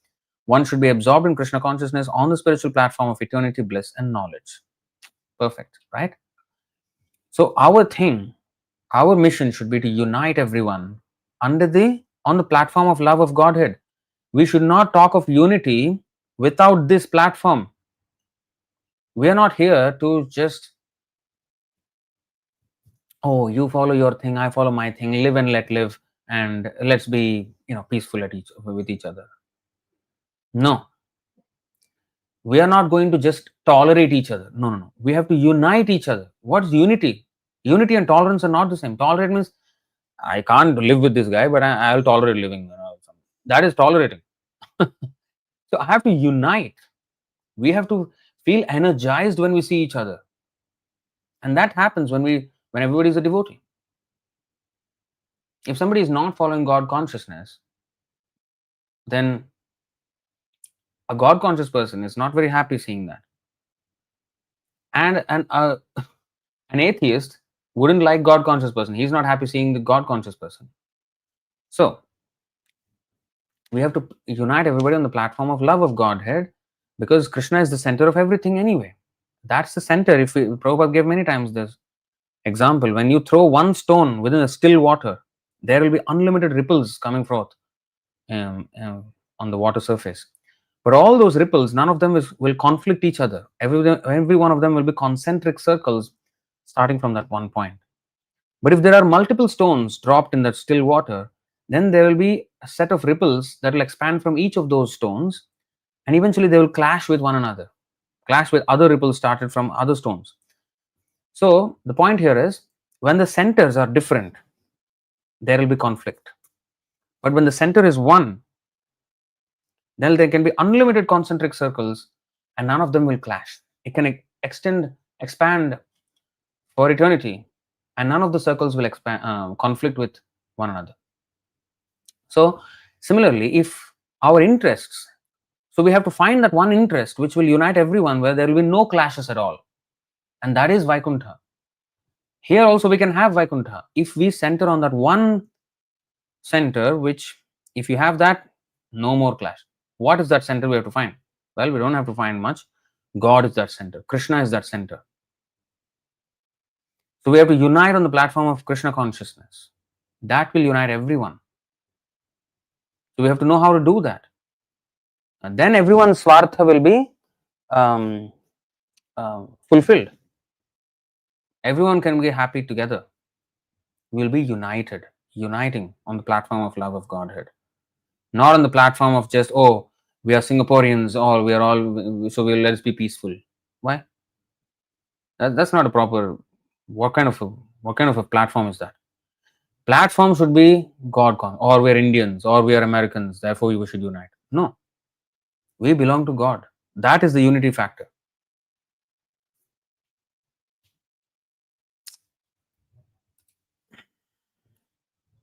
one should be absorbed in Krishna consciousness on the spiritual platform of eternity, bliss, and knowledge. Perfect, right? So our mission should be to unite everyone on the platform of love of Godhead. We should not talk of unity without this platform. We are not here to just, oh, you follow your thing, I follow my thing, live and let live, and let's be, peaceful with each other. No, we are not going to just tolerate each other. No. We have to unite each other. What's unity? Unity and tolerance are not the same. Tolerate means I can't live with this guy, but I'll tolerate living. That is tolerating. So I have to unite. We have to feel energized when we see each other, and that happens when everybody is a devotee. If somebody is not following God consciousness, then a God conscious person is not very happy seeing that, and an atheist wouldn't like God conscious person. He's not happy seeing the God conscious person. So we have to unite everybody on the platform of love of Godhead, because Krishna is the center of everything anyway. That's the center. Prabhupada gave many times this example. When you throw one stone within a still water, there will be unlimited ripples coming forth on the water surface. But all those ripples, none of them will conflict each other. Every one of them will be concentric circles starting from that one point. But if there are multiple stones dropped in that still water, then there will be a set of ripples that will expand from each of those stones, and eventually they will clash with one another, clash with other ripples started from other stones. So the point here is, when the centers are different, there will be conflict. But when the center is one, then there can be unlimited concentric circles and none of them will clash. It can expand for eternity, and none of the circles will conflict with one another. So similarly, if our interests, so we have to find that one interest which will unite everyone, where there will be no clashes at all, and that is Vaikuntha. Here also we can have Vaikuntha if we center on that one center, which if you have that, no more clash. What is that center we have to find? Well, we don't have to find much. God is that center. Krishna is that center. So we have to unite on the platform of Krishna consciousness. That will unite everyone. So we have to know how to do that. And then everyone's swartha will be fulfilled. Everyone can be happy together. We will be uniting on the platform of love of Godhead. Not on the platform of just, oh, we are Singaporeans, all we are all, so let's be peaceful. Why? That's not a proper. What kind of a platform is that? Platform should be or we're Indians, or we are Americans, therefore we should unite. No, we belong to God. That is the unity factor.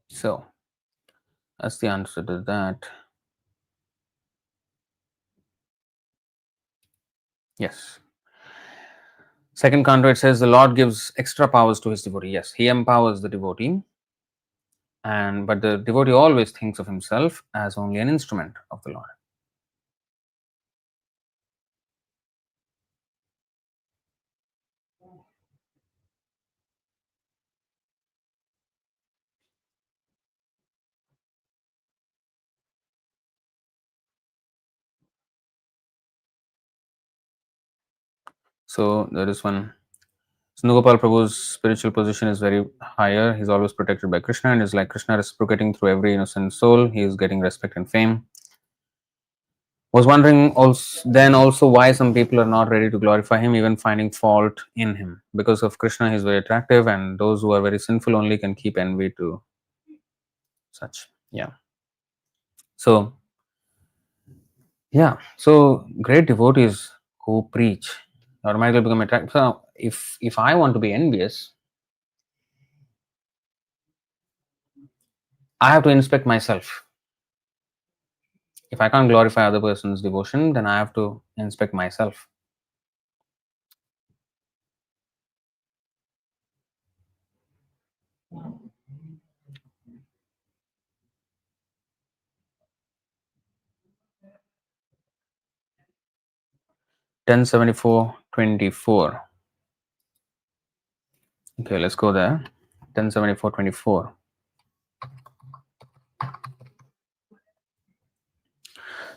So that's the answer to that. Yes. Second canto, it says the Lord gives extra powers to his devotee. Yes, he empowers the devotee, but the devotee always thinks of himself as only an instrument of the Lord. So there is one. Gopal Prabhu's spiritual position is very higher. He's always protected by Krishna and is like Krishna reciprocating through every innocent soul. He is getting respect and fame. Was wondering also why some people are not ready to glorify him, even finding fault in him. Because of Krishna, he's very attractive, and those who are very sinful only can keep envy to such. Yeah. So great devotees who preach automatically become attractive. So if I want to be envious, I have to inspect myself. If I can't glorify other person's devotion, then I have to inspect myself. Ten 74:24. Okay, let's go there. 1074:24.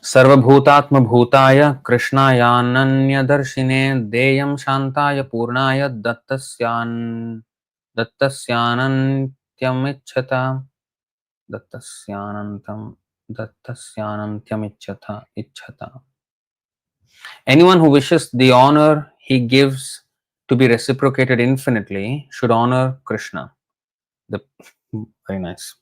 सर्वभूतात्म भूताय कृष्णायानन्यदर्शिने देयं शान्ताय पूर्णाय दत्तस्यानन्त्यमिच्छता इच्छता. Anyone who wishes the honor he gives to be reciprocated infinitely should honor Krishna. Very nice.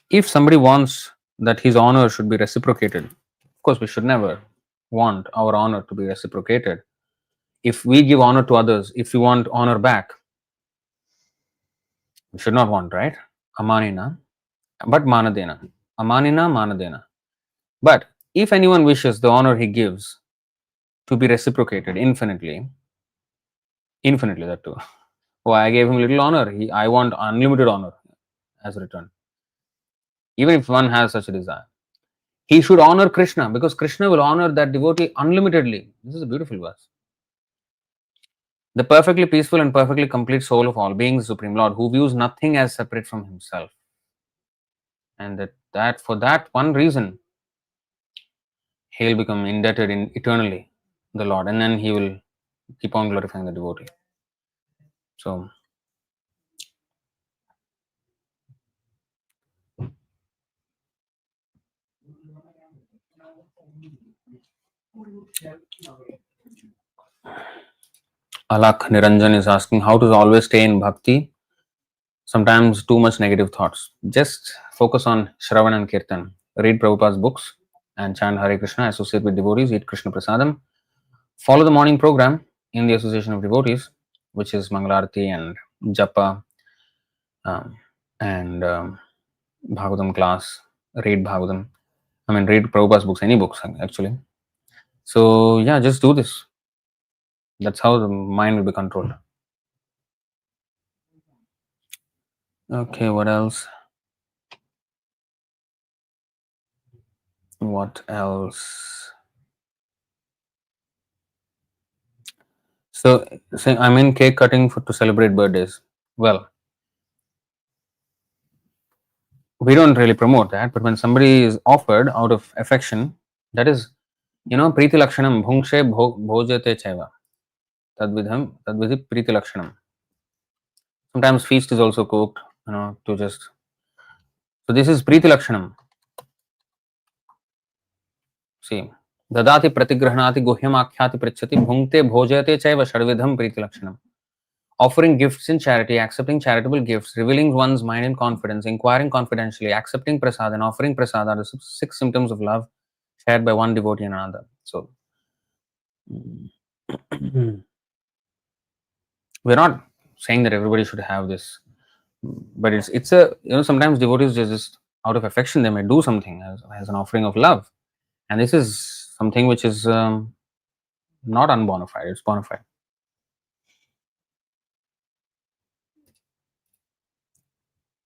If somebody wants that his honor should be reciprocated, of course, we should never want our honor to be reciprocated. If we give honor to others, if we want honor back, we should not want, right? Amanina, but manadena. Amanina, manadena. But if anyone wishes the honor he gives to be reciprocated infinitely that too. Oh, I gave him little honor. I want unlimited honor as return. Even if one has such a desire, he should honor Krishna, because Krishna will honor that devotee unlimitedly. This is a beautiful verse. The perfectly peaceful and perfectly complete soul of all beings, Supreme Lord, who views nothing as separate from himself. And that for that one reason, he'll become indebted eternally the Lord, and then he will keep on glorifying the devotee. So Alak Niranjan is asking how to always stay in bhakti. Sometimes too much negative thoughts. Just focus on Shravan and Kirtan. Read Prabhupada's books and chant Hare Krishna. Associate with devotees. Eat Krishna Prasadam. Follow the morning program in the Association of Devotees, which is Mangalarti and Japa and Bhagavatam class. Read Bhagavatam. Read Prabhupada's books, any books actually. So yeah, just do this. That's how the mind will be controlled. Okay, what else? What else? So I'm in cake cutting to celebrate birthdays. Well, we don't really promote that, but when somebody is offered out of affection, that is, Priti Lakshanam, Bhungshe Bhojate Chaiva. Tadvidhi Priti Lakshanam. Sometimes feast is also cooked. to just. So this is Priti Lakshanam. See, Dadati Pratigrahanati Guhyam Akhyati Prichati Bhunkte Bhojate Chaiva Shadvidham Priti Lakshanam. Offering gifts in charity, accepting charitable gifts, revealing one's mind in confidence, inquiring confidentially, accepting prasad, and offering prasad are the 6 symptoms of love shared by one devotee and another. So, we're not saying that everybody should have this, but it's a sometimes devotees just out of affection they may do something as an offering of love, and this is something which is not unbona fide; it's bona fide.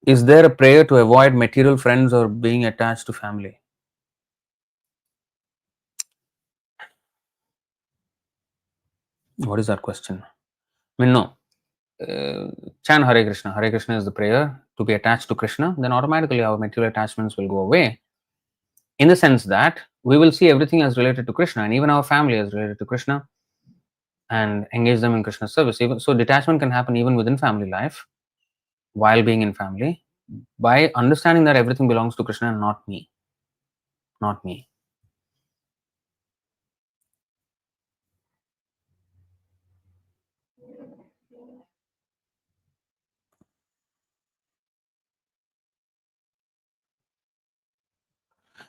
Is there a prayer to avoid material friends or being attached to family? What is that question? I mean, no. Chant Hare Krishna. Hare Krishna is the prayer to be attached to Krishna. Then automatically our material attachments will go away. In the sense that we will see everything as related to Krishna, and even our family as related to Krishna, and engage them in Krishna's service. Even so, detachment can happen even within family life, while being in family, by understanding that everything belongs to Krishna and not me. Not me.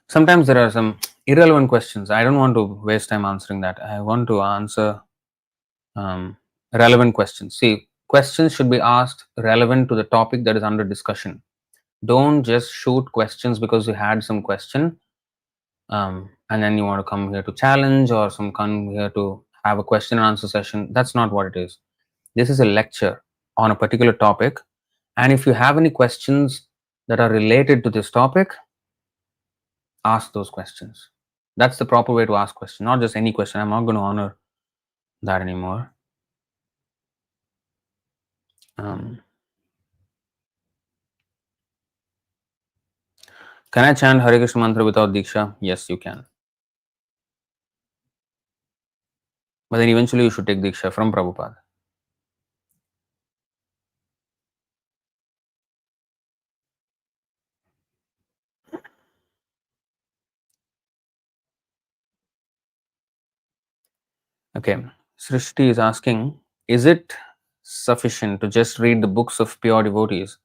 Sometimes there are some irrelevant questions. I don't want to waste time answering that. I want to answer relevant questions. See, questions should be asked relevant to the topic that is under discussion. Don't just shoot questions because you had some question and then you want to come here to challenge or come here to have a question and answer session. That's not what it is. This is a lecture on a particular topic, and if you have any questions that are related to this topic, ask those questions. That's the proper way to ask questions, not just any question. I'm not going to honor that anymore. Can I chant Hare Krishna mantra without Diksha? Yes, you can. But then eventually you should take Diksha from Prabhupada. Okay, Srishti is asking, is it sufficient to just read the books of pure devotees?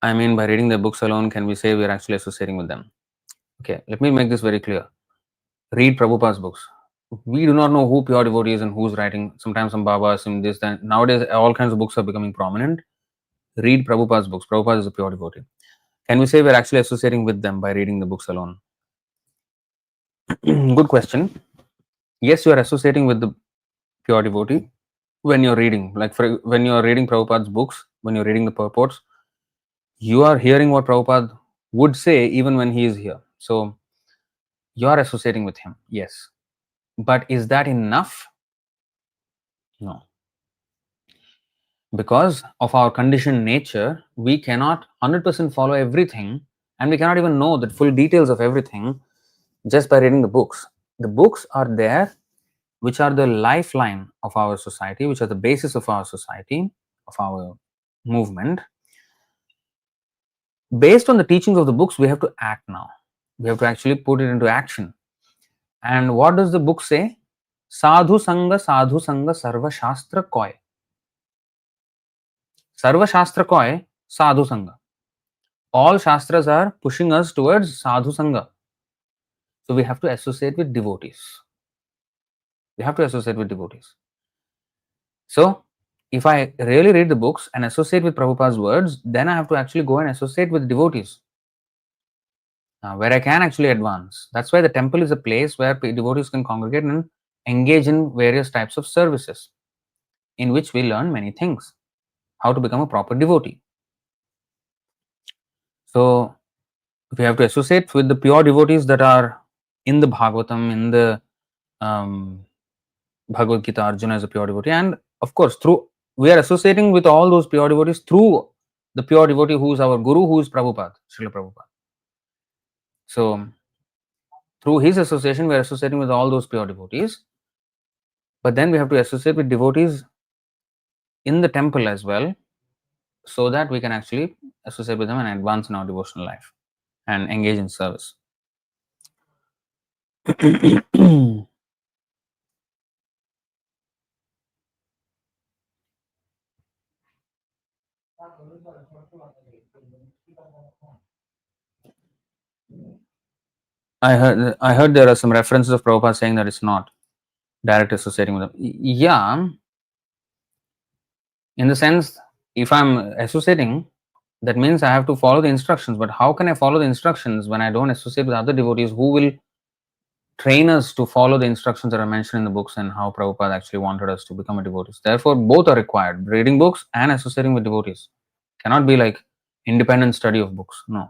I mean, by reading the books alone, can we say we are actually associating with them? Okay, let me make this very clear. Read Prabhupada's books. We do not know who pure devotee is and who's writing. Sometimes some Babas, some this, then. Nowadays, all kinds of books are becoming prominent. Read Prabhupada's books. Prabhupada is a pure devotee. Can we say we're actually associating with them by reading the books alone? Good question. Yes, you are associating with the pure devotee when you're reading. Like when you're reading Prabhupada's books, when you're reading the purports, you are hearing what Prabhupada would say even when he is here. So you are associating with him, yes. But is that enough? No. Because of our conditioned nature, we cannot 100% follow everything, and we cannot even know the full details of everything just by reading the books. The books are there, which are the lifeline of our society, which are the basis of our society, of our movement. Based on the teachings of the books, we have to act now. We have to actually put it into action. And what does the book say? Sadhu Sangha, Sarva Shastra Koi. Sarva Shastra Koi, Sadhu Sangha. All Shastras are pushing us towards Sadhu Sangha. So we have to associate with devotees. We have to associate with devotees. So if I really read the books and associate with Prabhupada's words, then I have to actually go and associate with devotees, where I can actually advance. That's why the temple is a place where devotees can congregate and engage in various types of services, in which we learn many things. How to become a proper devotee. So we have to associate with the pure devotees that are in the Bhagavatam, in the Bhagavad Gita. Arjuna is a pure devotee, and of course, we are associating with all those pure devotees through the pure devotee who is our Guru, who is Prabhupada, Srila Prabhupada. So through his association, we are associating with all those pure devotees. But then we have to associate with devotees in the temple as well, so that we can actually associate with them and advance in our devotional life and engage in service. I heard there are some references of Prabhupada saying that it's not direct associating with them. Yeah, in the sense, if I'm associating, that means I have to follow the instructions. But how can I follow the instructions when I don't associate with other devotees who will train us to follow the instructions that are mentioned in the books and how Prabhupada actually wanted us to become a devotee? Therefore, both are required: reading books and associating with devotees. Cannot be like independent study of books. No.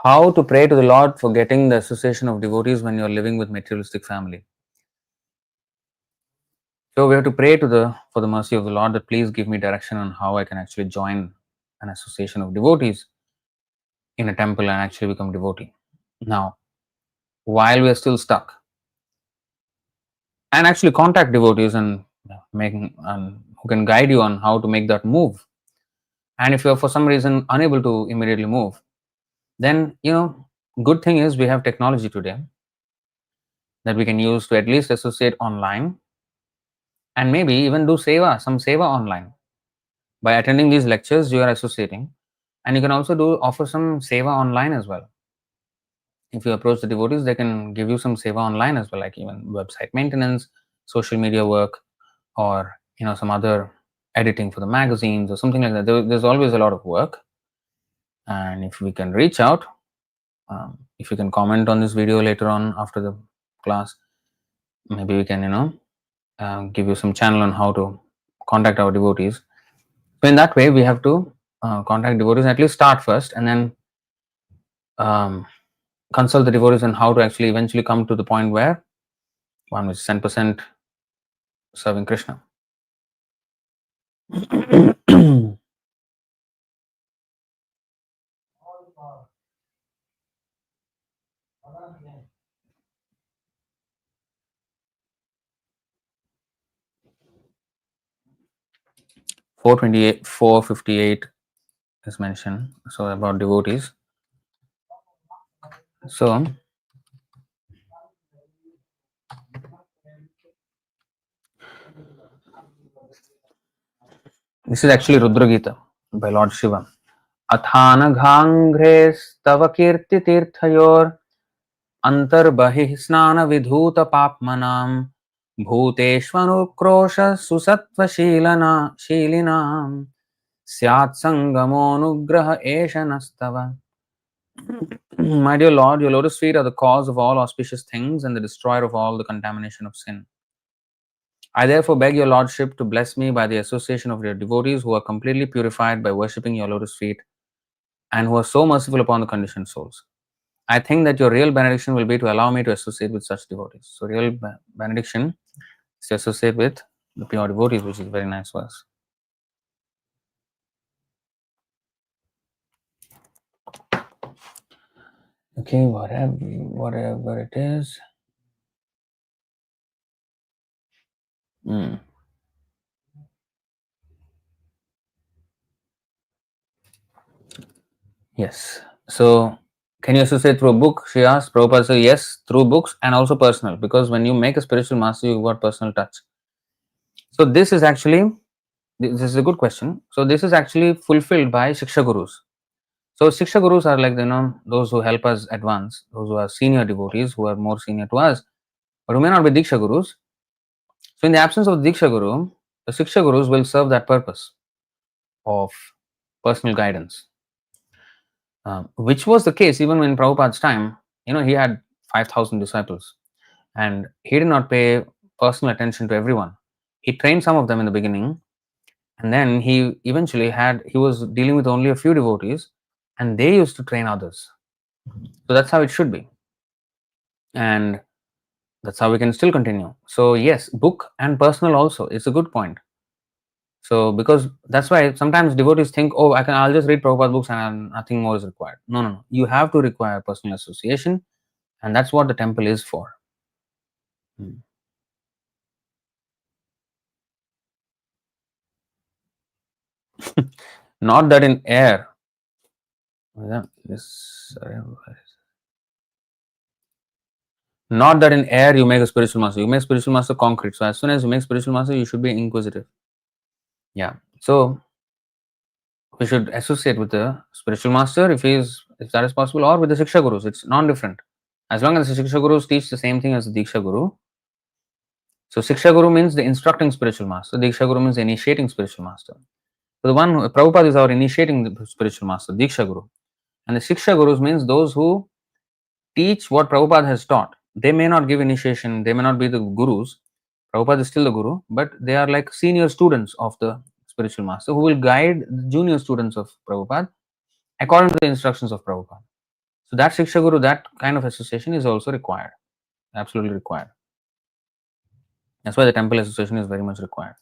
How to pray to the Lord for getting the association of devotees when you are living with materialistic family? So we have to pray for the mercy of the Lord that please give me direction on how I can actually join an association of devotees in a temple and actually become devotee. Now, while we are still stuck, and actually contact devotees and making who can guide you on how to make that move. And if you are for some reason unable to immediately move, then good thing is we have technology today that we can use to at least associate online and maybe even do some seva online. By attending these lectures, you are associating, and you can also offer some seva online as well. If you approach the devotees, they can give you some seva online as well, like even website maintenance, social media work, or some other editing for the magazines or something like that. There's always a lot of work, and if we can reach out, if you can comment on this video later on after the class, maybe we can give you some channel on how to contact our devotees. So in that way, we have to contact devotees, at least start first, and then consult the devotees on how to actually eventually come to the point where one is 10% serving Krishna. 428, 458 is mentioned. So about devotees. So this is actually Rudra Gita by Lord Shiva. Athanaghanghres kirti tirthayor antarbahih snana vidhuta papmanam bhuteshvanukrosha susatva shilinam syat sangamonugraha eshanastava. My dear Lord, your lotus feet are the cause of all auspicious things and the destroyer of all the contamination of sin. I therefore beg your Lordship to bless me by the association of your devotees who are completely purified by worshipping your lotus feet and who are so merciful upon the conditioned souls. I think that your real benediction will be to allow me to associate with such devotees. So, real benediction is to associate with the pure devotees, which is a very nice verse. Okay, whatever it is. Yes. So, can you associate through a book? She asked. Prabhupada said, yes, through books and also personal, because when you make a spiritual master, you've got personal touch. So, this is a good question. So, this is actually fulfilled by Shiksha Gurus. So, Shiksha Gurus are like, those who help us advance, those who are senior devotees, who are more senior to us, but who may not be Diksha Gurus. So, in the absence of Diksha Guru, the Shiksha Gurus will serve that purpose of personal guidance. Which was the case even in Prabhupada's time. He had 5,000 disciples and he did not pay personal attention to everyone. He trained some of them in the beginning, and then he eventually he was dealing with only a few devotees and they used to train others. So that's how it should be. And that's how we can still continue. So yes, book and personal also. It's a good point. So because that's why sometimes devotees think, oh, I'll just read Prabhupada books and nothing more is required. No. You have to require personal association, and that's what the temple is for. Not that in air. Not that in air you make a spiritual master. You make spiritual master concrete. So as soon as you make spiritual master, you should be inquisitive. Yeah. So we should associate with the spiritual master if that is possible, or with the Shiksha Gurus. It's non-different. As long as the Shiksha Gurus teach the same thing as the Diksha Guru. So Shiksha Guru means the instructing spiritual master. Diksha Guru means the initiating spiritual master. So the one Prabhupada is our initiating the spiritual master, Diksha Guru. And the Shiksha Gurus means those who teach what Prabhupada has taught. They may not give initiation, they may not be the gurus. Prabhupada is still the guru, but they are like senior students of the spiritual master who will guide the junior students of Prabhupada according to the instructions of Prabhupada. So that Shiksha Guru, that kind of association is also required, absolutely required. That's why the temple association is very much required.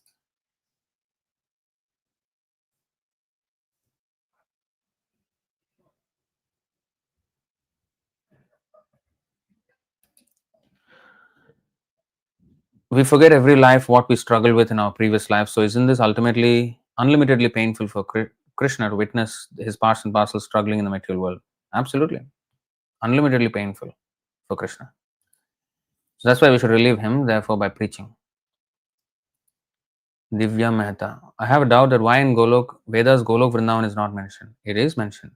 We forget every life what we struggled with in our previous life. So isn't this ultimately unlimitedly painful for Krishna to witness his parts and parcels struggling in the material world? Absolutely. Unlimitedly painful for Krishna. So that's why we should relieve him, therefore, by preaching. Divya Mehta. I have a doubt that why in Golok, Vedas Golok Vrindavan is not mentioned. It is mentioned.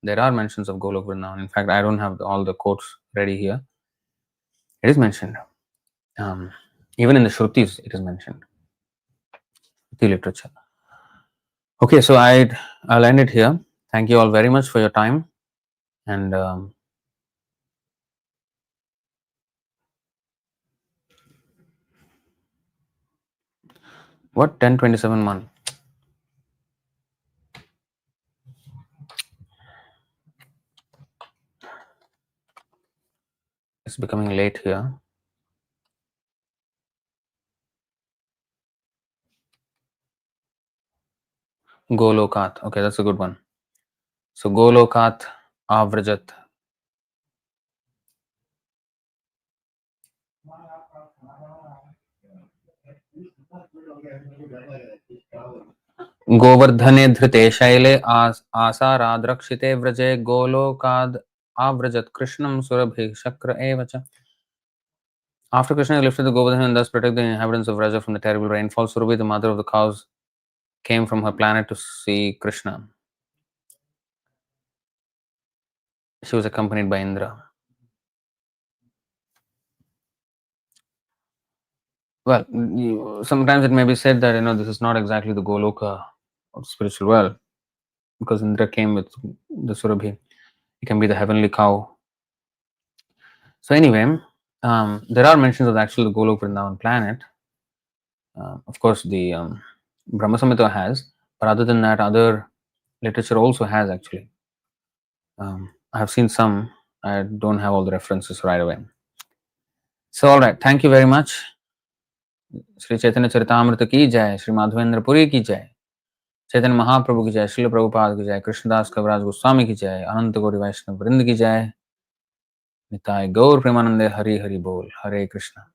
There are mentions of Golok Vrindavan. In fact, I don't have all the quotes ready here. It is mentioned. Even in the Shrutis, it is mentioned. The literature. Okay, so I'll end it here. Thank you all very much for your time. And what 10:27 month? It's becoming late here. Golokat. Okay, that's a good one. So Golokat Avrajat. गोवर्धने धृते शैले आसाराद्रक्षिते व्रजे गोलोकाद avrajat Krishnam surabhi shakra evacha. After Krishna lifted the Govardhan and thus protected the inhabitants of Vraja from the terrible rainfall, Surabhi, the mother of the cows, came from her planet to see Krishna. She was accompanied by Indra. Well, sometimes it may be said that this is not exactly the Goloka of the spiritual world, because Indra came with the Surabhi. It can be the heavenly cow. So anyway, there are mentions of actually the Golok Vrindavan planet. Of course, the Brahma Samhita has, but other than that, other literature also has actually. I have seen some. I don't have all the references right away. So, all right. Thank you very much. Sri Chaitanya Charitamrita ki jai, Sri Madhavendra Purī ki jai, Chaitanya Mahaprabhu ki jai, Srila Prabhupada ki jai, Krishnadas Kaviraj Goswami ki jai, Ananta Gauri Vaishnava Vrind ki jai, Nitai Gaur Premanande Hari Hari Bol, Hare Krishna.